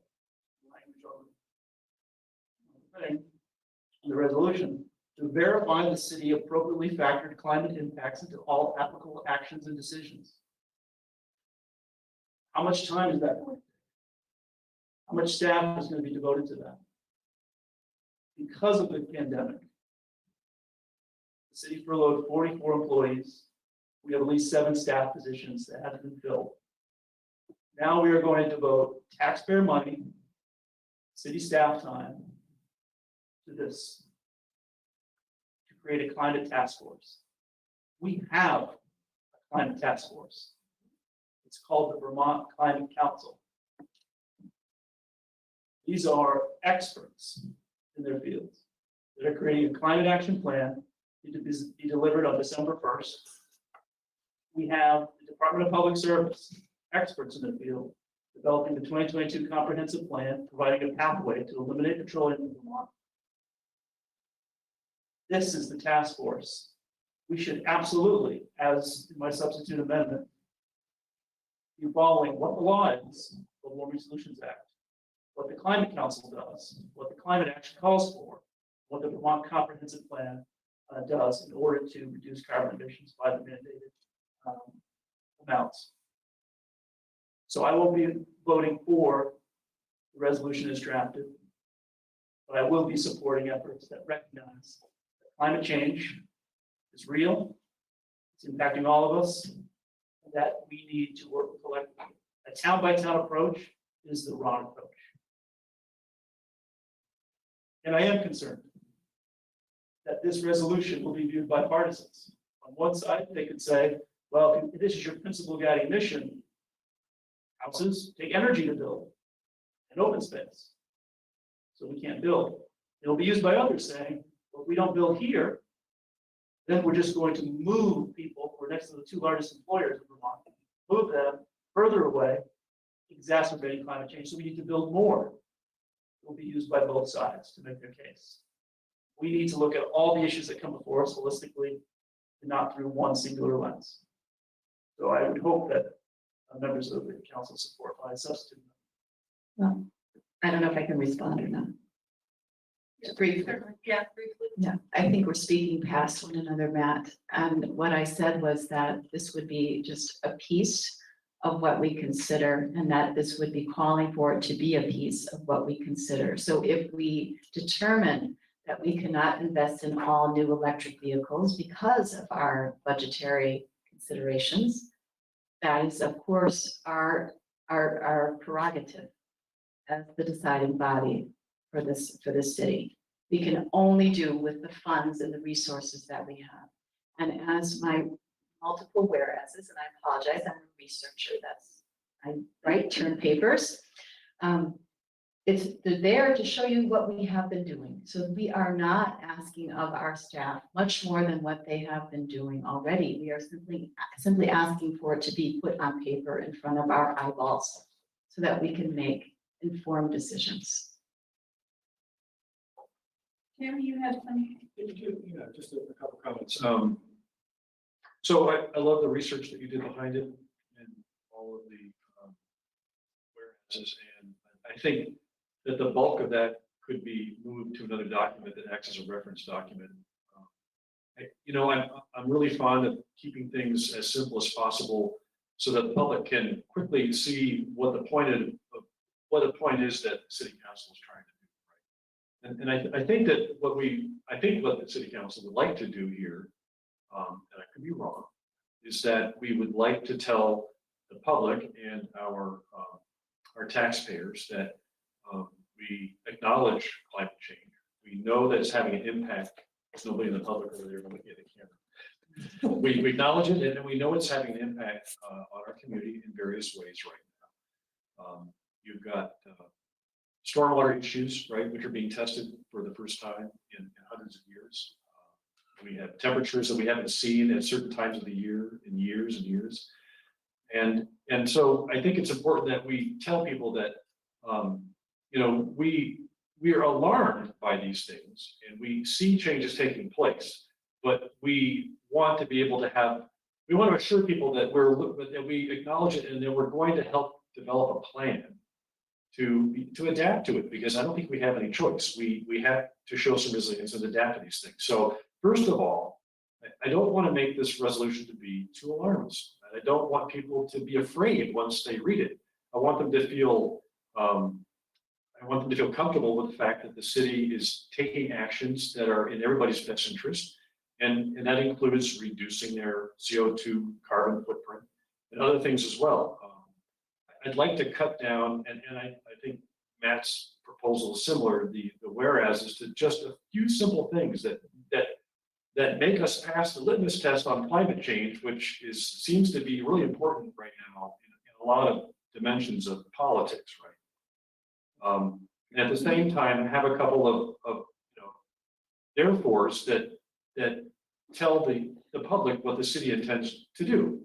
the resolution to verify the city appropriately factored climate impacts into all applicable actions and decisions. How much time is that going to take? How much staff is going to be devoted to that? Because of the pandemic, the city furloughed 44 employees. We have at least 7 staff positions that haven't been filled. Now we are going to devote taxpayer money, city staff time to this, to create a climate task force. We have a climate task force. It's called the Vermont Climate Council. These are experts in their fields that are creating a climate action plan to be delivered on December 1st. We have the Department of Public Service, experts in the field, developing the 2022 comprehensive plan, providing a pathway to eliminate petroleum in Vermont. This is the task force. We should absolutely, as in my substitute amendment, be following what the law is, the Warming Solutions Act, what the Climate Council does, what the Climate Action calls for, what the Vermont Comprehensive Plan does in order to reduce carbon emissions by the mandated amounts. So I won't be voting for the resolution as drafted, but I will be supporting efforts that recognize that climate change is real, it's impacting all of us, and that we need to work collectively. A town-by-town approach is the wrong approach. And I am concerned that this resolution will be viewed by partisans. On one side, they could say, well, if this is your principal guiding mission, houses take energy to build and open space, so we can't build. It'll be used by others saying, well, if we don't build here, then we're just going to move people who are next to the 2 largest employers in Vermont, move them further away, exacerbating climate change. So we need to build more. It will be used by both sides to make their case. We need to look at all the issues that come before us holistically and not through one singular lens. So I would hope that members of the council support my substitute. Well, I don't know if I can respond or not. Briefly. Yeah, briefly. Yeah, I think we're speaking past one another, Matt. And what I said was that this would be just a piece of what we consider, and that this would be calling for it to be a piece of what we consider. So if we determine that we cannot invest in all new electric vehicles because of our budgetary considerations, that is, of course, our prerogative as the deciding body for this city. We can only do with the funds and the resources that we have. And as my multiple whereases, and I apologize, I'm a researcher, I write term papers. they're there to show you what we have been doing. So we are not asking of our staff much more than what they have been doing already. We are simply asking for it to be put on paper in front of our eyeballs so that we can make informed decisions. Tim, you had something? Yeah, just a couple comments. So I love the research that you did behind it and all of the whereas, and I think that the bulk of that could be moved to another document that acts as a reference document. I'm really fond of keeping things as simple as possible so that the public can quickly see what the point is that the city council is trying to do. Right? And I think that what the city council would like to do here, and I could be wrong, is that we would like to tell the public and our taxpayers that we acknowledge climate change. We know that it's having an impact. There's nobody in the public over there looking at the camera. We acknowledge it, and we know it's having an impact on our community in various ways right now. You've got stormwater issues, right, which are being tested for the first time in hundreds of years. We have temperatures that we haven't seen at certain times of the year in years and years. And so I think it's important that we tell people that, we are alarmed by these things and we see changes taking place, but we want to be able to we want to assure people that we acknowledge it and that we're going to help develop a plan to adapt to it, because I don't think we have any choice. We have to show some resilience and adapt to these things. So first of all, I don't want to make this resolution to be too alarmist. I don't want people to be afraid once they read it. I want them to feel comfortable with the fact that the city is taking actions that are in everybody's best interest, and that includes reducing their CO2 carbon footprint and other things as well. I'd like to cut down, and I think Matt's proposal is similar. The whereas is to just a few simple things that make us pass the litmus test on climate change, which seems to be really important right now in a lot of dimensions of politics, right? And at the same time, have a couple of therefores that tell the public what the city intends to do.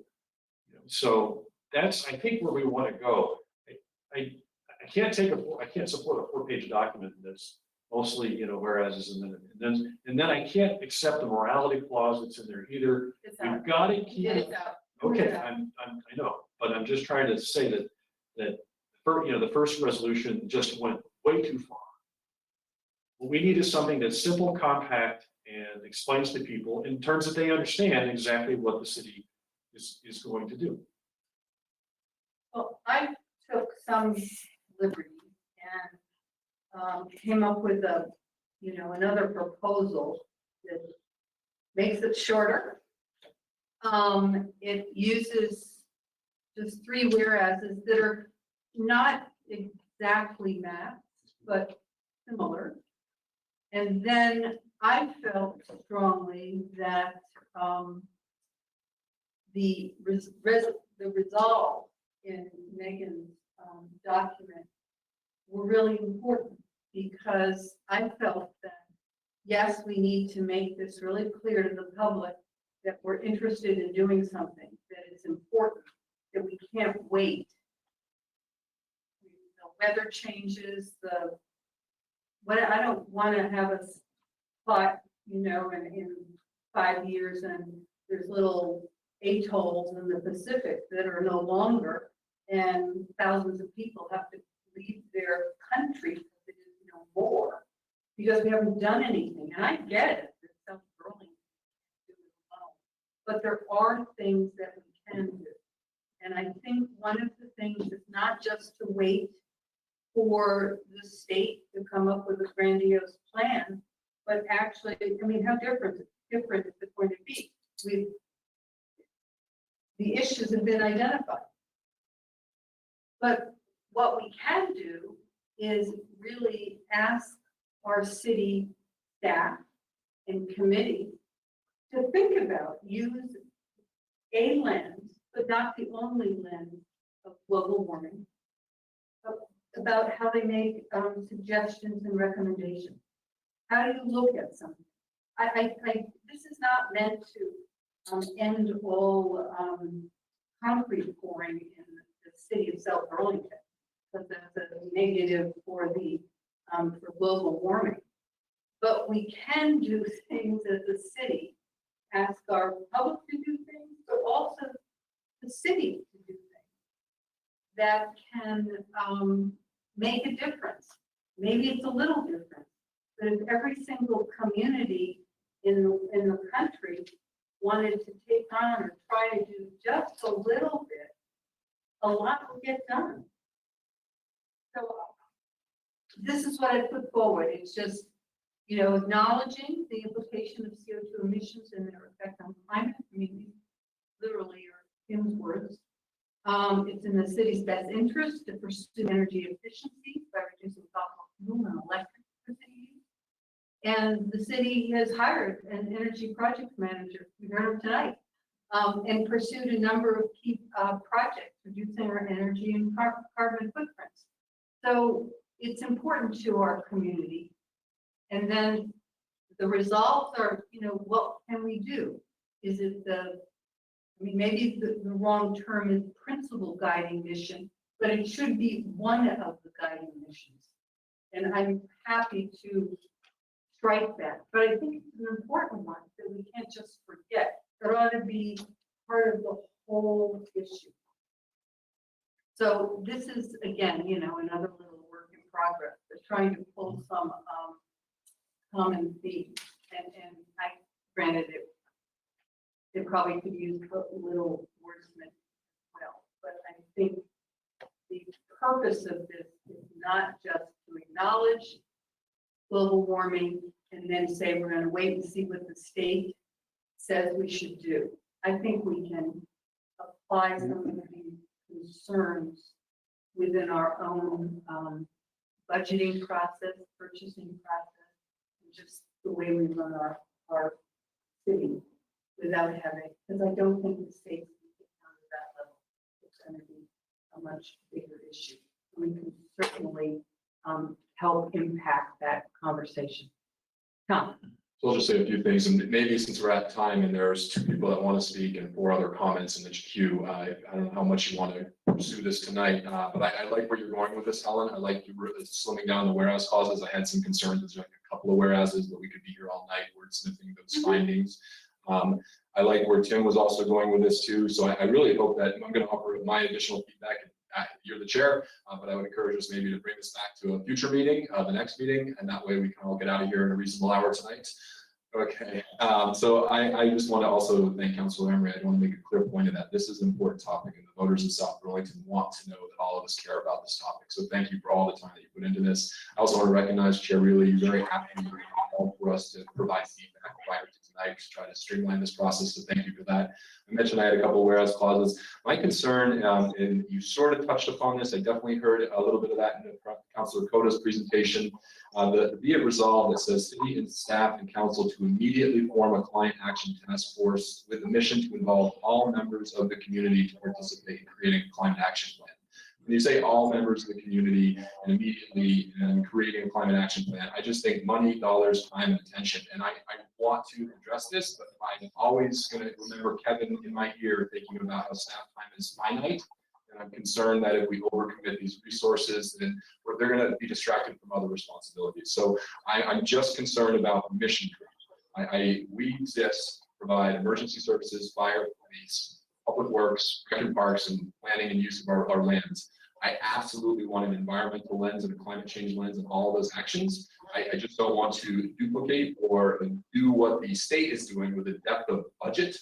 So that's, I think, where we want to go. I can't support a 4-page document that's mostly, whereas and then I can't accept the morality clause that's in there either. You've got to keep it. Okay, I know, but I'm just trying to say that the first resolution just went way too far. What we need is something that's simple, compact, and explains to people in terms that they understand exactly what the city is going to do. Well, I took some liberty and came up with another proposal that makes it shorter. It uses just 3 whereases that are not exactly matched, but similar. And then I felt strongly that the resolve in Megan's document were really important, because I felt that, yes, we need to make this really clear to the public that we're interested in doing something, that it's important, that we can't wait. The weather changes, I don't want to have us spot, in 5 years and there's little atolls in the Pacific that are no longer, and thousands of people have to leave their country because it is no more, because we haven't done anything. And I get it that South Burlington can't do it alone, but there are things that we can do. And I think one of the things is not just to wait for the state to come up with a grandiose plan, but actually, how different is it going to be? The issues have been identified. But what we can do is really ask our city staff and committee to think about, use a lens, but not the only lens of global warming, about how they make suggestions and recommendations. How do you look at something? This is not meant to end all concrete pouring in the city of South Burlington, because that's a negative for the for global warming. But we can do things as a city, ask our public to do things, but also the city to do things that can make a difference. Maybe it's a little different, but if every single community in the country wanted to take on or try to do just a little bit, a lot will get done. So this is what I put forward. It's just, you know, acknowledging the implication of CO2 emissions and their effect on climate. I mean, these literally are Tim's words. It's in the city's best interest to pursue energy efficiency by reducing fossil fuel and electricity use. And the city has hired an energy project manager, we heard him tonight, and pursued a number of key projects, reducing our energy and carbon footprints. So it's important to our community. And then the results are, you know, what can we do? Is it I mean, maybe the wrong term is principal guiding mission, but it should be one of the guiding missions. And I'm happy to strike that. But I think it's an important one that we can't just forget. It ought to be part of the whole issue. So this is, again, you know, another little work in progress, but trying to pull some common themes. And I granted it probably could use a little wordsmith as well. But I think the purpose of this is not just to acknowledge global warming and then say we're going to wait and see what the state says we should do. I think we can apply some of these concerns within our own budgeting process, purchasing process, and just the way we run our city without having, because I don't think the state can get down to that level. It's going to be a much bigger issue. We can certainly help impact that conversation. Tom. So I'll just say a few things, and maybe since we're at time and there's 2 people that want to speak and 4 other comments in the queue, I don't know how much you want to pursue this tonight, but I like where you're going with this, Helen. I like you slimming down the whereas clauses. I had some concerns. There's like a couple of whereases, but we could be here all night wordsmithing those findings. I like where Tim was also going with this too. So I really hope that I'm going to offer my additional feedback. You're the chair, but I would encourage us maybe to bring this back to a future meeting, the next meeting, and that way we can all get out of here in a reasonable hour tonight. Okay, so I just want to also thank Councilor Emery. I want to make a clear point of that. This is an important topic, and the voters of South Burlington want to know that all of us care about this topic. So thank you for all the time that you put into this. I also want to recognize Chair Reilly. You're very happy for us to provide feedback prior to tonight to try to streamline this process. So thank you for that. I mentioned I had a couple of whereas clauses. My concern, and you sort of touched upon this, I definitely heard a little bit of that in Councilor Coda's presentation. The be it resolved that says city and staff and council to immediately form a client action task force with the mission to involve all members of the community to participate in creating a climate action plan. When you say all members of the community and immediately creating a climate action plan, I just think money, dollars, time, and attention. And I want to address this, but I'm always going to remember Kevin in my ear thinking about how staff time is finite. And I'm concerned that if we overcommit these resources, then they're going to be distracted from other responsibilities. So I'm just concerned about the mission. We exist, provide emergency services, fire, police, public works, record parks, and planning and use of our lands. I absolutely want an environmental lens and a climate change lens in all of those actions. I just don't want to duplicate or do what the state is doing with the depth of budget,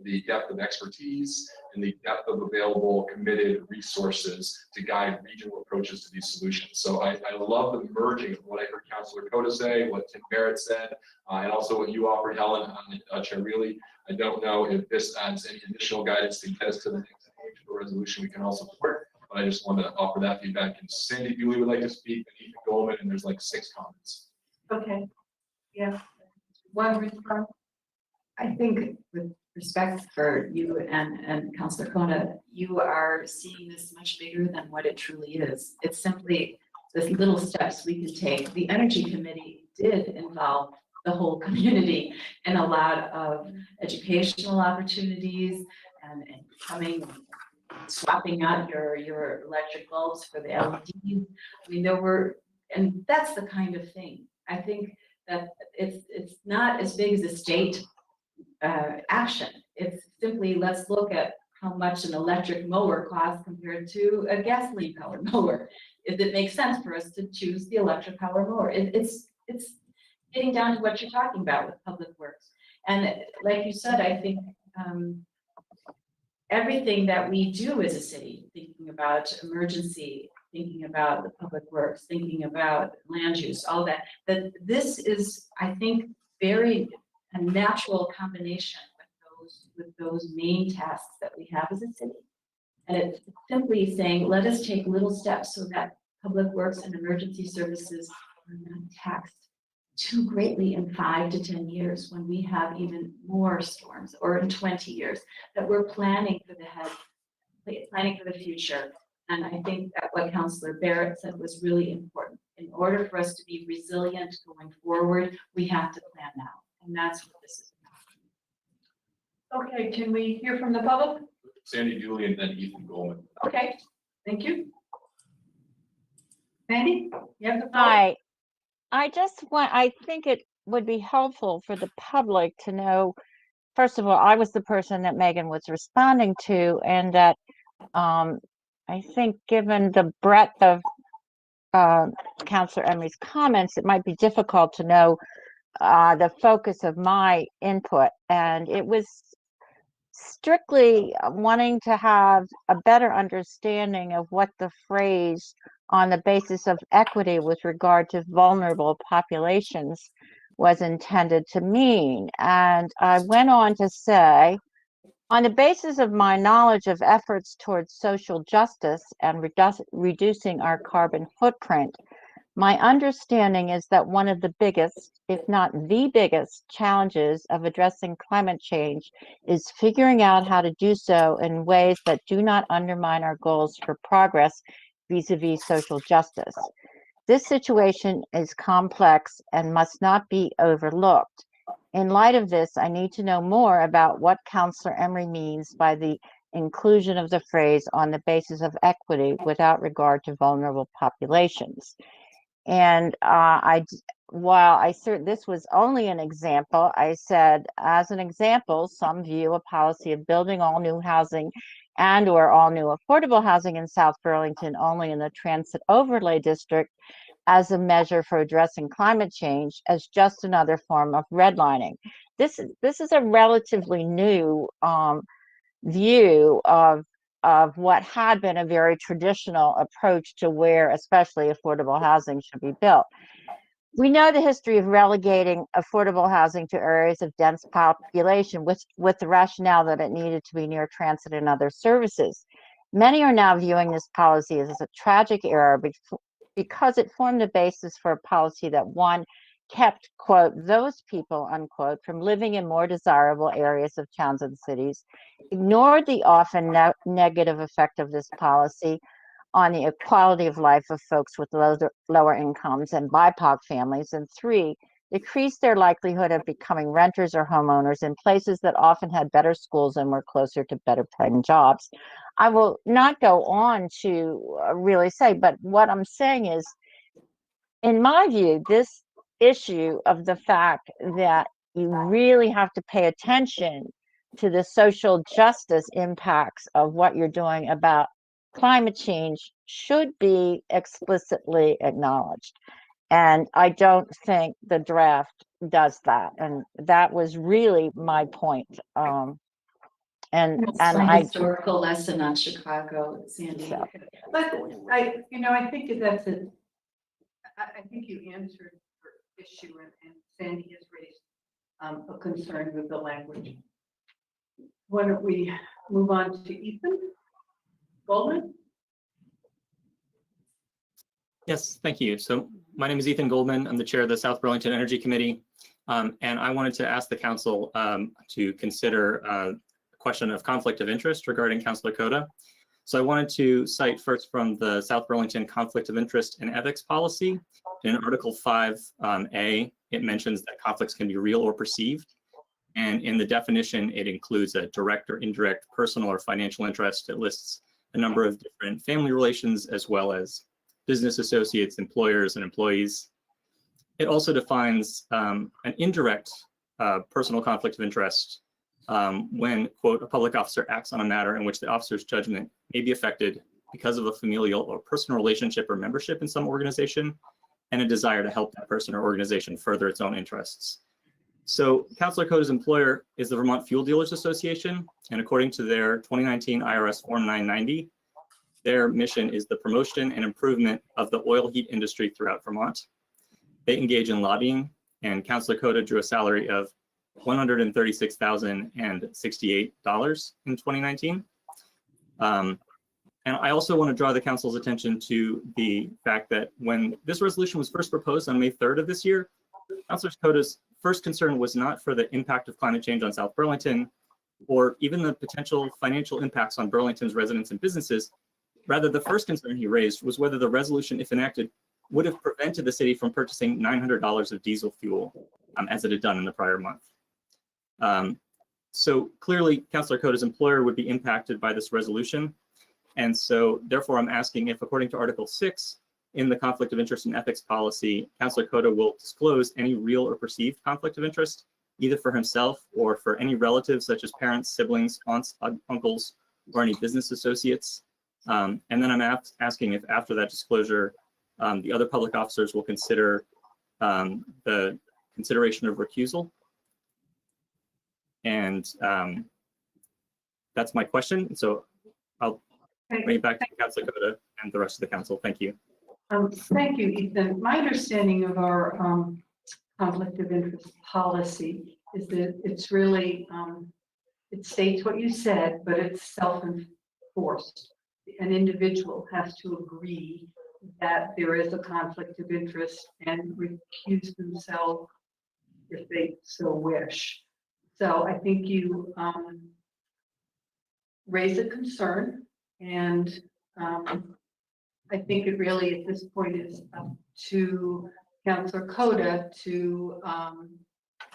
the depth of expertise, and the depth of available committed resources to guide regional approaches to these solutions. So I love the merging of what I heard Councilor Coda say, what Tim Barrett said, and also what you offered, Helen, Chair Reilly. I don't know if this adds any additional guidance to get us to the next page of the resolution we can all support, but I just wanted to offer that feedback. And Sandy Dooley would like to speak, and Ethan Goldman, and there's like 6 comments. Okay. Yeah. One response. I think with respect for you and Councilor Kona, you are seeing this much bigger than what it truly is. It's simply the little steps we can take. The Energy Committee did involve the whole community in a lot of educational opportunities and coming, swapping out your electric bulbs for the LEDs. I mean, and that's the kind of thing. I think that it's not as big as a state action. It's simply, let's look at how much an electric mower costs compared to a gasoline powered mower. If it makes sense for us to choose the electric powered mower, it's getting down to what you're talking about with public works. And like you said, I think everything that we do as a city, thinking about emergency, thinking about the public works, thinking about land use, all that this is, I think, very a natural combination with those main tasks that we have as a city. And it's simply saying, let us take little steps so that public works and emergency services are not taxed too greatly in 5 to 10 years when we have even more storms, or in 20 years, that we're planning for the future. And I think that what Councillor Barrett said was really important. In order for us to be resilient going forward, we have to plan now. And that's what this is about. Okay, can we hear from the public? Sandy Dooley and then Ethan Goldman. Okay, thank you. Sandy, you have the floor. Hi, I think it would be helpful for the public to know, first of all, I was the person that Megan was responding to, and that I think given the breadth of Councillor Emery's comments, it might be difficult to know the focus of my input. And it was strictly wanting to have a better understanding of what the phrase on the basis of equity with regard to vulnerable populations was intended to mean. And I went on to say, on the basis of my knowledge of efforts towards social justice and reducing our carbon footprint, my understanding is that one of the biggest, if not the biggest, challenges of addressing climate change is figuring out how to do so in ways that do not undermine our goals for progress vis-a-vis social justice. This situation is complex and must not be overlooked. In light of this, I need to know more about what Councillor Emery means by the inclusion of the phrase on the basis of equity without regard to vulnerable populations. And while I said this was only an example, I said, as an example, some view a policy of building all new housing and or all new affordable housing in South Burlington only in the transit overlay district as a measure for addressing climate change as just another form of redlining. This is a relatively new view of what had been a very traditional approach to where especially affordable housing should be built. We know the history of relegating affordable housing to areas of dense population with the rationale that it needed to be near transit and other services. Many are now viewing this policy as a tragic error because it formed the basis for a policy that, one, kept, quote, those people, unquote, from living in more desirable areas of towns and cities, ignored the often negative effect of this policy on the quality of life of folks with lower incomes and BIPOC families, and three, decreased their likelihood of becoming renters or homeowners in places that often had better schools and were closer to better paying jobs. I will not go on to really say, but what I'm saying is, in my view, this issue of the fact that you really have to pay attention to the social justice impacts of what you're doing about climate change should be explicitly acknowledged. And I don't think the draft does that. And that was really my point. It's my historical lesson on Chicago, Sandy. So. But I think that's I think you answered her issue, and Sandy has raised a concern with the language. Why don't we move on to Ethan Goldman? Yes, thank you. So my name is Ethan Goldman. I'm the chair of the South Burlington Energy Committee. And I wanted to ask the council to consider a question of conflict of interest regarding Councilor Coda. So I wanted to cite first from the South Burlington Conflict of Interest and Ethics Policy. In Article 5A, it mentions that conflicts can be real or perceived. And in the definition, it includes a direct or indirect personal or financial interest. It lists a number of different family relations as well as business associates, employers, and employees. It also defines an indirect personal conflict of interest when, quote, a public officer acts on a matter in which the officer's judgment may be affected because of a familial or personal relationship or membership in some organization and a desire to help that person or organization further its own interests. So Councilor Coda's employer is the Vermont Fuel Dealers Association, and according to their 2019 IRS Form 990, their mission is the promotion and improvement of the oil heat industry throughout Vermont. They engage in lobbying, and Councilor Coda drew a salary of $136,068 in 2019. And I also want to draw the council's attention to the fact that when this resolution was first proposed on May 3rd of this year, Councilor Coda's first concern was not for the impact of climate change on South Burlington or even the potential financial impacts on Burlington's residents and businesses. Rather, the first concern he raised was whether the resolution, if enacted, would have prevented the city from purchasing $900 of diesel fuel as it had done in the prior month. So clearly, Councilor Coda's employer would be impacted by this resolution. And so therefore, I'm asking if, according to Article 6 in the Conflict of Interest and Ethics Policy, Councilor Coda will disclose any real or perceived conflict of interest, either for himself or for any relatives such as parents, siblings, aunts, uncles, or any business associates. And then I'm asking if after that disclosure, the other public officers will consider the consideration of recusal. And that's my question. So I'll bring it back to Councilor Coda and the rest of the council. Thank you. Thank you, Ethan. My understanding of our conflict of interest policy is that it's really, it states what you said, but it's self-enforced. An individual has to agree that there is a conflict of interest and recuse themselves if they so wish. So I think you raise a concern, and I think it really at this point is up to Councilor Coda to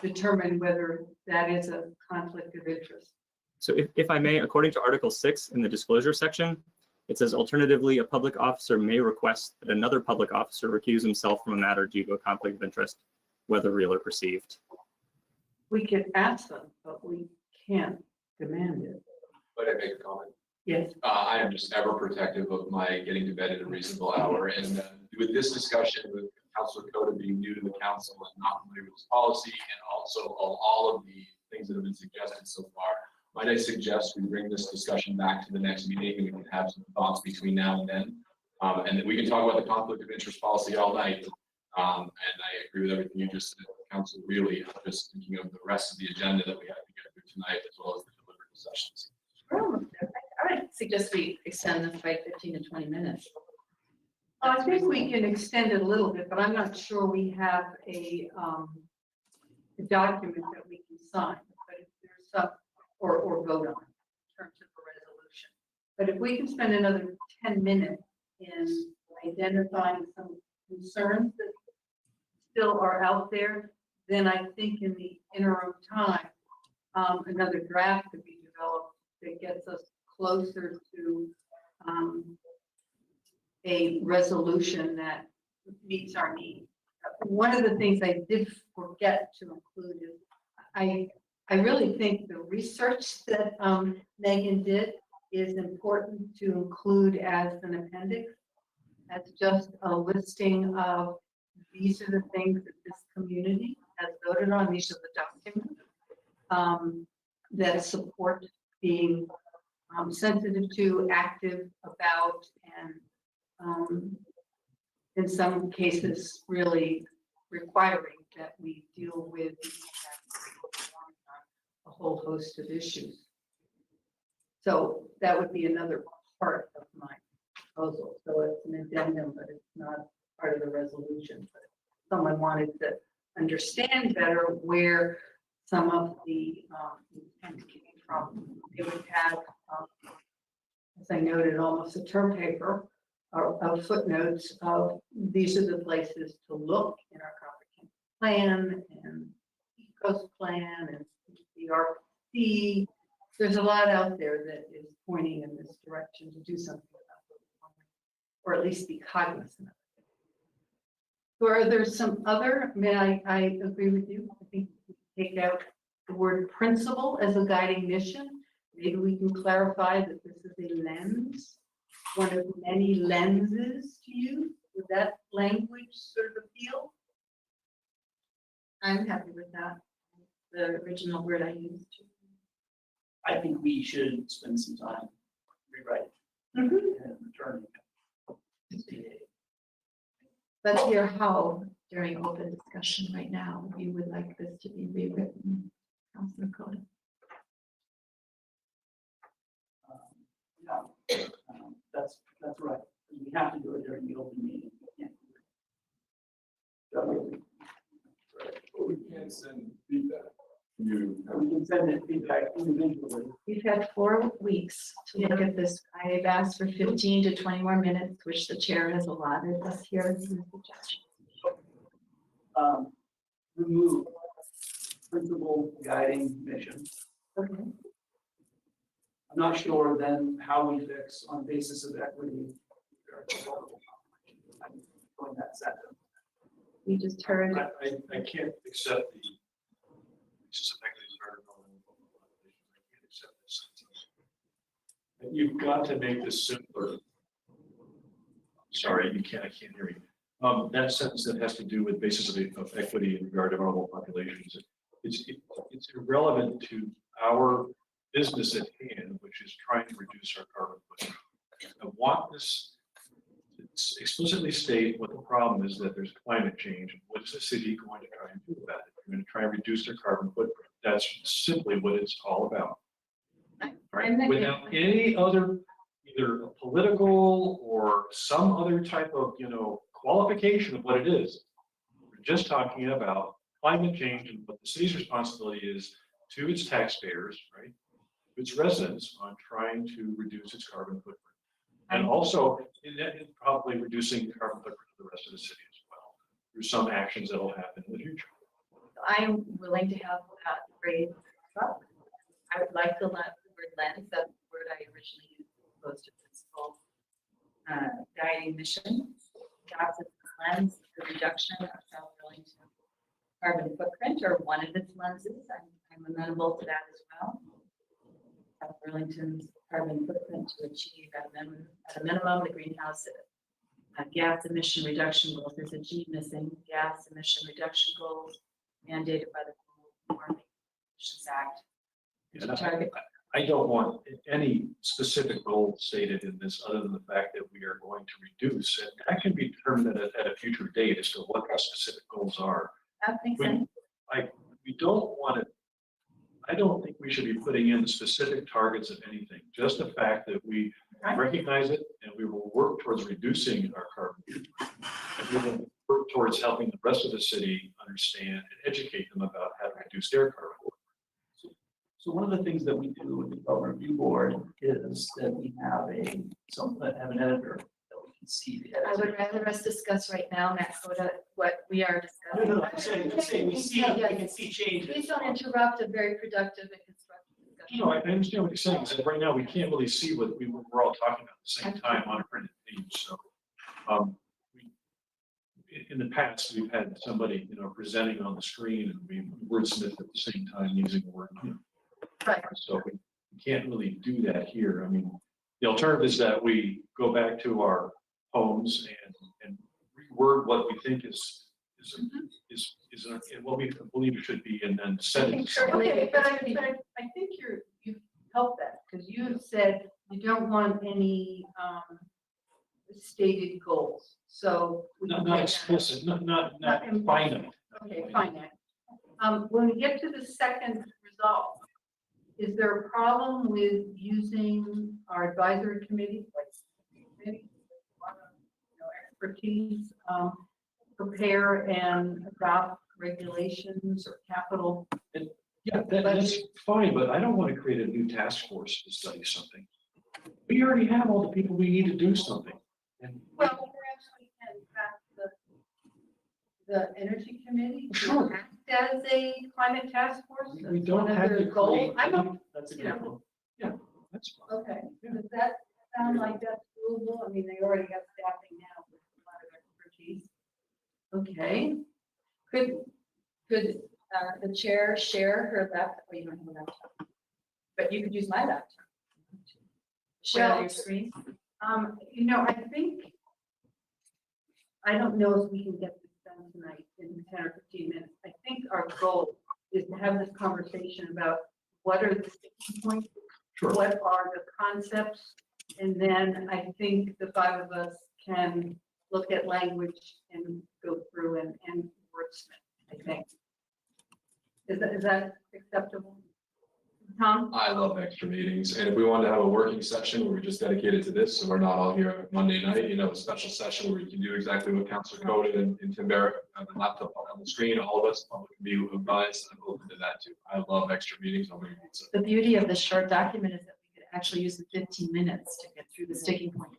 determine whether that is a conflict of interest. So if I may, according to Article 6 in the disclosure section, it says alternatively, a public officer may request that another public officer recuse himself from a matter due to a conflict of interest, whether real or perceived. We can ask them, but we can't demand it. But I make a comment. Yes. I am just ever protective of my getting to bed at a reasonable hour. And with this discussion, with Councilor Coda being new to the council and not familiar with this policy, and also all of the things that have been suggested so far, might I suggest we bring this discussion back to the next meeting and we can have some thoughts between now and then. And then we can talk about the conflict of interest policy all night. And I agree with everything you just said, Council. Really, I'm just thinking of the rest of the agenda that we have to get through tonight, as well as the deliberative sessions. I would suggest we extend this by 15 to 20 minutes. I think we can extend it a little bit, but I'm not sure we have a document that we can sign. But if there's some, or vote on in terms of a resolution. But if we can spend another 10 minutes in identifying some concerns that still are out there, then I think in the interim time, another draft could be developed that gets us closer to a resolution that meets our needs. One of the things I did forget to include is I really think the research that Megan did is important to include as an appendix, as just a listing of these are the things that this community has voted on. These are the documents that support being sensitive to, active about, and in some cases really requiring that we deal with a whole host of issues. So that would be another part of my proposal. So it's an addendum, but it's not part of the resolution. But if someone wanted to understand better where some of the intent came from. They would have, as I noted, almost a term paper of footnotes of these are the places to look in our comprehensive plan and East Coast plan and the RPC. There's a lot out there that is pointing in this direction to do something about it, or at least be cognizant of it. So are there some other, I agree with you. I think we can take out the word principle as a guiding mission. Maybe we can clarify that this is a lens, one of many lenses to use. Would that language sort of appeal? I'm happy with that. The original word I used. I think we should spend some time rewriting and returning. Let's hear how during open discussion right now, you would like this to be rewritten, Councilor Coda. That's right. We have to do it during the open meeting. We can't do it. But we can't send feedback. We can send it feedback individually. We've had 4 weeks to look at this. I've asked for 15 to 20 more minutes, which the chair has allotted us here. Remove principal guiding mission. Okay. I'm not sure then how we fix on basis of equity. I'm going that second. We just heard. I can't accept the basis of equity article. I can't accept this. You've got to make this simpler. Sorry, I can't hear you. That sentence that has to do with basis of equity in regard to vulnerable populations, it's irrelevant to our business at hand, which is trying to reduce our carbon footprint. I want this to explicitly state what the problem is, that there's climate change. And what is the city going to try and do about it? They're going to try and reduce their carbon footprint. That's simply what it's all about. Right? Without any other, either a political or some other type of, qualification of what it is. We're just talking about climate change and what the city's responsibility is to its taxpayers, right? To its residents on trying to reduce its carbon footprint. And also in probably reducing the carbon footprint of the rest of the city as well through some actions that will happen in the future. I'm willing to have that phrase up. I would like the word lens, that's the word I originally used as opposed to principle guiding mission. That's a lens, the reduction of South Burlington carbon footprint, or one of its lenses. I'm amenable to that as well. South Burlington's carbon footprint to achieve at a minimum the greenhouse gas emission reduction goals. There's a G missing, gas emission reduction goals mandated by the Global Warming Emissions Act. Yeah, I don't want any specific goal stated in this other than the fact that we are going to reduce, and that can be determined at a future date as to what the specific goals are. That makes sense. We don't want to, I don't think we should be putting in the specific targets of anything, just the fact that we recognize it and we will work towards reducing our carbon footprint. And we will work towards helping the rest of the city understand and educate them about how to reduce their carbon footprint. So one of the things that we do with the Development Review Board is that we have an editor that we can see the I would rather us discuss right now, Matt Coda, what we are discussing. No, I'm saying we can see changes. Please don't interrupt a very productive and constructive discussion. No, I understand what you're saying, is that right now we can't really see what we're all talking about at the same time on a printed page. So in the past, we've had somebody, presenting on the screen and we wordsmith at the same time using the word. Right. So we can't really do that here. I mean, the alternative is that we go back to our homes and reword what we think is what we believe it should be, and then send it to somebody. Okay, but I think you've helped that, because you said you don't want any stated goals. So not explicit, not finite. Okay, finite. When we get to the second result, is there a problem with using our advisory committee, expertise, prepare and adopt regulations or capital. Yeah, that's fine, but I don't want to create a new task force to study something. We already have all the people we need to do something. And Well, perhaps we can ask the energy committee to Sure. act as a climate task force. we don't One of have their to goals. create. I don't, That's a you good know. one. Yeah, that's fine. okay, does that sound like that's doable? I mean, they already got staffing now with a lot of expertise. Okay. Could the chair share her laptop? Oh, you don't have a laptop. But you could use my laptop. Share Well, your screen. You know, I don't know if we can get this done tonight in 10 or 15 minutes. I think our goal is to have this conversation about what are the sticking points, what are the concepts, and then I think the five of us can look at language and go through and wordsmith, I think. Is that acceptable? Tom? I love extra meetings, and if we wanted to have a working session where we just dedicated to this, so we're not all here Monday night, you know, a special session where you can do exactly what Councilor Code and Tim Barrett have the laptop on the screen, all of us, public can be advised, I'm open to that too. I love extra meetings, I'm gonna need some. The beauty of the short document is that we could actually use the 15 minutes to get through the sticking points.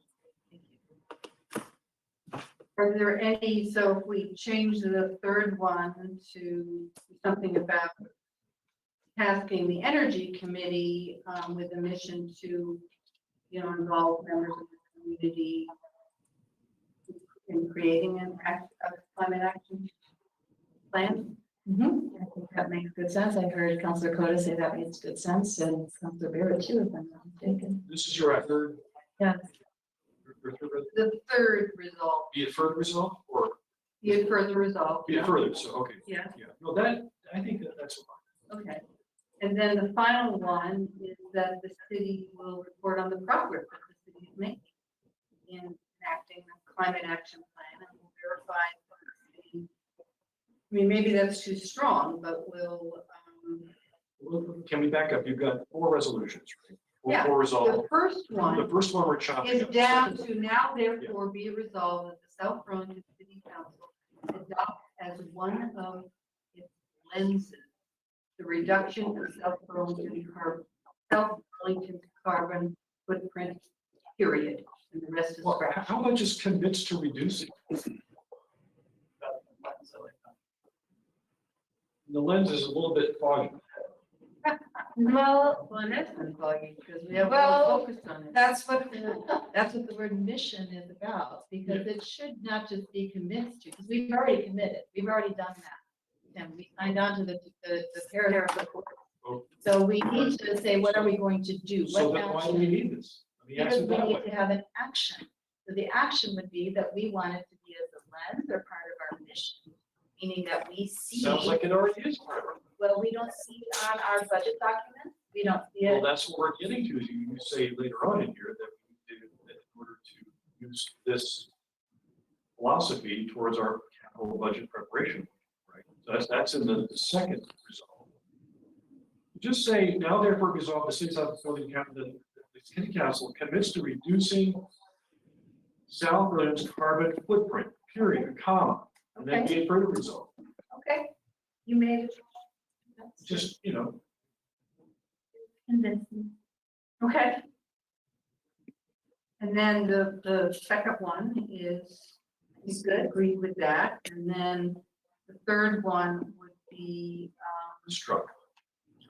Are there any, so if we change the third one to something about tasking the energy committee with a mission to, you know, involve members of the community in creating a climate action plan? I think that makes good sense. I heard Councilor Coda say that makes good sense, and Councilor Barrett too, if I'm not mistaken. This is your third. Yes. The third resolve, Be it further resolved or be it further resolved. be it further, so, okay. Yeah. Yeah, no, that, I think that's fine. Okay. And then the final one is that the city will report on the progress that the city is making in enacting the climate action plan, and will verify what the city. I mean, maybe that's too strong, but we'll, Well, can we back up? You've got 4 resolutions, right? yeah, Four the resolved. first one The first one we're chopping. is up. down to now therefore be resolved that the South Burlington City Council adopt as one of its lenses the reduction of South Burlington carbon footprint, period. And the rest is Well, scratch. how about just commits to reducing? The lens is a little bit foggy. Well, that's been foggy because we have Well, focused on it. that's what the word mission is about, because it should not just be commits to, because we've already committed, we've already done that. And we signed on to the paragraph before. So we need to say, what are we going to do? So What then why do action? we need this? Let me ask Because it we that need way. to have an action. So the action would be that we want it to be as a lens or part of our mission, meaning that we see. Sounds like it already is part of it. Well, we don't see it on our budget document. We don't see Well, it. that's what we're getting to. You say later on in here that we did that in order to use this philosophy towards our capital budget preparation, right? So that's in the second resolve. Just say now therefore resolve the South Burlington County, the city council commits to reducing South Burlington's carbon footprint, period, comma, and then be it further resolved. Okay, you made it. Just, you know, Convincing. Okay. And then the second one is, you could agree with that, and then the third one would be, struck.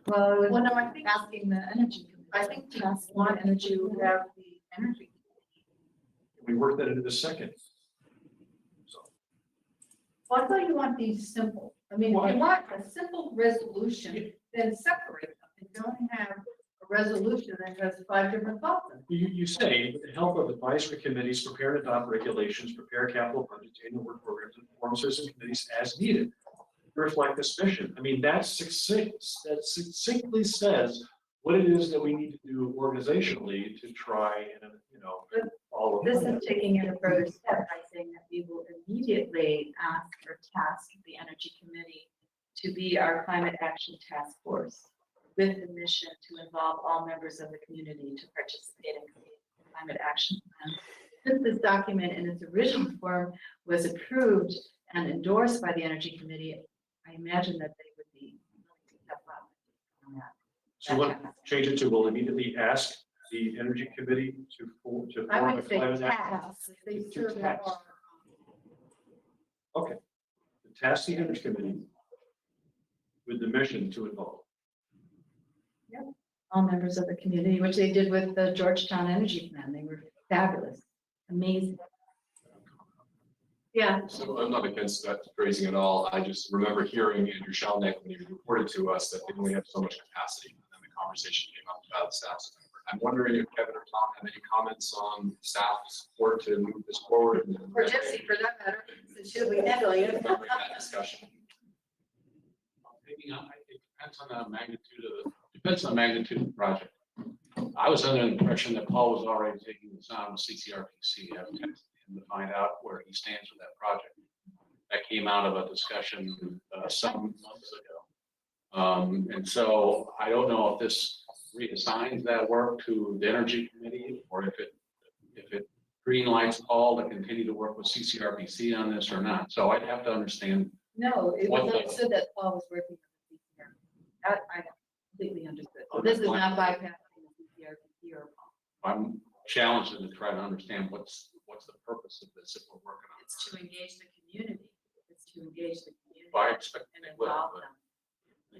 well, Well, no, I think asking the energy. I think we want to have the energy. We work that into the second. Well, I thought you want these simple. I mean, if Well, you want a simple resolution, then separate them and don't have a resolution that has 5 different thoughts in it. You say, with the help of advisory committees, prepare and adopt regulations, prepare capital budgets, annual work programs, and form citizen committees as needed. Reflect this mission. I mean, that succinctly says what it is that we need to do organizationally to try and, you know, follow. This is taking it a further step by saying that we will immediately ask or task the Energy Committee to be our climate action task force with the mission to involve all members of the community to participate in creating a climate action plan. Since this document in its original form was approved and endorsed by the Energy Committee, imagine that they would be willing to step up on that. So what, change it to, will immediately ask the energy committee to I form a would say climate action. task, if they To serve task. our. Okay. Task the energy committee with the mission to involve. All members of the community, which they did with the Georgetown Energy Plan. They were fabulous, amazing. Yeah. So I'm not against that phrasing at all. I just remember hearing Andrew Shelnick when he reported to us that they only have so much capacity. And then the conversation came up about staff's member. I'm wondering if Kevin or Tom have any comments on staff support to move this forward. Or Jessie, for that matter, since she'll be handling it. Remembering that discussion. Maybe not. It depends on the magnitude of the project. I was under the impression that Paul was already taking this on with CCRPC. I've texted him to find out where he stands with that project. That came out of a discussion some months ago. And so I don't know if this reassigns that work to the Energy Committee or if it green lights Paul to continue to work with CCRPC on this or not. So I'd have to understand. No, it What was the- understood that Paul was working with the CCR. That I completely understood. So this is not bypassing the CCRPC or Paul. I'm challenged to try to understand what's the purpose of this if we're working on it. It's to engage the community. It's to engage the community. I expect and they will, involve but- them.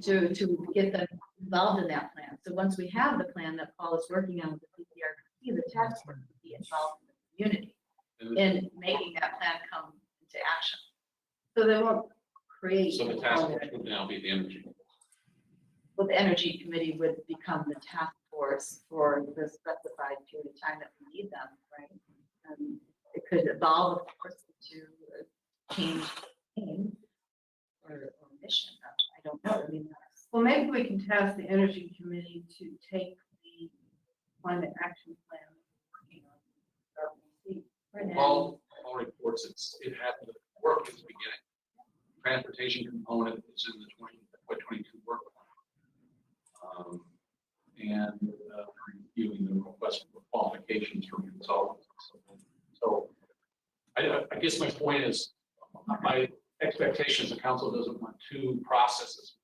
To get them involved in that plan. So once we have the plan that Paul is working on with the CCRPC, the task force will be involved in the community in making that plan come into action. So they won't create. So the task force would now be the energy. Well, the Energy Committee would become the task force for the specified period of time that we need them, right? It could evolve, of course, to change name or mission. I don't know. I mean, Well, maybe we can task the energy committee to take the climate action plan we're working on. All reports, it had the work at the beginning. Transportation component is in the 2022 work plan. And reviewing the request for qualifications from consultants. So I guess my point is, my expectations, the council doesn't want two processes.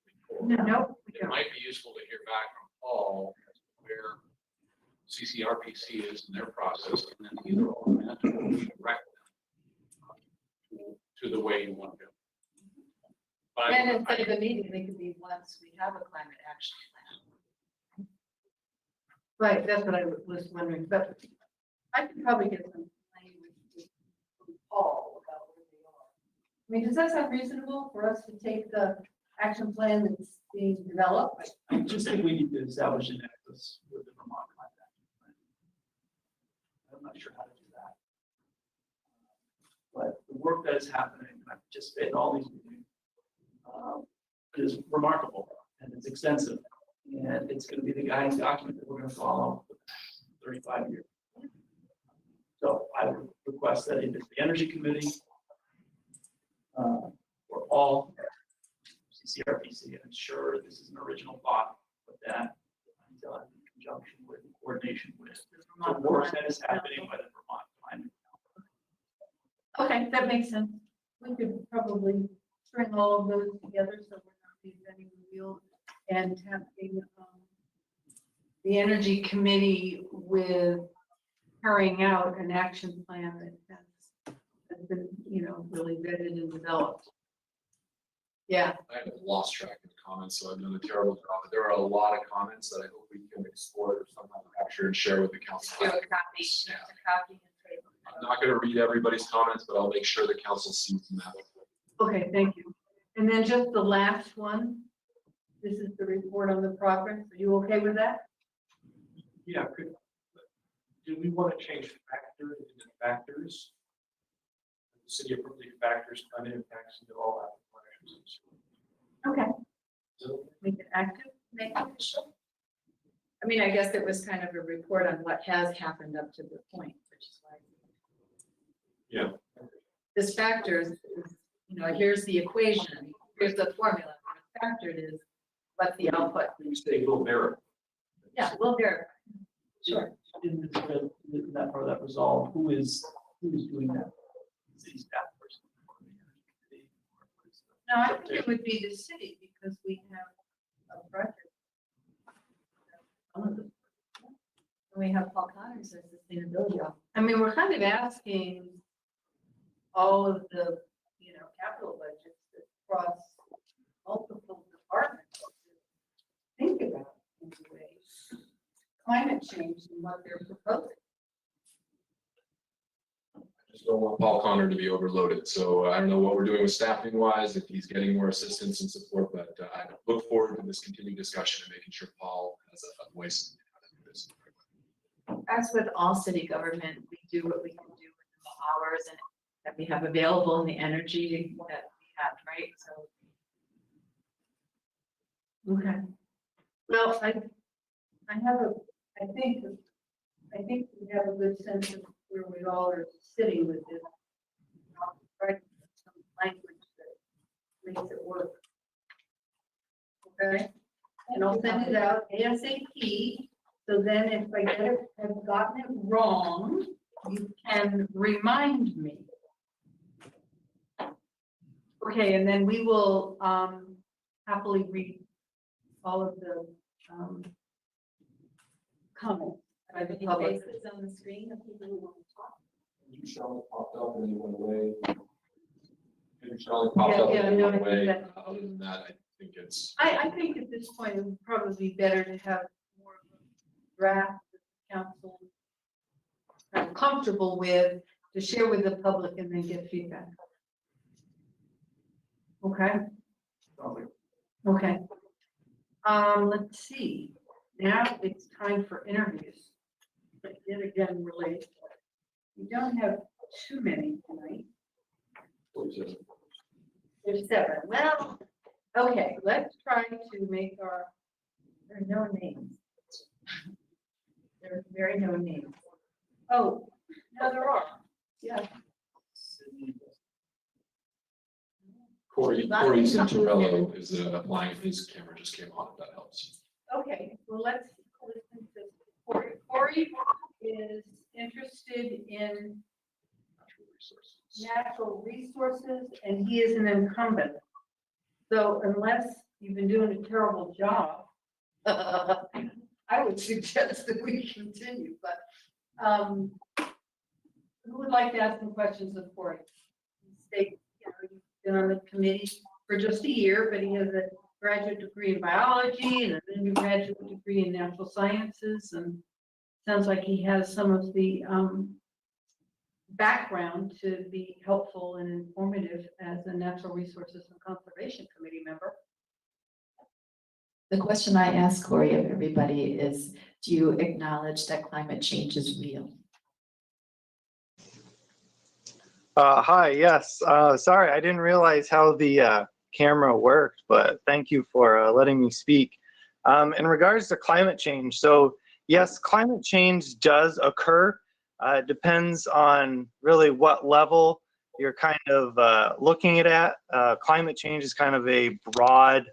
No. It might be useful to hear back from Paul as to where CCRPC is in their process, and then either or direct them to the way you want to go. But and instead of a meeting, they could be once we have a climate action plan. Right, that's what I was wondering, but I could probably get some language from Paul about where they are. I mean, does that sound reasonable for us to take the action plan that's being developed? I just think we need to establish an nexus with the Vermont climate action plan. I'm not sure how to do that. But the work that is happening, I've participated in all these meetings, is remarkable and it's extensive. And it's going to be the guiding document that we're going to follow for the next 35 years. So I would request that if it's the Energy Committee or all CCRPC, I'm sure this is an original thought, but that done in conjunction with, coordination with the work that is happening by the Vermont Climate. Okay, that makes sense. We could probably string all of those together so we're not reinventing the wheel and tapping the energy committee with carrying out an action plan that has been, really vetted and developed. Yeah. I have lost track of the comments, so I've done a terrible job. But there are a lot of comments that I hope we can explore or somehow capture and share with the council. Do a copy, Yeah. a copy. I'm not going to read everybody's comments, but I'll make sure the council sees them. Okay, thank you. And then just the last one. This is the report on the progress. Are you okay with that? Yeah, do we want to change factor into factors? The city appropriate factors, climate impacts into all applications. Okay. So, Make it active, make it official. I mean, I guess it was kind of a report on what has happened up to the point, which is why. yeah. This factors is, here's the equation, here's the formula. The factored is what's the output. You say we'll verify. Yeah, we'll verify. Sure. In that part of that resolve, who is doing that? City staff person. No, I think it would be the city because we have a project. We have Paul Connors as sustainability officer. I mean, we're kind of asking all of the, capital budgets across multiple departments to think about in a way climate change and what they're proposing. Just don't want Paul Connor to be overloaded. So I don't know what we're doing with staffing wise, if he's getting more assistance and support, but I look forward to this continued discussion and making sure Paul has a voice. As with all city government, we do what we can do with the hours and that we have available and the energy that we have, right? So. Okay. Well, I think we have a good sense of where we all are sitting with this. Right, some language that makes it work. Okay, and I'll send it out ASAP. So then if I have gotten it wrong, you can remind me. Okay, and then we will happily read all of the comments. Are there any faces on the screen of people who want to talk? Michelle popped up and you went away. Michelle popped up and you went away. Other than that, I think it's. I think at this point it would probably be better to have more of a draft that the council are comfortable with to share with the public and then get feedback. Okay. Okay. Let's see. Now it's time for interviews. But yet again, related. We don't have too many tonight. There's 7. Well, okay, let's try to make our, there are no names. There are very no names. Oh, no, there are. Yeah. Corey Cinturello is applying. His camera just came on, if that helps. Okay, well, let's listen to Corey. Corey is interested in natural resources, and he is an incumbent. So unless you've been doing a terrible job, I would suggest that we continue, but who would like to ask some questions of Corey? State, he's been on the committee for just a year, but he has a graduate degree in biology and an undergraduate degree in natural sciences, and sounds like he has some of the background to be helpful and informative as a Natural Resources and Conservation Committee member. The question I ask Corey of everybody is, do you acknowledge that climate change is real? Hi, yes. Sorry, I didn't realize how the camera worked, but thank you for letting me speak. In regards to climate change, so yes, climate change does occur. It depends on really what level you're kind of looking at. Climate change is kind of a broad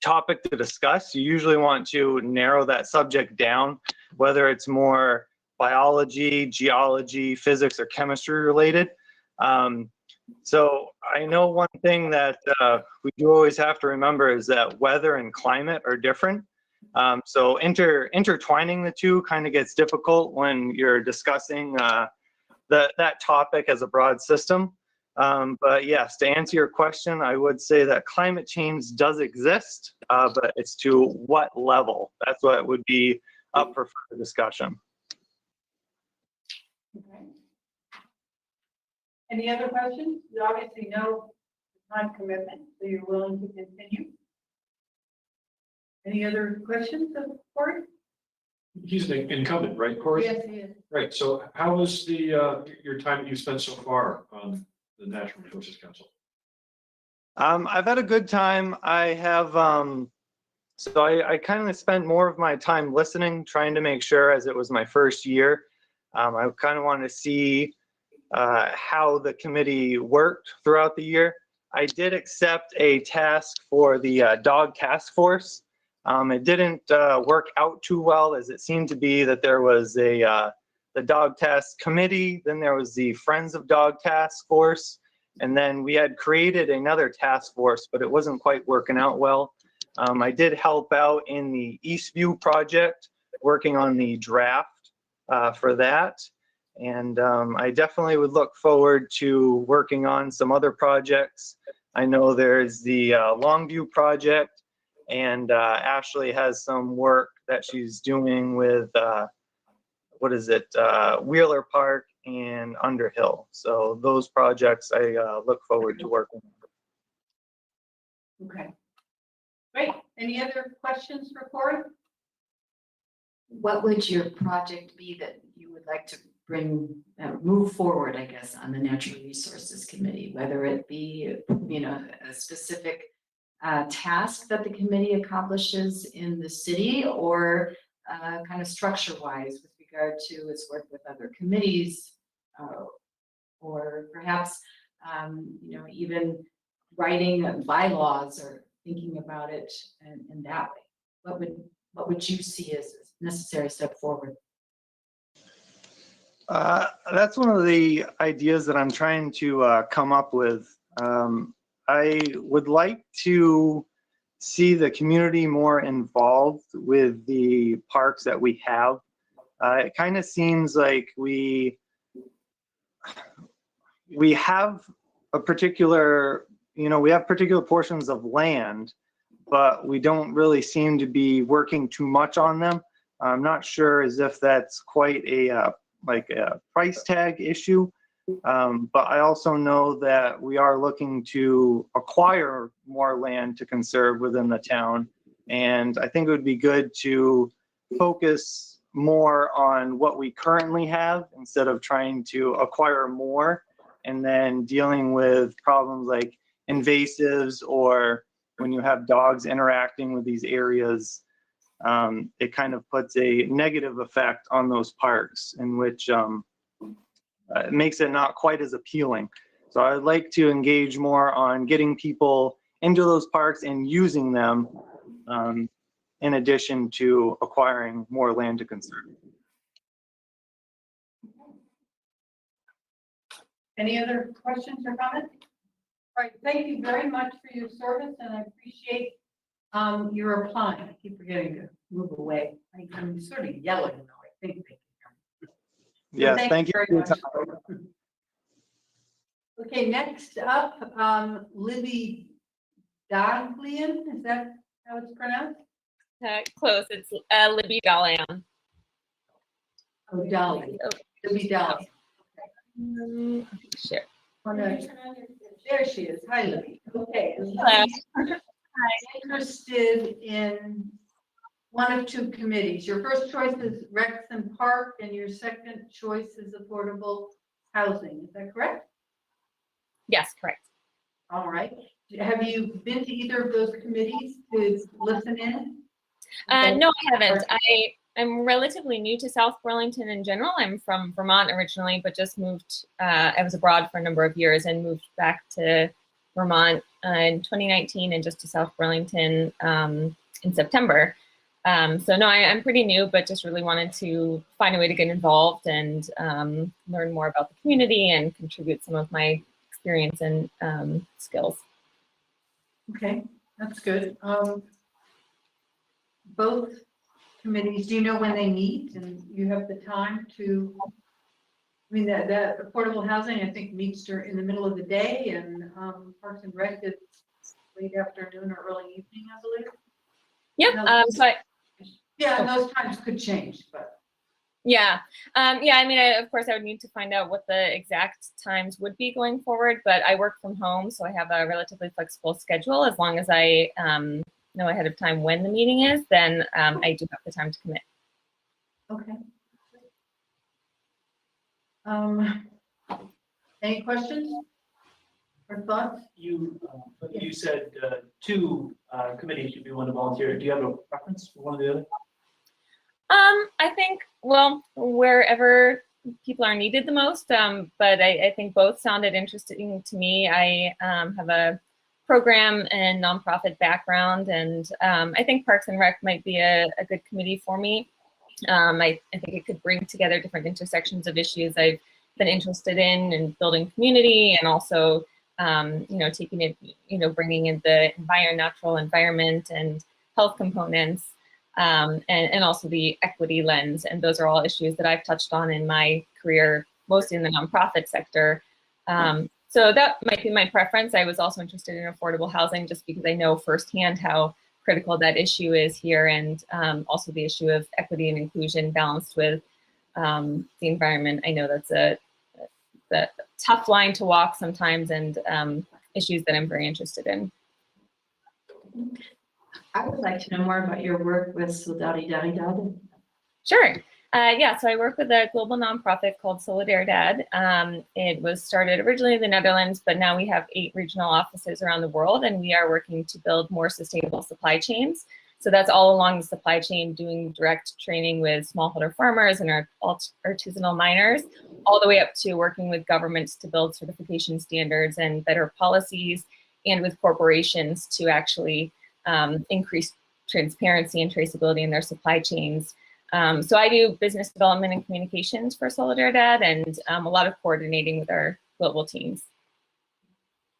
topic to discuss. You usually want to narrow that subject down, whether it's more biology, geology, physics, or chemistry related. So I know one thing that we do always have to remember is that weather and climate are different. So intertwining the two kind of gets difficult when you're discussing that topic as a broad system. But yes, to answer your question, I would say that climate change does exist, but it's to what level? That's what would be up for further discussion. Okay. Any other questions? You obviously know the time commitment, so you're willing to continue. Any other questions of Corey? He's an incumbent, right, Corey? Yes, he is. Right, so how was the your time that you spent so far on the Natural Resources Council? I've had a good time. I have, so I kind of spent more of my time listening, trying to make sure, as it was my first year, I kind of wanted to see how the committee worked throughout the year. I did accept a task for the dog task force. It didn't work out too well, as it seemed to be that there was the dog task committee, then there was the Friends of Dog Task Force, And then we had created another task force, but it wasn't quite working out well. I did help out in the Eastview project, working on the draft for that. And I definitely would look forward to working on some other projects. I know there's the Longview project, and Ashley has some work that she's doing with, Wheeler Park and Underhill. So those projects I look forward to working on. Okay. Great. Any other questions for Corey? What would your project be that you would like to move forward, I guess, on the Natural Resources Committee, whether it be, a specific task that the committee accomplishes in the city, or kind of structure-wise with regard to its work with other committees, or perhaps, even writing bylaws or thinking about it in that way. What would you see as a necessary step forward? That's one of the ideas that I'm trying to come up with. I would like to see the community more involved with the parks that we have. It kind of seems like we have a particular, we have particular portions of land, but we don't really seem to be working too much on them. I'm not sure as if that's quite a price tag issue, but I also know that we are looking to acquire more land to conserve within the town, and I think it would be good to focus more on what we currently have instead of trying to acquire more and then dealing with problems like invasives, or when you have dogs interacting with these areas. It kind of puts a negative effect on those parks, in which it makes it not quite as appealing. So I'd like to engage more on getting people into those parks and using them, in addition to acquiring more land to conserve. Any other questions or comments? All right, thank you very much for your service, and I appreciate your applying. I keep forgetting to move away. I'm sort of yelling now, I think. Yes, thank you very for your much. time. Okay, next up, Libby Daglian, is that how it's pronounced? Close, it's Libby Dalian. Oh, Dolly, Libby Dolly. Sure. There she is. Hi, Libby. Okay. Hello. Hi. Interested in one of two committees. Your first choice is Rex and Park, and your second choice is affordable housing. Is that correct? Yes, correct. All right. Have you been to either of those committees to listen in? No, I haven't. I'm relatively new to South Burlington in general. I'm from Vermont originally, but just moved. I was abroad for a number of years and moved back to Vermont in 2019 and just to South Burlington in September. So no, I'm pretty new, but just really wanted to find a way to get involved and learn more about the community and contribute some of my experience and skills. Okay, that's good. Both committees, do you know when they meet and you have the time to, I mean, the affordable housing, I think, meets in the middle of the day, and Parks and Rec is late afternoon or early evening, I believe. Yep. Yeah, and those times could change, but. Yeah. Yeah, I mean, of course, I would need to find out what the exact times would be going forward, but I work from home, so I have a relatively flexible schedule. As long as I know ahead of time when the meeting is, then I do have the time to commit. Okay. Any questions or thoughts? You said two committees you'd be willing to volunteer. Do you have a preference for one or the other? I think, well, wherever people are needed the most, but I think both sounded interesting to me. I have a program and nonprofit background, and I think Parks and Rec might be a good committee for me. I think it could bring together different intersections of issues I've been interested in building community, and also taking it, bringing in the natural environment and health components, and also the equity lens. And those are all issues that I've touched on in my career, mostly in the nonprofit sector. So that might be my preference. I was also interested in affordable housing just because I know firsthand how critical that issue is here, and also the issue of equity and inclusion balanced with the environment. I know that's a tough line to walk sometimes, and issues that I'm very interested in. I would like to know more about your work with Solidaridad. Sure. Yeah, so I work with a global nonprofit called Solidaridad. It was started originally in the Netherlands, but now we have 8 regional offices around the world, and we are working to build more sustainable supply chains. So that's all along the supply chain, doing direct training with smallholder farmers and our artisanal miners, all the way up to working with governments to build certification standards and better policies, and with corporations to actually increase transparency and traceability in their supply chains. So I do business development and communications for Solidaridad, and a lot of coordinating with our global teams.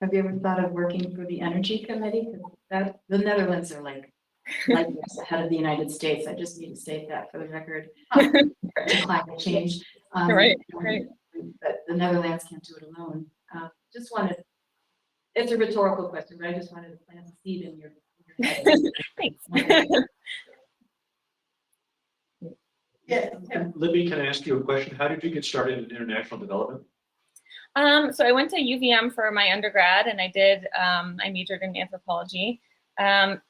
Have you ever thought of working for the Energy Committee? That the Netherlands are like years ahead of the United States. I just need to state that for the record. Climate change. Right. But the Netherlands can't do it alone. Just wanted, it's a rhetorical question, but I just wanted to plant a seed in your head. Thanks. Yeah. Libby, can I ask you a question? How did you get started in international development? So I went to UVM for my undergrad, and I majored in anthropology. And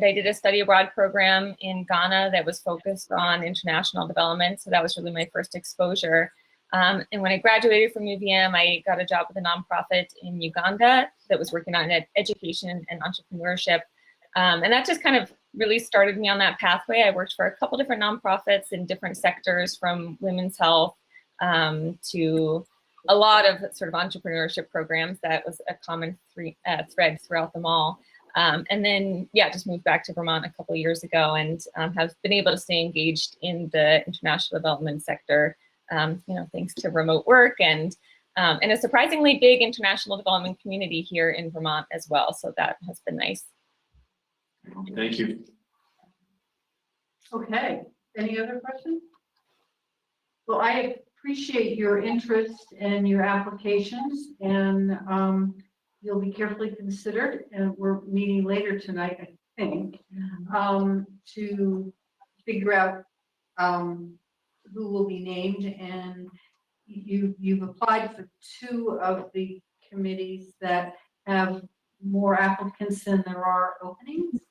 I did a study abroad program in Ghana that was focused on international development. So that was really my first exposure. And when I graduated from UVM, I got a job with a nonprofit in Uganda that was working on education and entrepreneurship. And that just kind of really started me on that pathway. I worked for a couple different nonprofits in different sectors, from women's health to a lot of sort of entrepreneurship programs. That was a common thread throughout them all. And then, yeah, just moved back to Vermont a couple of years ago, and have been able to stay engaged in the international development sector, thanks to remote work and a surprisingly big international development community here in Vermont as well. So that has been nice. Thank you. Okay, any other questions? Well, I appreciate your interest and your applications, and you'll be carefully considered, and we're meeting later tonight, I think, to figure out who will be named, and you've applied for 2 of the committees that have more applicants than there are openings.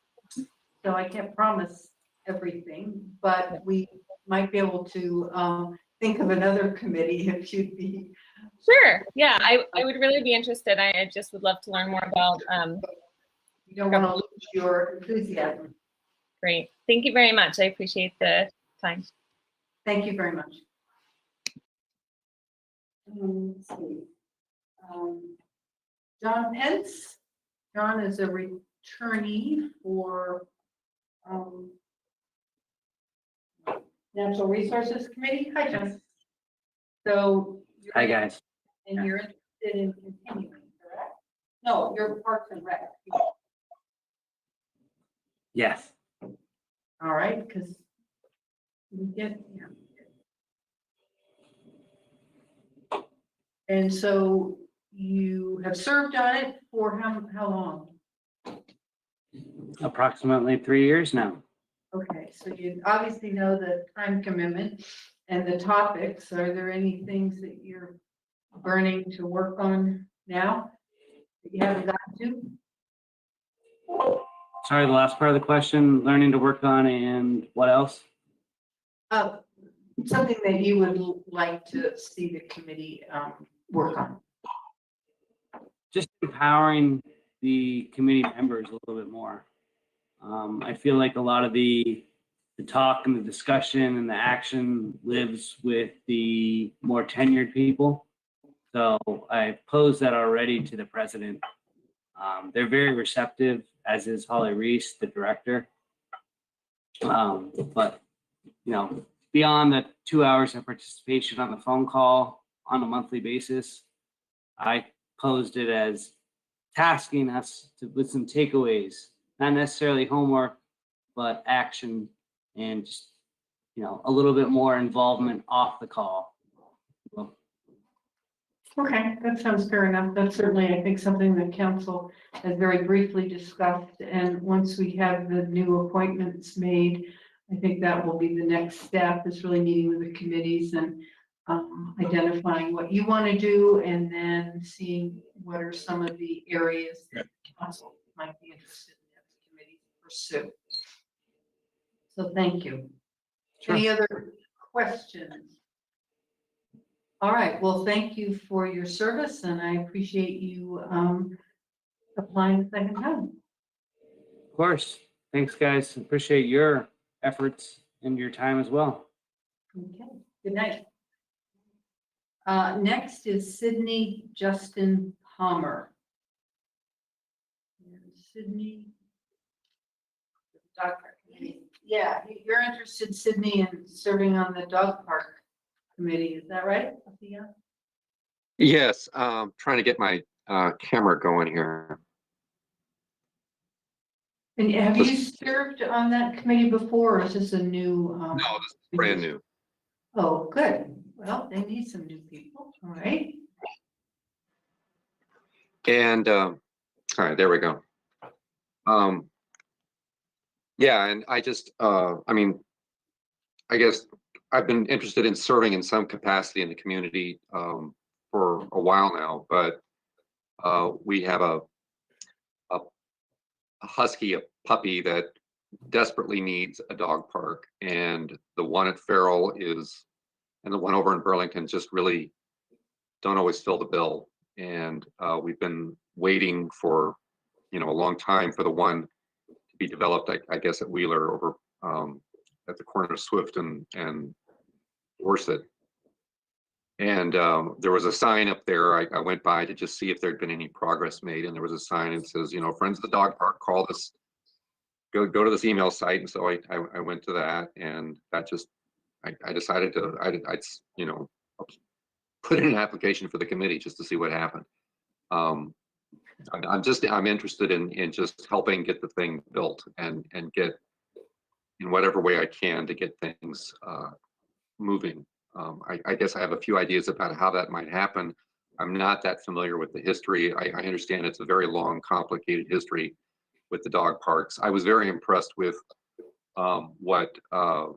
So I can't promise everything, but we might be able to think of another committee if you'd be. Sure. Yeah, I would really be interested. I just would love to learn more about. You don't want to lose your enthusiasm. Great. Thank you very much. I appreciate the time. Thank you very much. Let's see. John Pence. John is a returnee for Natural Resources Committee. Hi, John. So. Hi, guys. And you're interested in continuing, correct? No, you're Parks and Rec. Yes. All right, because we get here. And so you have served on it for how long? Approximately 3 years now. Okay, so you obviously know the time commitment and the topics. Are there any things that you're burning to work on now that you haven't gotten to? Sorry, the last part of the question, learning to work on, and what else? Something that you would like to see the committee work on. Just empowering the committee members a little bit more. I feel like a lot of the talk and the discussion and the action lives with the more tenured people. So I posed that already to the president. They're very receptive, as is Holly Reese, the director. But, beyond the 2 hours of participation on the phone call on a monthly basis, I posed it as tasking us with some takeaways, not necessarily homework, but action and just, a little bit more involvement off the call. Well, Okay, that sounds fair enough. That's certainly, I think, something that council has very briefly discussed. And once we have the new appointments made, I think that will be the next step, is really meeting with the committees and identifying what you want to do, and then seeing what are some of the areas that council might be interested in as a committee to pursue. So thank you. Sure. Any other questions? All right, well, thank you for your service, and I appreciate you applying the second time. Of course. Thanks, guys. Appreciate your efforts and your time as well. Okay, good night. Next is Sydney Justin Palmer. Sydney. Dog park committee. Yeah, you're interested, Sydney, in serving on the dog park committee, is that right? Sophia? Yes, trying to get my camera going here. And have you served on that committee before, or is this a new? No, this is brand new. Oh, good. Well, they need some new people, all right? And all right, there we go. Yeah, and I just, I mean, I guess I've been interested in serving in some capacity in the community for a while now, but we have a husky, a puppy that desperately needs a dog park, and the one at Farrell and the one over in Burlington just really don't always fill the bill. And we've been waiting for, a long time for the one to be developed, I guess at Wheeler over at the corner of Swift and Dorset. And there was a sign up there. I went by to just see if there'd been any progress made. And there was a sign that says, Friends of the Dog Park, call this, go to this email site. And so I went to that, and that just, I decided to, I'd put in an application for the committee just to see what happened. I'm interested in just helping get the thing built and get in whatever way I can to get things moving. I guess I have a few ideas about how that might happen. I'm not that familiar with the history. I understand it's a very long, complicated history with the dog parks. I was very impressed with what, oh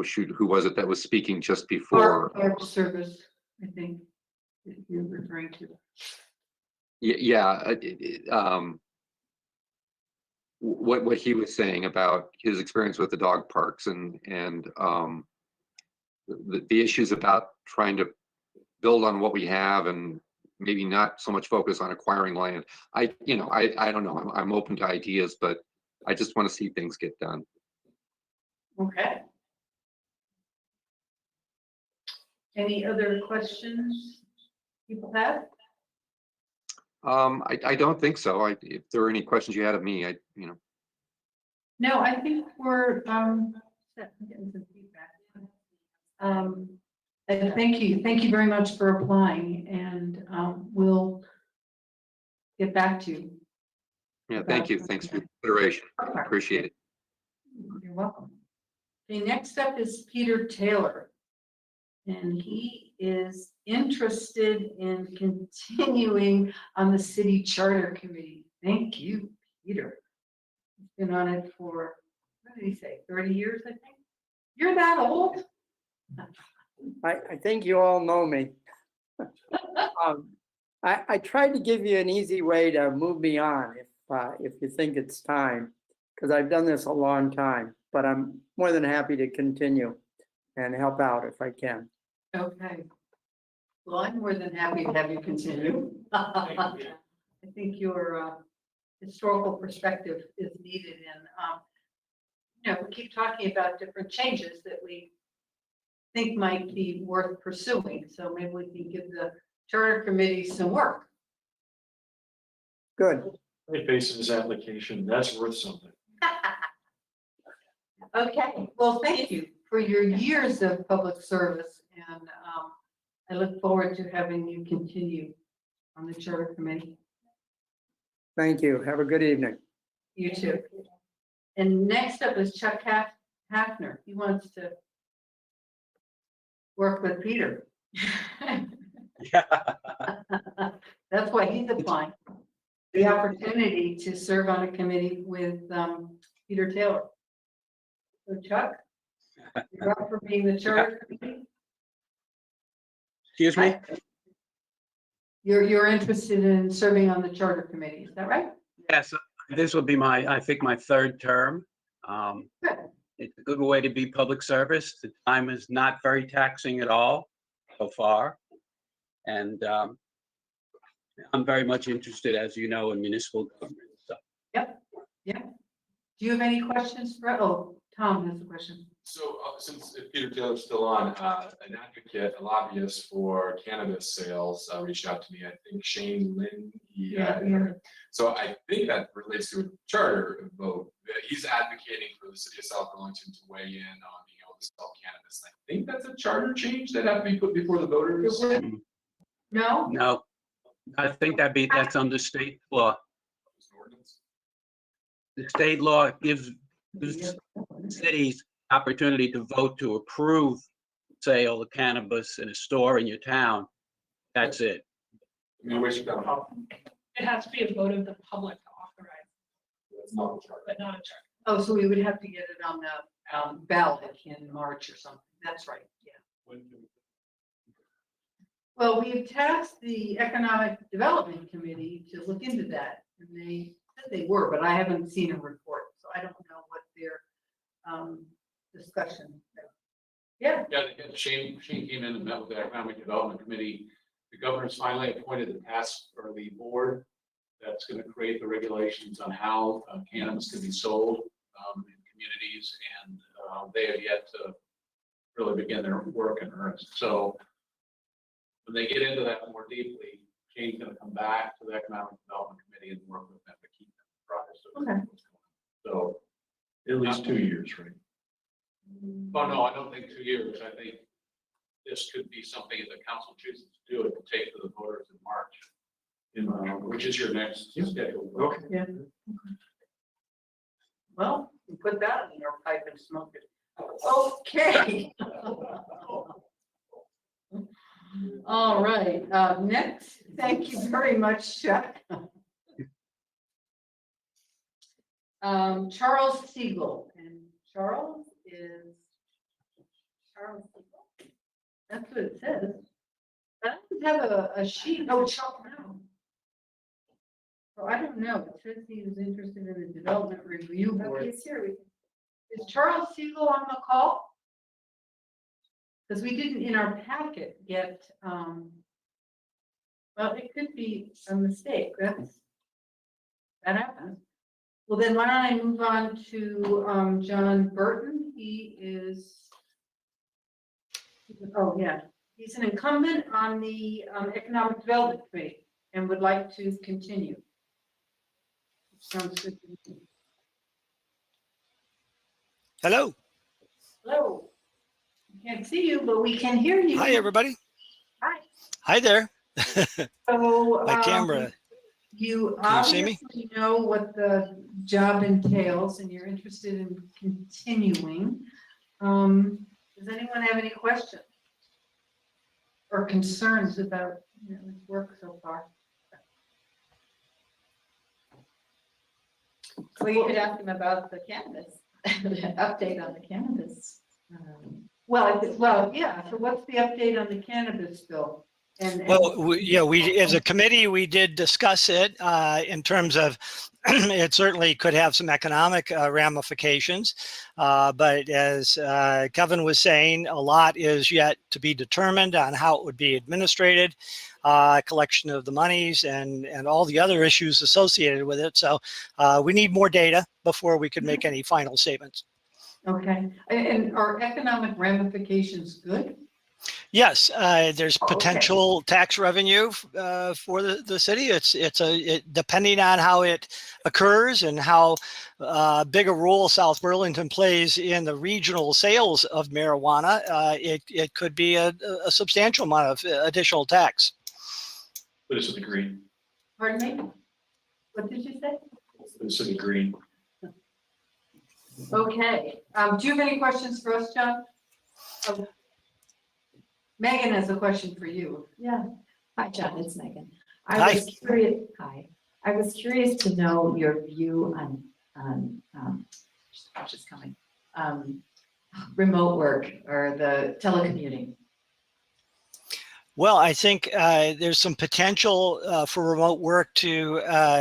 shoot, who was it that was speaking just before? Park Service, I think, that you're referring to. Yeah, what he was saying about his experience with the dog parks and the issues about trying to build on what we have and maybe not so much focus on acquiring land. I don't know. I'm open to ideas, but I just want to see things get done. Okay. Any other questions people have? I don't think so. If there are any questions you had of me, No, I think we're set. I'm getting some feedback. And thank you very much for applying, and we'll get back to you. Yeah, thank you. Thanks for your consideration. I appreciate it. You're welcome. Okay, next up is Peter Taylor, and he is interested in continuing on the city charter committee. Thank you, Peter. He's been on it for, what did he say, 30 years, I think? You're that old? I think you all know me. I tried to give you an easy way to move me on if you think it's time, because I've done this a long time, but I'm more than happy to continue and help out if I can. Okay. Well, I'm more than happy to have you continue. I think your historical perspective is needed, and we keep talking about different changes that we think might be worth pursuing. So maybe we can give the charter committee some work. Good. Based on his application, that's worth something. Okay, well, thank you for your years of public service, and I look forward to having you continue on the charter committee. Thank you. Have a good evening. You too. And next up is Chuck Hafner. He wants to work with Peter. That's why he's applying. The opportunity to serve on a committee with Peter Taylor. So Chuck, you're up for being the charter committee? Excuse me? You're interested in serving on the charter committee, is that right? Yes, this will be I think my third term. It's a good way to be public service. The time is not very taxing at all so far. And I'm very much interested, as you know, in municipal government. So. Yep. Do you have any questions for, Tom has a question. So since Peter Taylor's still on, an advocate, a lobbyist for cannabis sales reached out to me. I think Shane Lynn. So I think that relates to a charter vote. He's advocating for the city of South Burlington to weigh in on being able to sell cannabis. I think that's a charter change that have to be put before the voters. No? No, I think that's under state law. The state law gives cities opportunity to vote to approve sale of cannabis in a store in your town. That's it. It has to be a vote of the public to authorize, but not a charter. Oh, so we would have to get it on the ballot in March or something. That's right, yeah. Well, we've tasked the Economic Development Committee to look into that, and they said they were, but I haven't seen a report, so I don't know what their discussion. Yeah. Shane came in and met with the Economic Development Committee. The governor's finally appointed the task or the board that's going to create the regulations on how cannabis can be sold in communities, and they have yet to really begin their work in earnest. So when they get into that more deeply, Shane's going to come back to the Economic Development Committee and work with them to keep them apprised. Okay. So at least 2 years, right? Oh, no, I don't think 2 years. I think this could be something that the council chooses to do it to take to the voters in March, which is your next schedule. Okay. Yeah. Well, we put that in our pipe and smoke it. Okay. All right, next, thank you very much, Chuck. Charles Siegel, and Charles is Charles Siegel. That's what it says. I don't have a sheet. Oh, Charles, no. So I don't know. It says he was interested in the development review board. Is Charles Siegel on the call? Because we didn't in our packet get, well, it could be a mistake. That happens. Well, then why don't I move on to John Burton? He is, oh yeah, he's an incumbent on the Economic Development Committee and would like to continue. Sounds good to me. Hello. Hello. We can't see you, but we can hear you. Hi, everybody. Hi. Hi there. So my camera. You Can you see me? obviously know what the job entails and you're interested in continuing. Does anyone have any questions or concerns about his work so far? Well, you could ask him about the cannabis, the update on the cannabis. Well, yeah. So what's the update on the cannabis bill? Well, we as a committee, we did discuss it in terms of it certainly could have some economic ramifications. But as Kevin was saying, a lot is yet to be determined on how it would be administrated, collection of the monies and all the other issues associated with it. So we need more data before we could make any final statements. Okay. And are economic ramifications good? Yes, there's potential tax revenue for the city. It's depending on how it occurs and how big a role South Burlington plays in the regional sales of marijuana. It could be a substantial amount of additional tax. Put us in the green. Pardon me? What did you say? Put us in the green. Okay, do you have any questions for us, John? Oh. Megan has a question for you. Yeah. Hi, John, it's Megan. Hi. I was curious, hi. I was curious to know your view on just coming, remote work or the telecommuting. Well, I think there's some potential for remote work to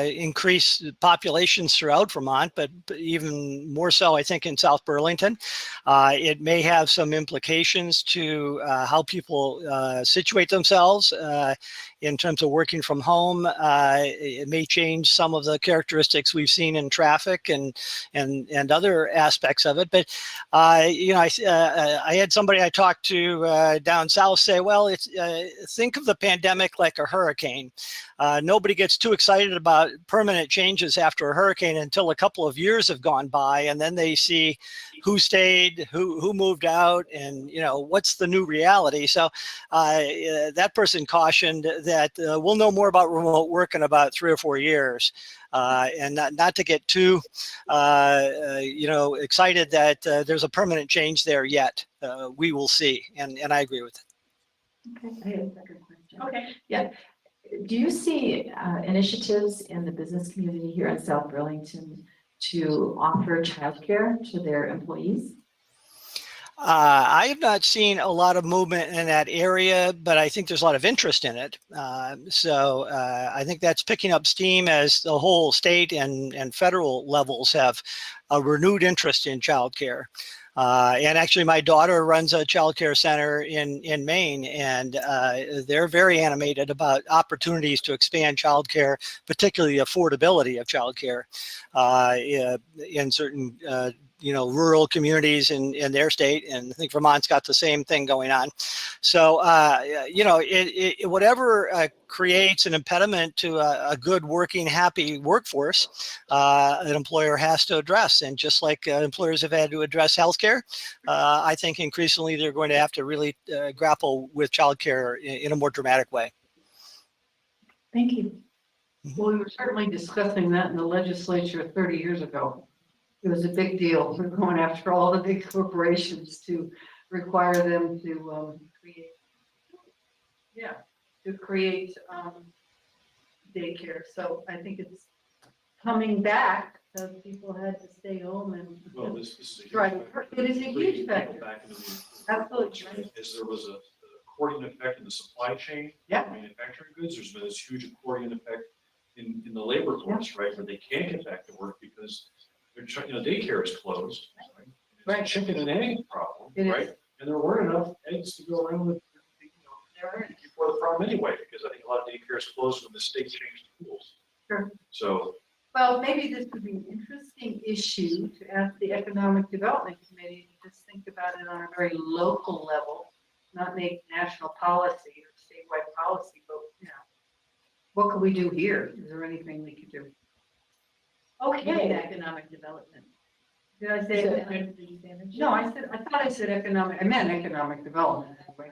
increase populations throughout Vermont, but even more so, I think, in South Burlington. It may have some implications to how people situate themselves in terms of working from home. It may change some of the characteristics we've seen in traffic and other aspects of it. But you know, I had somebody I talked to down south say, well, it's think of the pandemic like a hurricane. Nobody gets too excited about permanent changes after a hurricane until a couple of years have gone by, and then they see who stayed, who moved out, and you know what's the new reality. So that person cautioned that we'll know more about remote work in about 3 or 4 years, and not to get too you know, excited that there's a permanent change there yet. We will see, and I agree with it. Okay, I have a second question. Okay. Yeah. Do you see initiatives in the business community here in South Burlington to offer childcare to their employees? I have not seen a lot of movement in that area, but I think there's a lot of interest in it. So I think that's picking up steam as the whole state and federal levels have a renewed interest in childcare. And actually, my daughter runs a child care center in Maine, and they're very animated about opportunities to expand child care, particularly the affordability of child care in certain you know, rural communities in their state, and I think Vermont's got the same thing going on. So you know, whatever creates an impediment to a good working, happy workforce, an employer has to address. And just like employers have had to address healthcare, I think increasingly they're going to have to really grapple with childcare in a more dramatic way. Thank you. Well, we were certainly discussing that in the legislature 30 years ago. It was a big deal. We're going after all the big corporations to require them to create daycare. So I think it's coming back because people had to stay home and. Well, this is a huge Right. factor. It is a huge factor. Back into the- Absolutely. Right. As there was a accordion effect in the supply chain. Yeah. for Manufacturing goods, there's been this huge accordion effect in the labor force, right, where they can't get back to work because they're trying, you know, daycare is closed. Right. It's a chicken and egg problem, It is. right? And there weren't enough eggs to go around with, you know, before the problem anyway, because I think a lot of daycare is closed when the state changed the rules. Sure. So, Well, maybe this would be an interesting issue to ask the Economic Development Committee to just think about it on a very local level, not make national policy or statewide policy, but, you know, what could we do here? Is there anything we could do? Okay. Economic development. Did I say? No, I thought I said economic, I meant economic development. Anyway.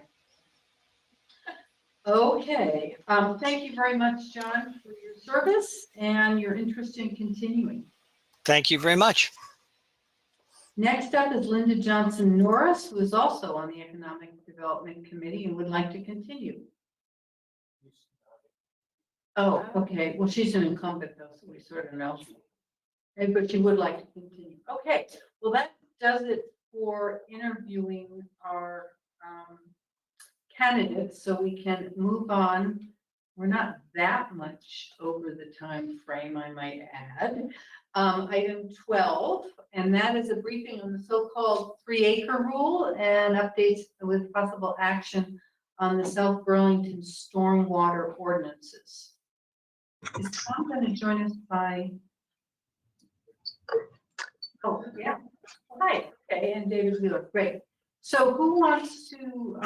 Okay, thank you very much, John, for your service and your interest in continuing. Thank you very much. Next up is Linda Johnson Norris, who is also on the Economic Development Committee and would like to continue. Oh, okay, well, she's an incumbent though, so we sort of know. But she would like to continue. Okay, well, that does it for interviewing our candidates, so we can move on. We're not that much over the time frame, I might add. Item 12, and that is a briefing on the so-called 3-acre rule and updates with possible action on the South Burlington Stormwater Ordinances. Is Tom going to join us by? Oh, yeah. Hi. Okay, and David Wheeler. Great. So who wants to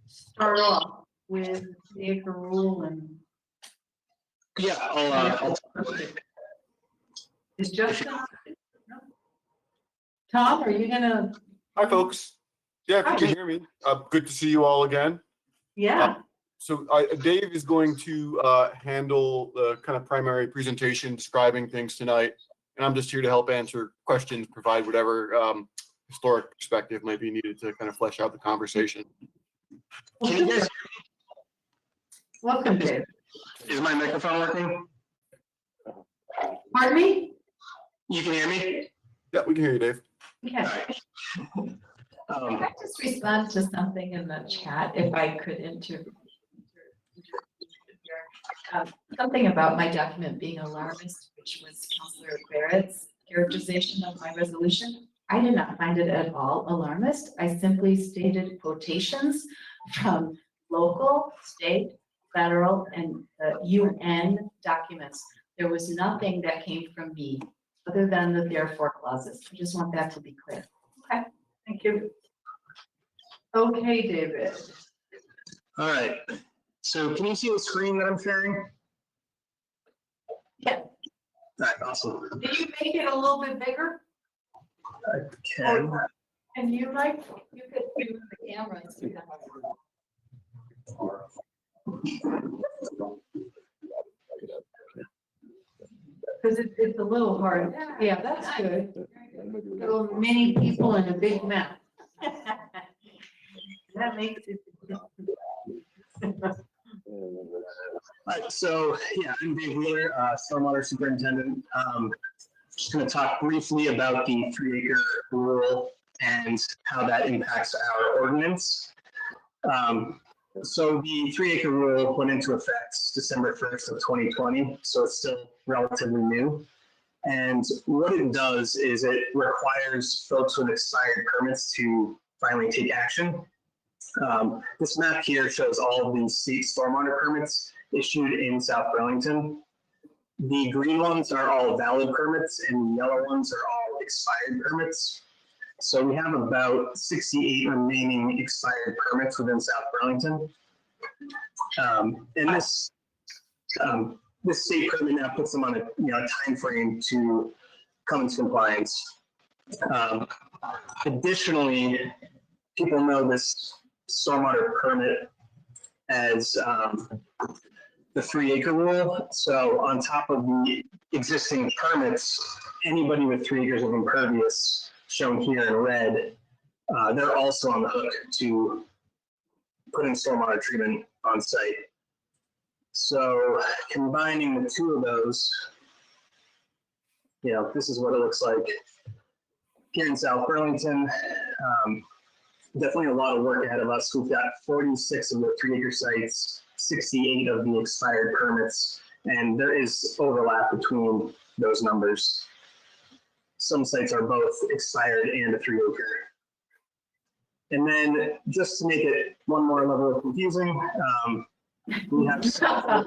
start off with the Acre Rule and? Yeah, I'll Is Justin? No? Tom, are you gonna? Hi, folks. Yeah, if you can hear me. Good to see you all again. Yeah. So Dave is going to handle the kind of primary presentation describing things tonight. And I'm just here to help answer questions, provide whatever historic perspective might be needed to kind of flesh out the conversation. Can you guys, Welcome, Dave. is my microphone working? Pardon me? You can hear me? Yeah, we can hear you, Dave. Okay. Can I just respond to something in the chat if I could something about my document being alarmist, which was Councilor Barrett's characterization of my resolution. I did not find it at all alarmist. I simply stated quotations from local, state, federal, and UN documents. There was nothing that came from me other than the therefore clauses. I just want that to be clear. Okay, thank you. Okay, David. All right. So can you see the screen that I'm sharing? Yeah. All right, awesome. Did you make it a little bit bigger? I can. And you like, you could do the camera. And see that. Because it's a little hard. Yeah, that's good. Little many people in a big map. That makes it. All right, so yeah, I'm Dave Wheeler, Stormwater Superintendent. Just going to talk briefly about the 3-acre rule and how that impacts our ordinance. So the 3-acre rule went into effect December 1st of 2020, so it's still relatively new. And what it does is it requires folks with expired permits to finally take action. This map here shows all of the state stormwater permits issued in South Burlington. The green ones are all valid permits and the yellow ones are all expired permits. So we have about 68 remaining expired permits within South Burlington. And this state permit now puts them on a time frame to come into compliance. Additionally, people know this stormwater permit as the 3-acre rule. So on top of the existing permits, anybody with 3 acres of impervious, shown here in red, they're also on the hook to put in stormwater treatment on site. So combining the two of those, this is what it looks like here in South Burlington. Definitely a lot of work ahead of us. We've got 46 of the 3-acre sites, 68 of the expired permits, and there is overlap between those numbers. Some sites are both expired and a 3-acre. And then just to make it one more level of confusing, we have some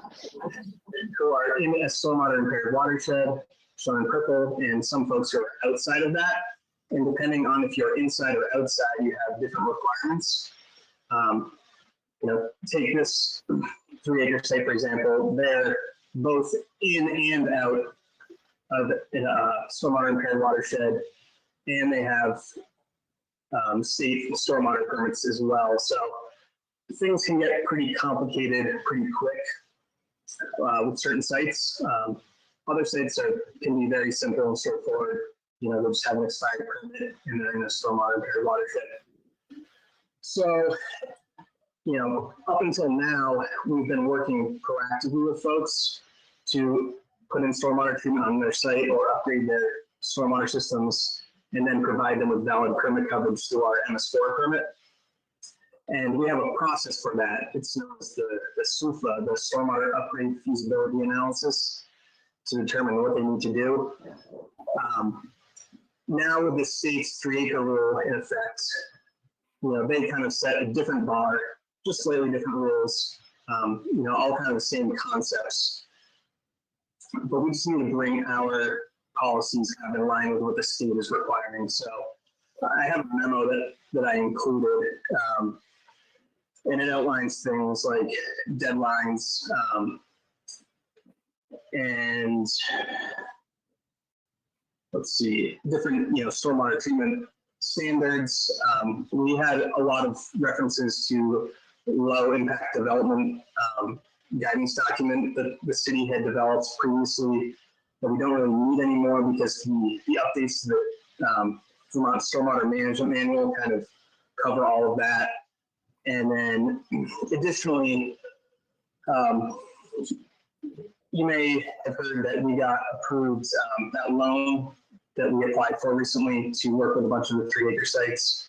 who are in a stormwater impaired watershed, shown in purple, and some folks who are outside of that. And depending on if you're inside or outside, you have different requirements. Take this 3-acre site, for example, they're both in and out of a stormwater impaired watershed, and they have state stormwater permits as well. So things can get pretty complicated pretty quick with certain sites. Other sites can be very simple and straightforward. They just have an expired permit and they're in a stormwater impaired watershed. So, up until now, we've been working proactively with folks to put in stormwater treatment on their site or upgrade their stormwater systems and then provide them with valid permit coverage through our MS4 permit. And we have a process for that. It's known as the SUFA, the Stormwater Upgrade Feasibility Analysis, to determine what they need to do. Now with the state's 3-acre rule in effect, they kind of set a different bar, just slightly different rules, all kind of the same concepts. But we just need to bring our policies kind of in line with what the state is requiring. So I have a memo that I included, and it outlines things like deadlines and let's see, different stormwater treatment standards. We had a lot of references to low impact development guidance document that the city had developed previously that we don't really need anymore because the updates to the Vermont Stormwater Management Manual kind of cover all of that. And then additionally, you may have heard that we got approved that loan that we applied for recently to work with a bunch of the 3-acre sites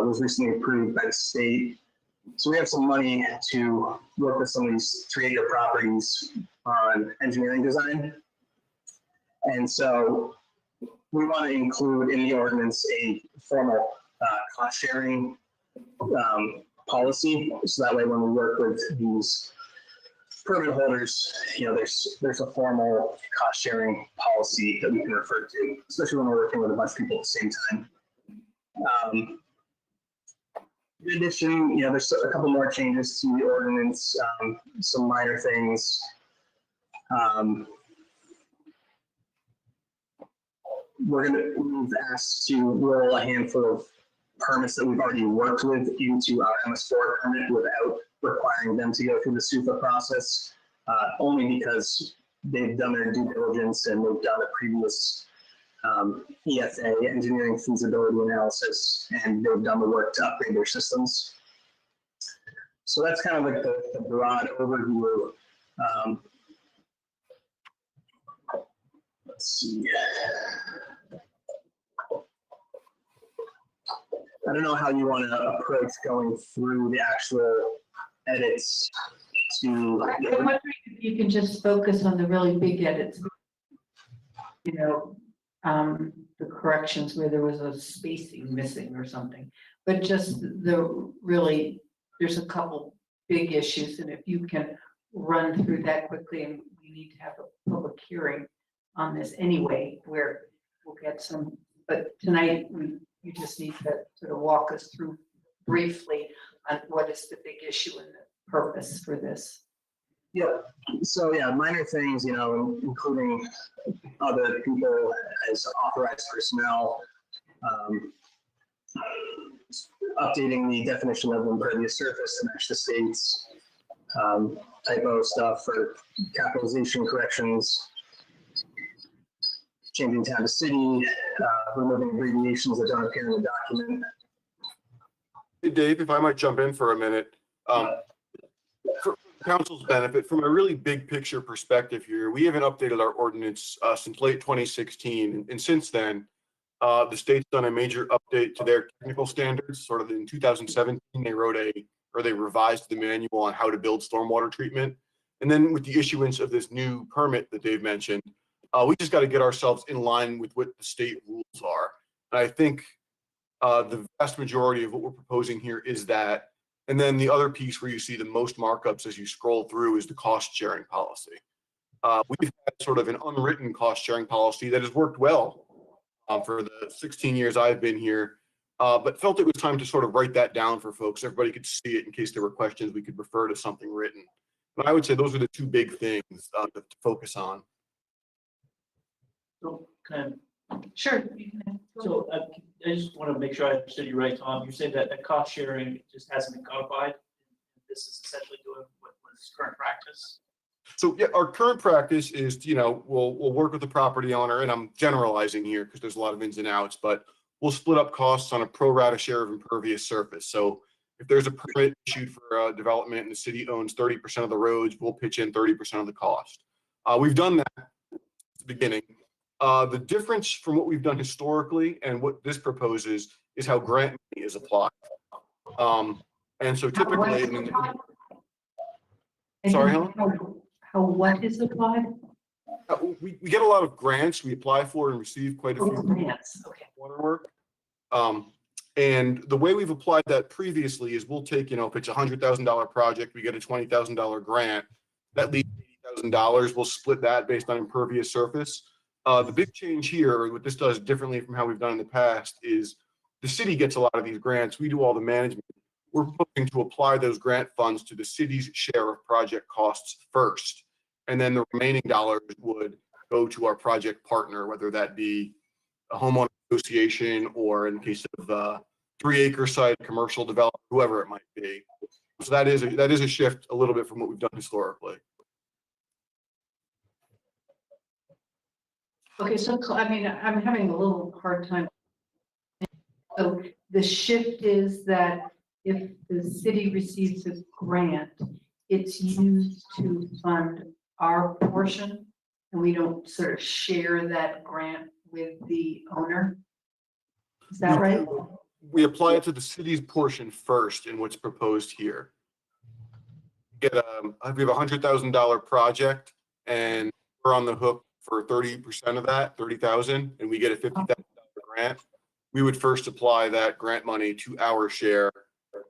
was recently approved by the state. So we have some money to work with some of these 3-acre properties on engineering design. And so we want to include in the ordinance a formal cost sharing policy. So that way when we work with these permit holders, you know, there's a formal cost sharing policy that we can refer to, especially when we're working with a bunch of people at the same time. In addition, you know, there's a couple more changes to the ordinance, some minor things. We've asked to roll a handful of permits that we've already worked with into our MS4 permit without requiring them to go through the SUFA process, only because they've done their due diligence and they've done a previous EFA, engineering feasibility analysis, and they've done the work to upgrade their systems. So that's kind of like the broad overview. Let's see. I don't know how you want to approach going through the actual edits to. I'm wondering if you can just focus on the really big edits. You know, the corrections where there was a spacing missing or something, but just there's a couple big issues, and if you can run through that quickly, and we need to have a public hearing on this anyway, where we'll get some, but tonight you just need to sort of walk us through briefly on what is the big issue and the purpose for this. Yeah, so yeah, minor things, you know, including other people as authorized personnel, updating the definition of impervious surface to match the state's typo stuff for capitalization corrections, changing town to city, removing abbreviations that don't appear in the document. Hey, Dave, if I might jump in for a minute. For council's benefit, from a really big picture perspective here, we haven't updated our ordinance since late 2016. And since then, the state's done a major update to their technical standards. Sort of in 2017, they revised the manual on how to build stormwater treatment. And then with the issuance of this new permit that Dave mentioned, we just got to get ourselves in line with what the state rules are. And I think the vast majority of what we're proposing here is that. And then the other piece where you see the most markups as you scroll through is the cost sharing policy. We've had sort of an unwritten cost sharing policy that has worked well for the 16 years I've been here, but felt it was time to sort of write that down for folks. Everybody could see it in case there were questions, we could refer to something written. But I would say those are the two big things to focus on. So can Sure. So I just want to make sure I understood you right, Tom. You said that the cost sharing just hasn't been codified. This is essentially doing what was current practice. So yeah, our current practice is, you know, we'll work with the property owner, and I'm generalizing here because there's a lot of ins and outs, but we'll split up costs on a pro rata share of impervious surface. So if there's a permit issued for development and the city owns 30% of the roads, we'll pitch in 30% of the cost. We've done that at the beginning. The difference from what we've done historically and what this proposes is how grant money is applied. And so typically, sorry, Helen? How what is applied? We get a lot of grants. We apply for and receive quite a few grants. Okay. Water work. And the way we've applied that previously is we'll take, you know, if it's a $100,000 project, we get a $20,000 grant. That leaves $80,000. We'll split that based on impervious surface. The big change here, what this does differently from how we've done in the past, is the city gets a lot of these grants. We do all the management. We're hoping to apply those grant funds to the city's share of project costs first. And then the remaining dollars would go to our project partner, whether that be a homeowner association or in case of 3-acre site, commercial developer, whoever it might be. So that is a shift a little bit from what we've done historically. Okay, so I mean, I'm having a little hard time. So the shift is that if the city receives a grant, it's used to fund our portion, and we don't sort of share that grant with the owner? Is that right? We apply it to the city's portion first in what's proposed here. We have a $100,000 project, and we're on the hook for 30% of that, 30,000, and we get a $50,000 grant. We would first apply that grant money to our share,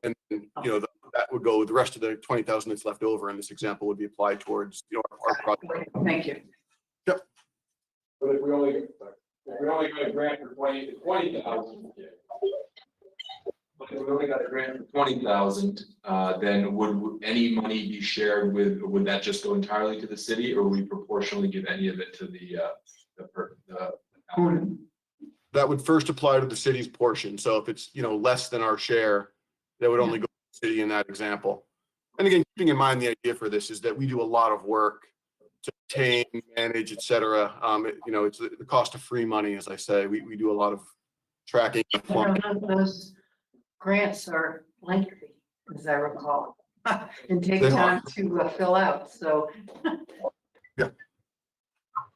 and that would go, the rest of the 20,000 that's left over in this example would be applied towards our project. Thank you. Yep. But if we only got a grant for 20,000. But if we only got a grant for 20,000, then would any money be shared with, would that just go entirely to the city, or would we proportionally give any of it to the applicant? That would first apply to the city's portion. So if it's, less than our share, that would only go to the city in that example. And again, keeping in mind the idea for this is that we do a lot of work to obtain, manage, et cetera. It's the cost of free money, as I say. We do a lot of tracking. Those grants are lengthy, as I recall, and take time to fill out, so. Yeah.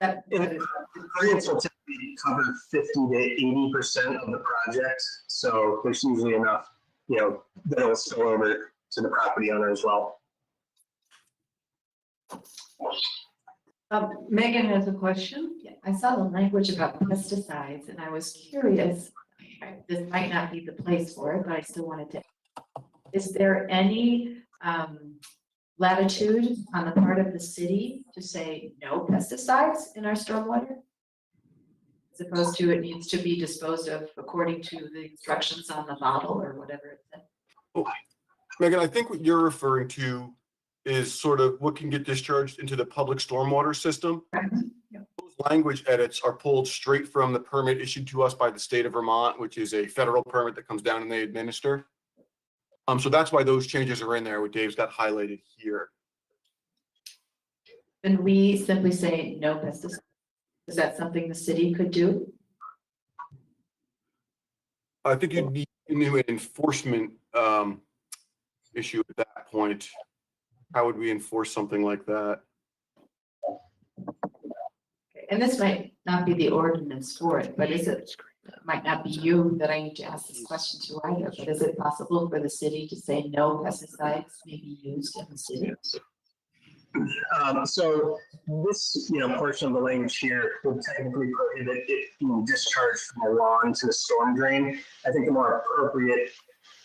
Grants will typically cover 50 to 80% of the project, so there's usually enough, that will spill over to the property owner as well. Megan has a question. Yeah, I saw the language about pesticides and I was curious, this might not be the place for it, but I still wanted to. Is there any latitude on the part of the city to say no pesticides in our stormwater? As opposed to it needs to be disposed of according to the instructions on the bottle or whatever it said? Oh, Megan, I think what you're referring to is sort of what can get discharged into the public stormwater system. Those language edits are pulled straight from the permit issued to us by the state of Vermont, which is a federal permit that comes down and they administer. So that's why those changes are in there, what Dave's got highlighted here. And we simply say no pesticides. Is that something the city could do? I think you'd need an enforcement issue at that point. How would we enforce something like that? And this might not be the ordinance for it, but it might not be you that I need to ask this question to either, but is it possible for the city to say no pesticides may be used in the city? So this, portion of the language here would technically prohibit it being discharged from a lawn to a storm drain. I think the more appropriate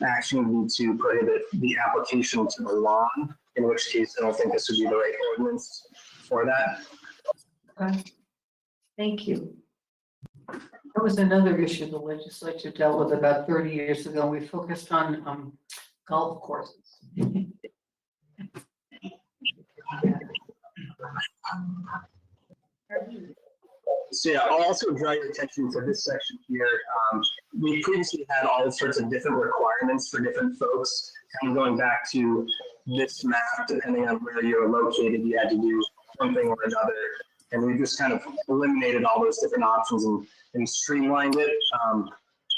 action would be to prohibit the application to the lawn, in which case I don't think this would be the right ordinance for that. Okay. Thank you. That was another issue the legislature dealt with about 30 years ago. We focused on golf courses. So yeah, I'll also draw your attention to this section here. We previously had all sorts of different requirements for different folks. Kind of going back to this map, depending on where you're located, you had to do one thing or another. And we just kind of eliminated all those different options and streamlined it.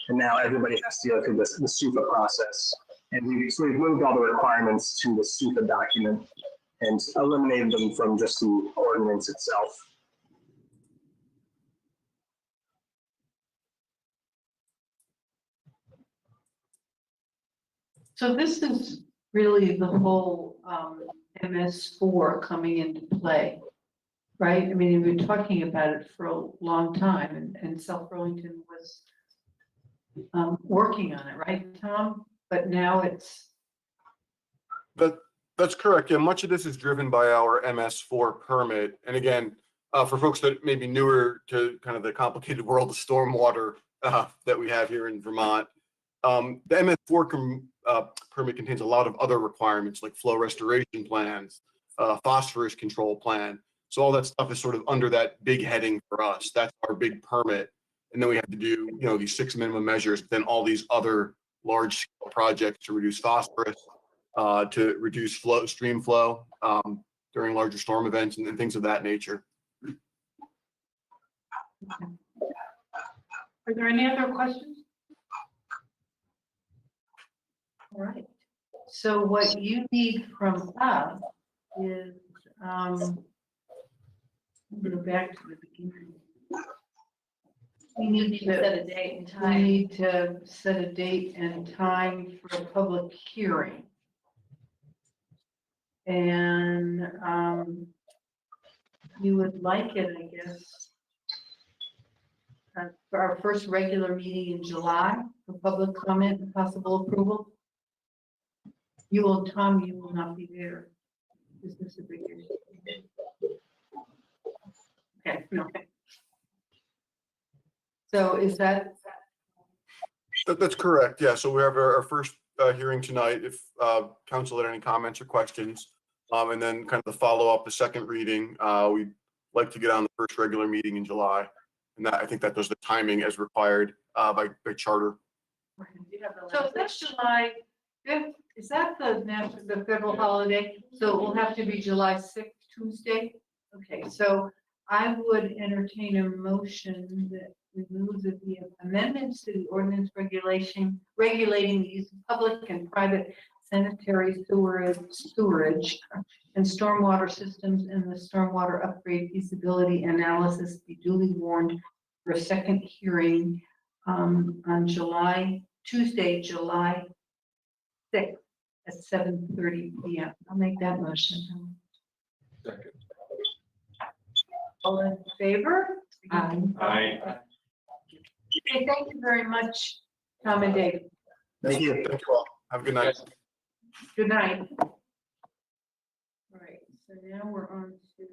And now everybody has to go through the SUPA process. And we've moved all the requirements to the SUPA document and eliminated them from just the ordinance itself. So this is really the whole MS4 coming into play, right? I mean, we've been talking about it for a long time, and South Burlington was working on it, right, Tom? But now it's. That's correct. Yeah, much of this is driven by our MS4 permit. And again, for folks that may be newer to kind of the complicated world of stormwater that we have here in Vermont, the MS4 permit contains a lot of other requirements like flow restoration plans, phosphorus control plan. So all that stuff is sort of under that big heading for us. That's our big permit. And then we have to do, these 6 minimum measures, but then all these other large scale projects to reduce phosphorus. to reduce stream flow during larger storm events and things of that nature. Are there any other questions? All right. So what you need from us is, go back to the beginning. We need to Set a date and We time. need to set a date and time for a public hearing. And you would like it, I guess, for our first regular meeting in July for public comment and possible approval. You will, Tom, you will not be there. This is a big issue. Okay, okay. So is that? That's correct. Yeah. So we have our first hearing tonight. If council had any comments or questions, and then kind of the follow up, the second reading, we'd like to get on the first regular meeting in July. And that, I think that does the timing as required by charter. So that's July 5th. Is that the federal holiday? So it will have to be July 6th, Tuesday. Okay, so I would entertain a motion that removes the amendments to the ordinance regulating the use of public and private sanitary sewerage and stormwater systems, and the stormwater upgrade feasibility analysis be duly warned for a second hearing on Tuesday, July 6th at 7:30 p.m. I'll make that motion. Second. All in favor? Aye. Okay, thank you very much, Tom and David. Thank you. Thank you all. Have a good night. Good night. All right, so now we're on to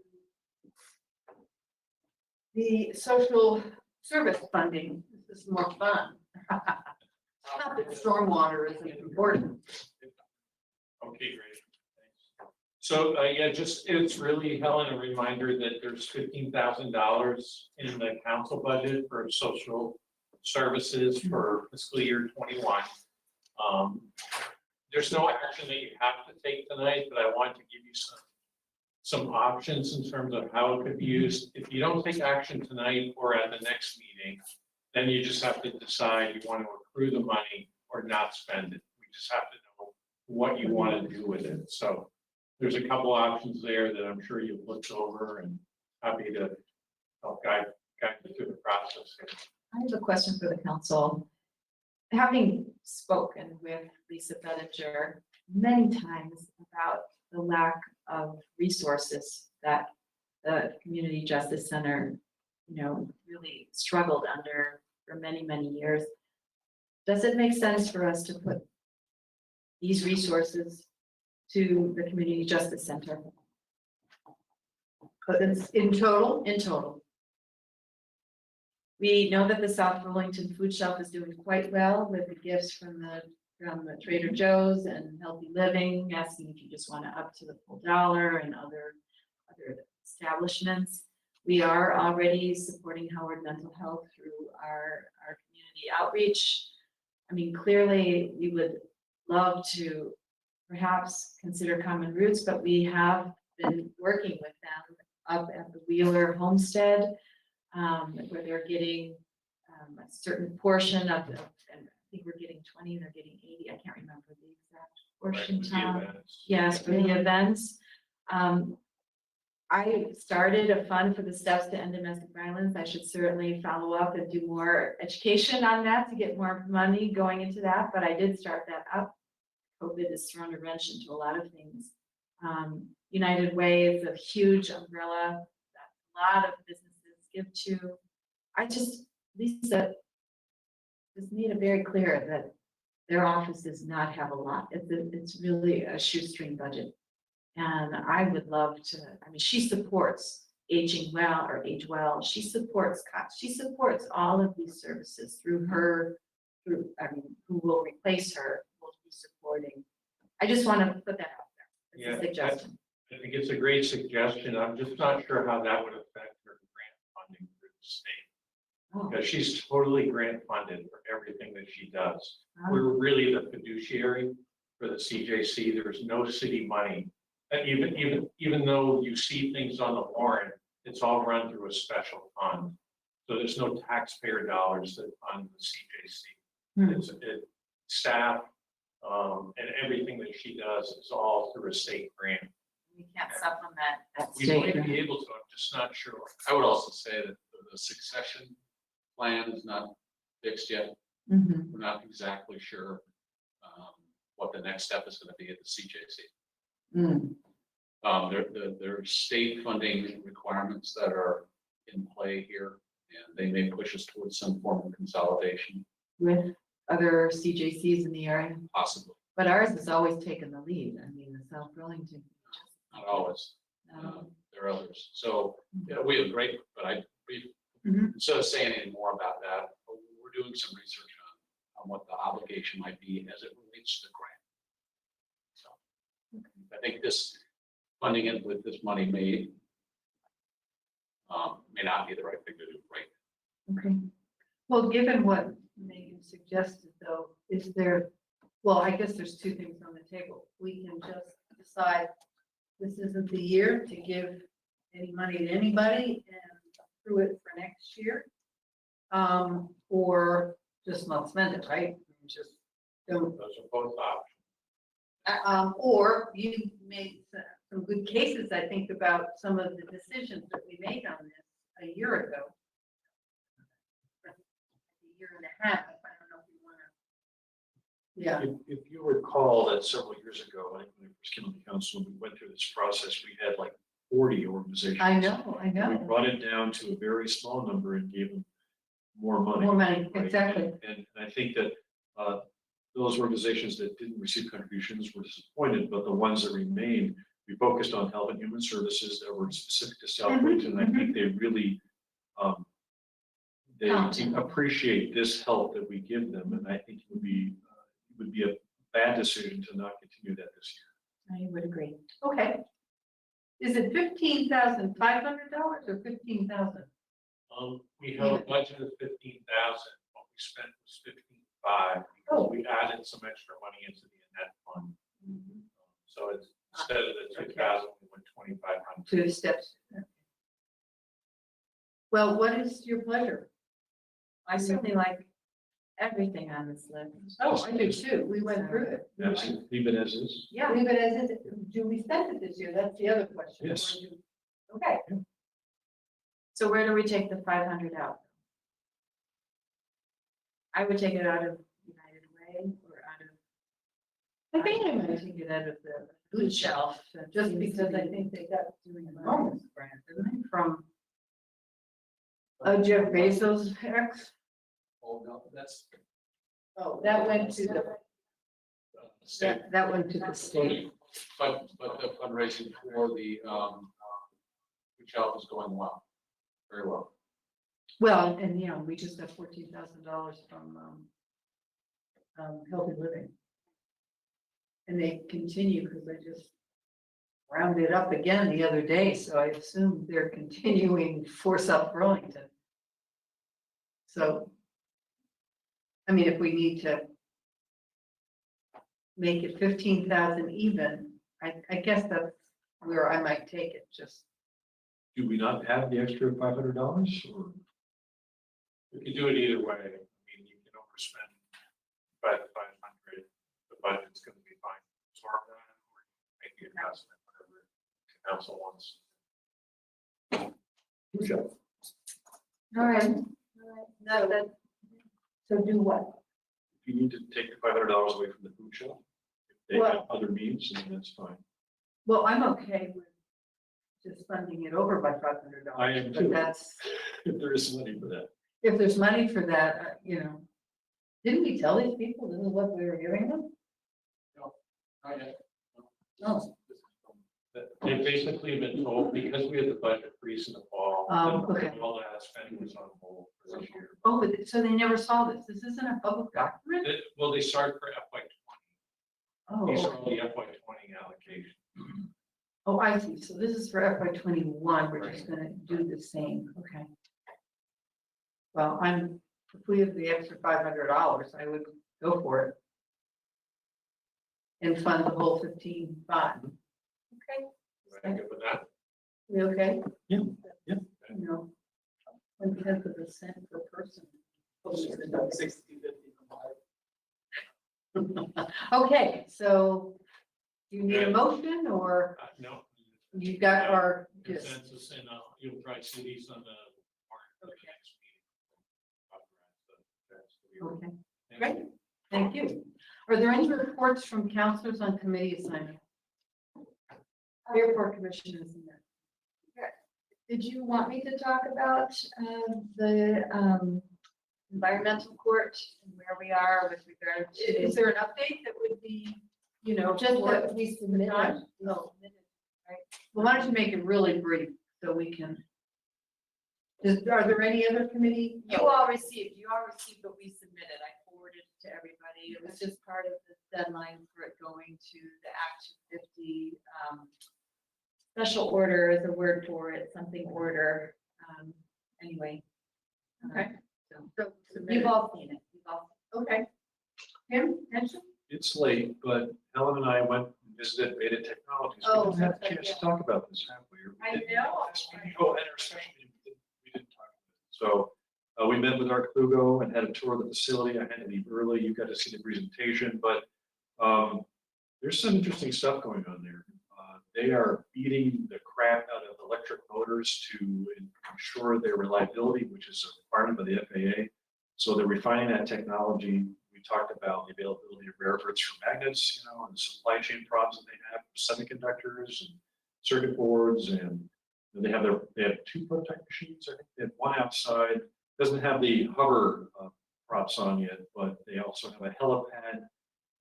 the social service funding. This is more fun. Not that stormwater isn't important. Okay, great. Thanks. So, yeah, it's really, Helen, a reminder that there's $15,000 in the council budget for social services for fiscal year 21. There's no action that you have to take tonight, but I want to give you some options in terms of how it could be used. If you don't take action tonight or at the next meeting, then you just have to decide you want to accrue the money or not spend it. We just have to know what you want to do with it. So there's a couple options there that I'm sure you've looked over, and happy to help guide you through the process here. I have a question for the council. Having spoken with Lisa Bettinger many times about the lack of resources that the Community Justice Center, really struggled under for many, many years, does it make sense for us to put these resources to the Community Justice Center? But it's in total? In total. We know that the South Burlington Food Shelf is doing quite well with the gifts from the Trader Joe's and Healthy Living, asking if you just want to up to the full $1 and other establishments. We are already supporting Howard Mental Health through our community outreach. I mean, clearly we would love to perhaps consider Common Roots, but we have been working with them up at the Wheeler Homestead, where they're getting a certain portion of the, and I think we're getting 20, they're getting 80. I can't remember the exact portion, Tom. Yes, for the events. I started a fund for the Steps to End Domestic Violence. I should certainly follow up and do more education on that to get more money going into that, but I did start that up. COVID has thrown a wrench into a lot of things. United Way is a huge umbrella that a lot of businesses give to. Lisa has made it very clear that their office does not have a lot. It's really a shoestring budget. And I would love to, she supports Aging Well or Age Well. She supports COTS. She supports all of these services through who will replace her, will be supporting. I just want to put that out there. It's a suggestion. I think it's a great suggestion. I'm just not sure how that would affect her grant funding through the state. Because she's totally grant funded for everything that she does. We're really the fiduciary for the CJC. There's no city money. And even though you see things on the warrant, it's all run through a special fund. So there's no taxpayer dollars that fund the CJC. Staff, and everything that she does is all through a state grant. We can't supplement that We state. might be able to, I'm just not sure. I would also say that the succession plan is not fixed yet. Mhm. We're not exactly sure what the next step is going to be at the CJC. There are state funding requirements that are in play here, and they may push us towards some form of consolidation, With other CJCs in the area, possibly. but ours has always taken the lead. I mean, the South Burlington. Not always. There are others. So yeah, we have great, but instead of saying any more about that, we're doing some research on what the obligation might be as it relates to the grant. So I think this funding it with this money may not be the right thing to do right now. Okay. Well, given what Megan suggested though, is there, well, I guess there's two things on the table. We can just decide this isn't the year to give any money to anybody and through it for next year. Or just not spend it, right? Just don't. Those are both options. Or you made some good cases, I think, about some of the decisions that we made on this a year ago. A year and a half, I don't know if you want to. Yeah. If you recall that several years ago, when I first came on the council, we went through this process, we had like 40 organizations. I know. We brought it down to a very small number and gave them more money. More money, right? exactly. And I think that those organizations that didn't receive contributions were disappointed, but the ones that remained, we focused on health and human services that were specific to South Burlington. And I think they really they appreciate this help that we give them, and I think it would be a bad decision to not continue that this year. I would agree. Okay. Is it $15,500 or 15,000? We have a budget of 15,000. What we spent was 15,500 because we added some extra money into the net fund. So it's instead of the 2,000, we went 2,500. Two steps. Well, what is your pleasure? I certainly like everything on this list. Oh, I do too. We went through it. Yes, leave it as is. Yeah, leave it as is. Do we spend it this year? That's the other question. Yes. Okay. So where do we take the 500 out? I would take it out of United Way or out of. I think I might take it out of the food shelf, just because I think they got doing an enormous grant, didn't they, from Jeff Bezos' ex. Oh, no, that's. Oh, that went to the, State. that went to the state. But the fundraising for the food shelf is going well, very well. Well, and we just got $14,000 from Healthy Living. And they continue because they just rounded up again the other day, so I assume they're continuing for South Burlington. So, I mean, if we need to make it 15,000 even, I guess that's where I might take it, just. Do we not have the extra $500 or? We can do it either way. I mean, you can overspend by the 500. The budget's going to be fine. Absorb that or make the investment, whatever the council wants. All right. No, that, so do what? If you need to take the $500 away from the food shelf, if they have Well- other means, then that's fine. Well, I'm okay with just funding it over by $500. I am But too. that's, If there is money for that. if there's money for that, didn't we tell these people this is what we were giving them? Not yet. No. They've basically been told, because we had the budget freeze in the fall, Okay. that all that spending was on hold for this year. Oh, but so they never saw this. This isn't a public document? Well, they started for FY20. Oh, These are okay. all the FY20 allocation. Oh, I see. So this is for FY21. We're just gonna do the same. Okay. Well, if we have the extra $500, I would go for it. and fund the whole 15.5. Okay. Right, good with that? You okay? Yeah, yeah. No. 1/10 of a cent per person. Okay, so do you need a motion or No. you got our gist? Consensus, and you'll try to see these on the warrant for the next meeting. Okay, great, thank you. Are there any reports from counselors on committee assignment? Airport Commission is in there. Did you want me to talk about the environmental court and where we are with regard to? Is there an update that would be, Just what that we submitted. No. Right. Well, why don't you make it really brief so we can. Are there any other committee? You all received what we submitted. I forwarded it to everybody. It was just part of the deadline for it going to the Act 250. Special order is a word for it, something order. Anyway. Okay. So you've all seen it. Okay. Tim, mention? It's late, but Helen and I went and visited Beta Technologies. We didn't have a chance to talk about this, have we? I know. Oh, and our special meeting, we didn't talk about it. So we met with Art Klugo and had a tour of the facility. I had to leave early. You got to see the presentation, but there's some interesting stuff going on there. They are beating the crap out of electric motors to ensure their reliability, which is a requirement by the FAA. So they're refining that technology. We talked about the availability of rare earths for magnets, and the supply chain problems that they have with semiconductors and circuit boards, and they have 2 prototype machines. I think they have one outside. Doesn't have the hover props on yet, but they also have a helipad.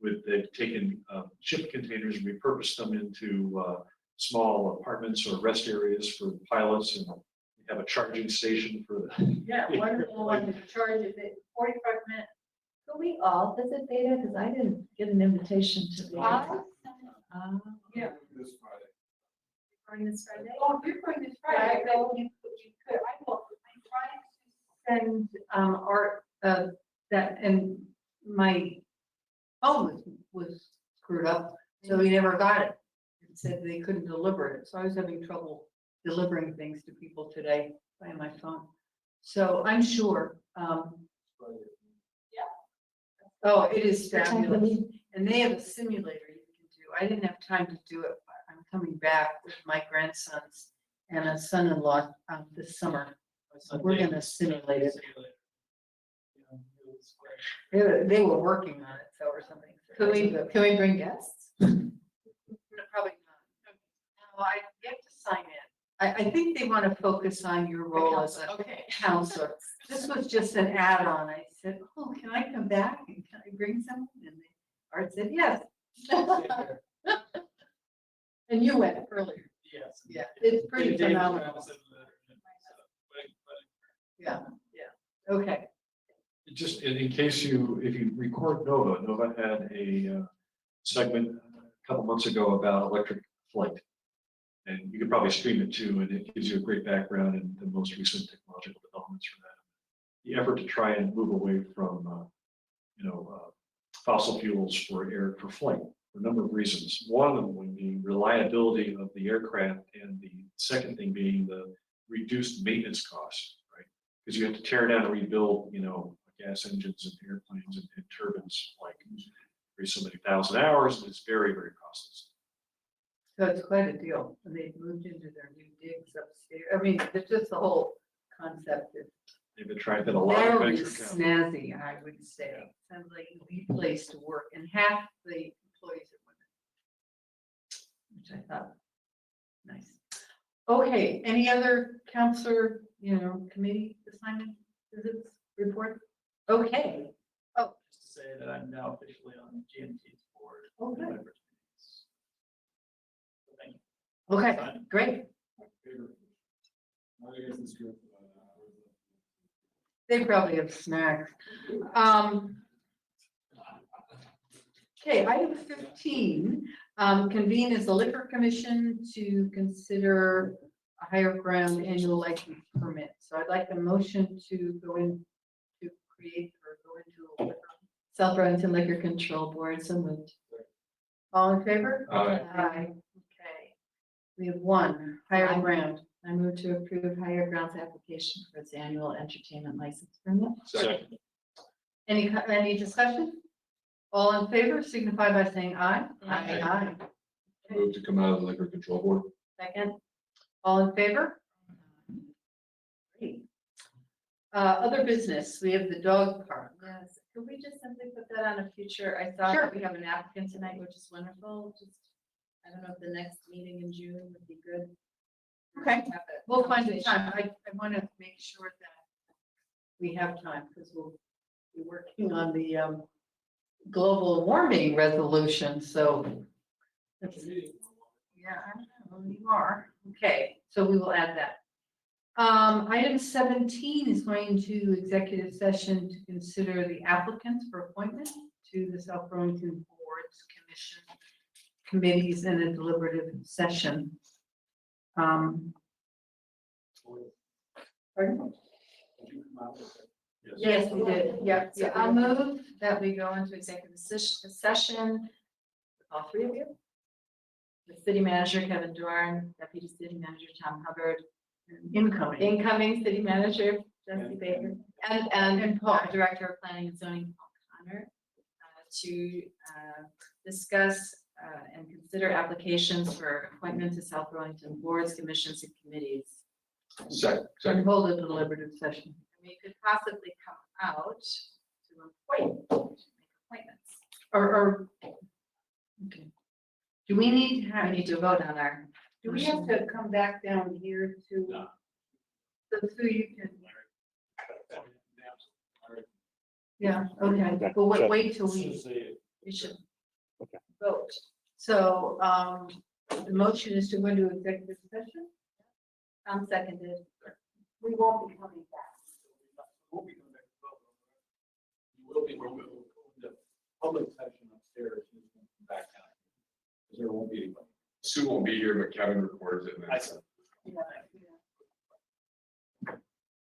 They've taken ship containers and repurposed them into small apartments or rest areas for pilots, and we have a charging station for the. Yeah, wonderful one to charge it at 45 minutes. Could we all visit Beta? Because I didn't get an invitation to the. Yeah. This Friday. Going this Friday? Oh, if you're going this Friday, then you could, I trying to send Art that, and my phone was screwed up, so he never got it. It said they couldn't deliver it, so I was having trouble delivering things to people today by my phone. So I'm sure. Oh, it is fabulous. And they have a simulator you can do. I didn't have time to do it, but I'm coming back with my grandsons and a son-in-law this summer. We're gonna simulate it. They were working on it, so or something. Can we bring guests? Probably not. No, I get to sign in. I think they want to focus on your role as a counselor. This was just an add-on. I said, oh, can I come back and can I bring someone? And Art said, yes. And you went earlier. Yes. Yeah, it's pretty phenomenal. Yeah, yeah. Okay. Just in case if you record Nova had a segment a couple months ago about electric flight. And you could probably stream it too, and it gives you a great background in the most recent technological developments for that. The effort to try and move away from, fossil fuels for flight for a number of reasons. One of them being reliability of the aircraft, and the second thing being the reduced maintenance costs, right? Because you have to tear down and rebuild, gas engines and airplanes and turbines like every so many thousand hours, and it's very, very costly. So it's quite a deal. And they've moved into their new digs upstairs. I mean, it's just the whole concept is They've attracted a lot of very venture capital. snazzy, I would say. Sounds like a neat place to work, and half the employees are women, which I thought nice. Okay, any other counselor, committee assignment visits, reports? Okay. Oh, Just to say that I'm now officially on GMT's board. Okay. Thank you. Okay, great. They probably have snacks. Okay, item 15, convene as a liquor commission to consider a higher ground annual license permit. So I'd like a motion to go in to create or go into a liquor. South Burlington Liquor Control Board, so moved. All in favor? Aye. Aye. Okay. We have one, higher ground. I move to approve Higher Grounds application for its annual entertainment license permit. Second. Any discussion? All in favor signify by saying aye. Aye. Aye. Move to come out of the liquor control board. Second. All in favor? Great. Other business, we have the dog park. Yes, could we just simply put that on a future? I thought Sure. that we have an applicant tonight, which is wonderful. Just, I don't know if the next meeting in June would be good. Okay, Have a we'll find the conversation. time. I want to make sure that we have time because we'll be working on the global warming resolution, so. let's see. Yeah, I know, you are. Okay, so we will add that. Item 17 is going to executive session to consider the applicants for appointment to the South Burlington Boards, Commission, committees, and a deliberative session. Pardon? Yes, we did. Yeah. So I'll move that we go into executive session with all three of you. The city manager, Kevin Dorn, deputy city manager, Tom Hubbard, incoming city manager, Jessie Baker, and Paul, director of planning and zoning, Paul Connor, to discuss and consider applications for appointment to South Burlington Boards, Commissions, and Committees. And hold a deliberative session. We could possibly come out to make appointments. Or, okay. Do we need to have? We need to vote on our. Do we have to come back down here to? So you can. Yeah, okay, but wait till we should vote. So, the motion is to go into executive session? Tom seconded. We won't be coming back. You will be, the public session upstairs, you can come back down. Because there won't be anybody. Sue won't be here, but Kevin records it. and I then- said.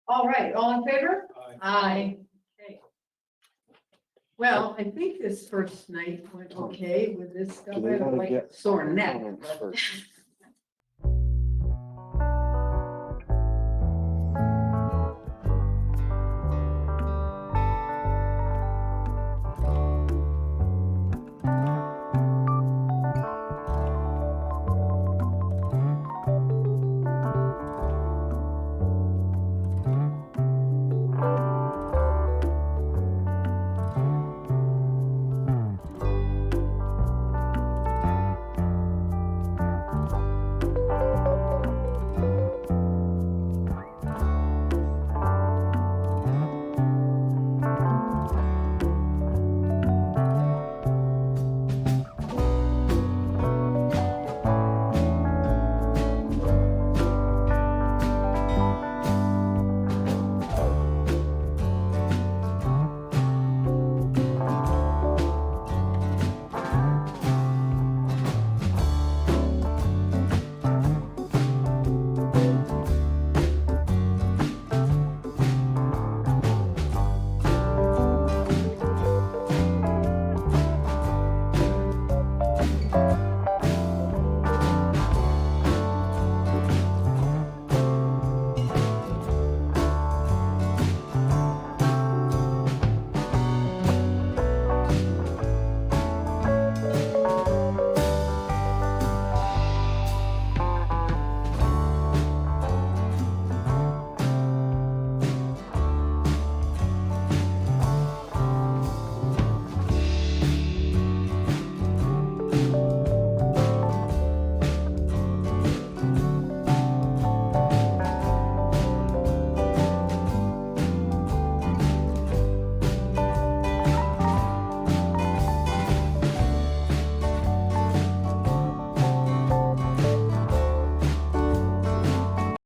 All right, all in favor? Aye. Aye. Okay. Well, I think this first night went okay with this stuff. I have like a sore neck. but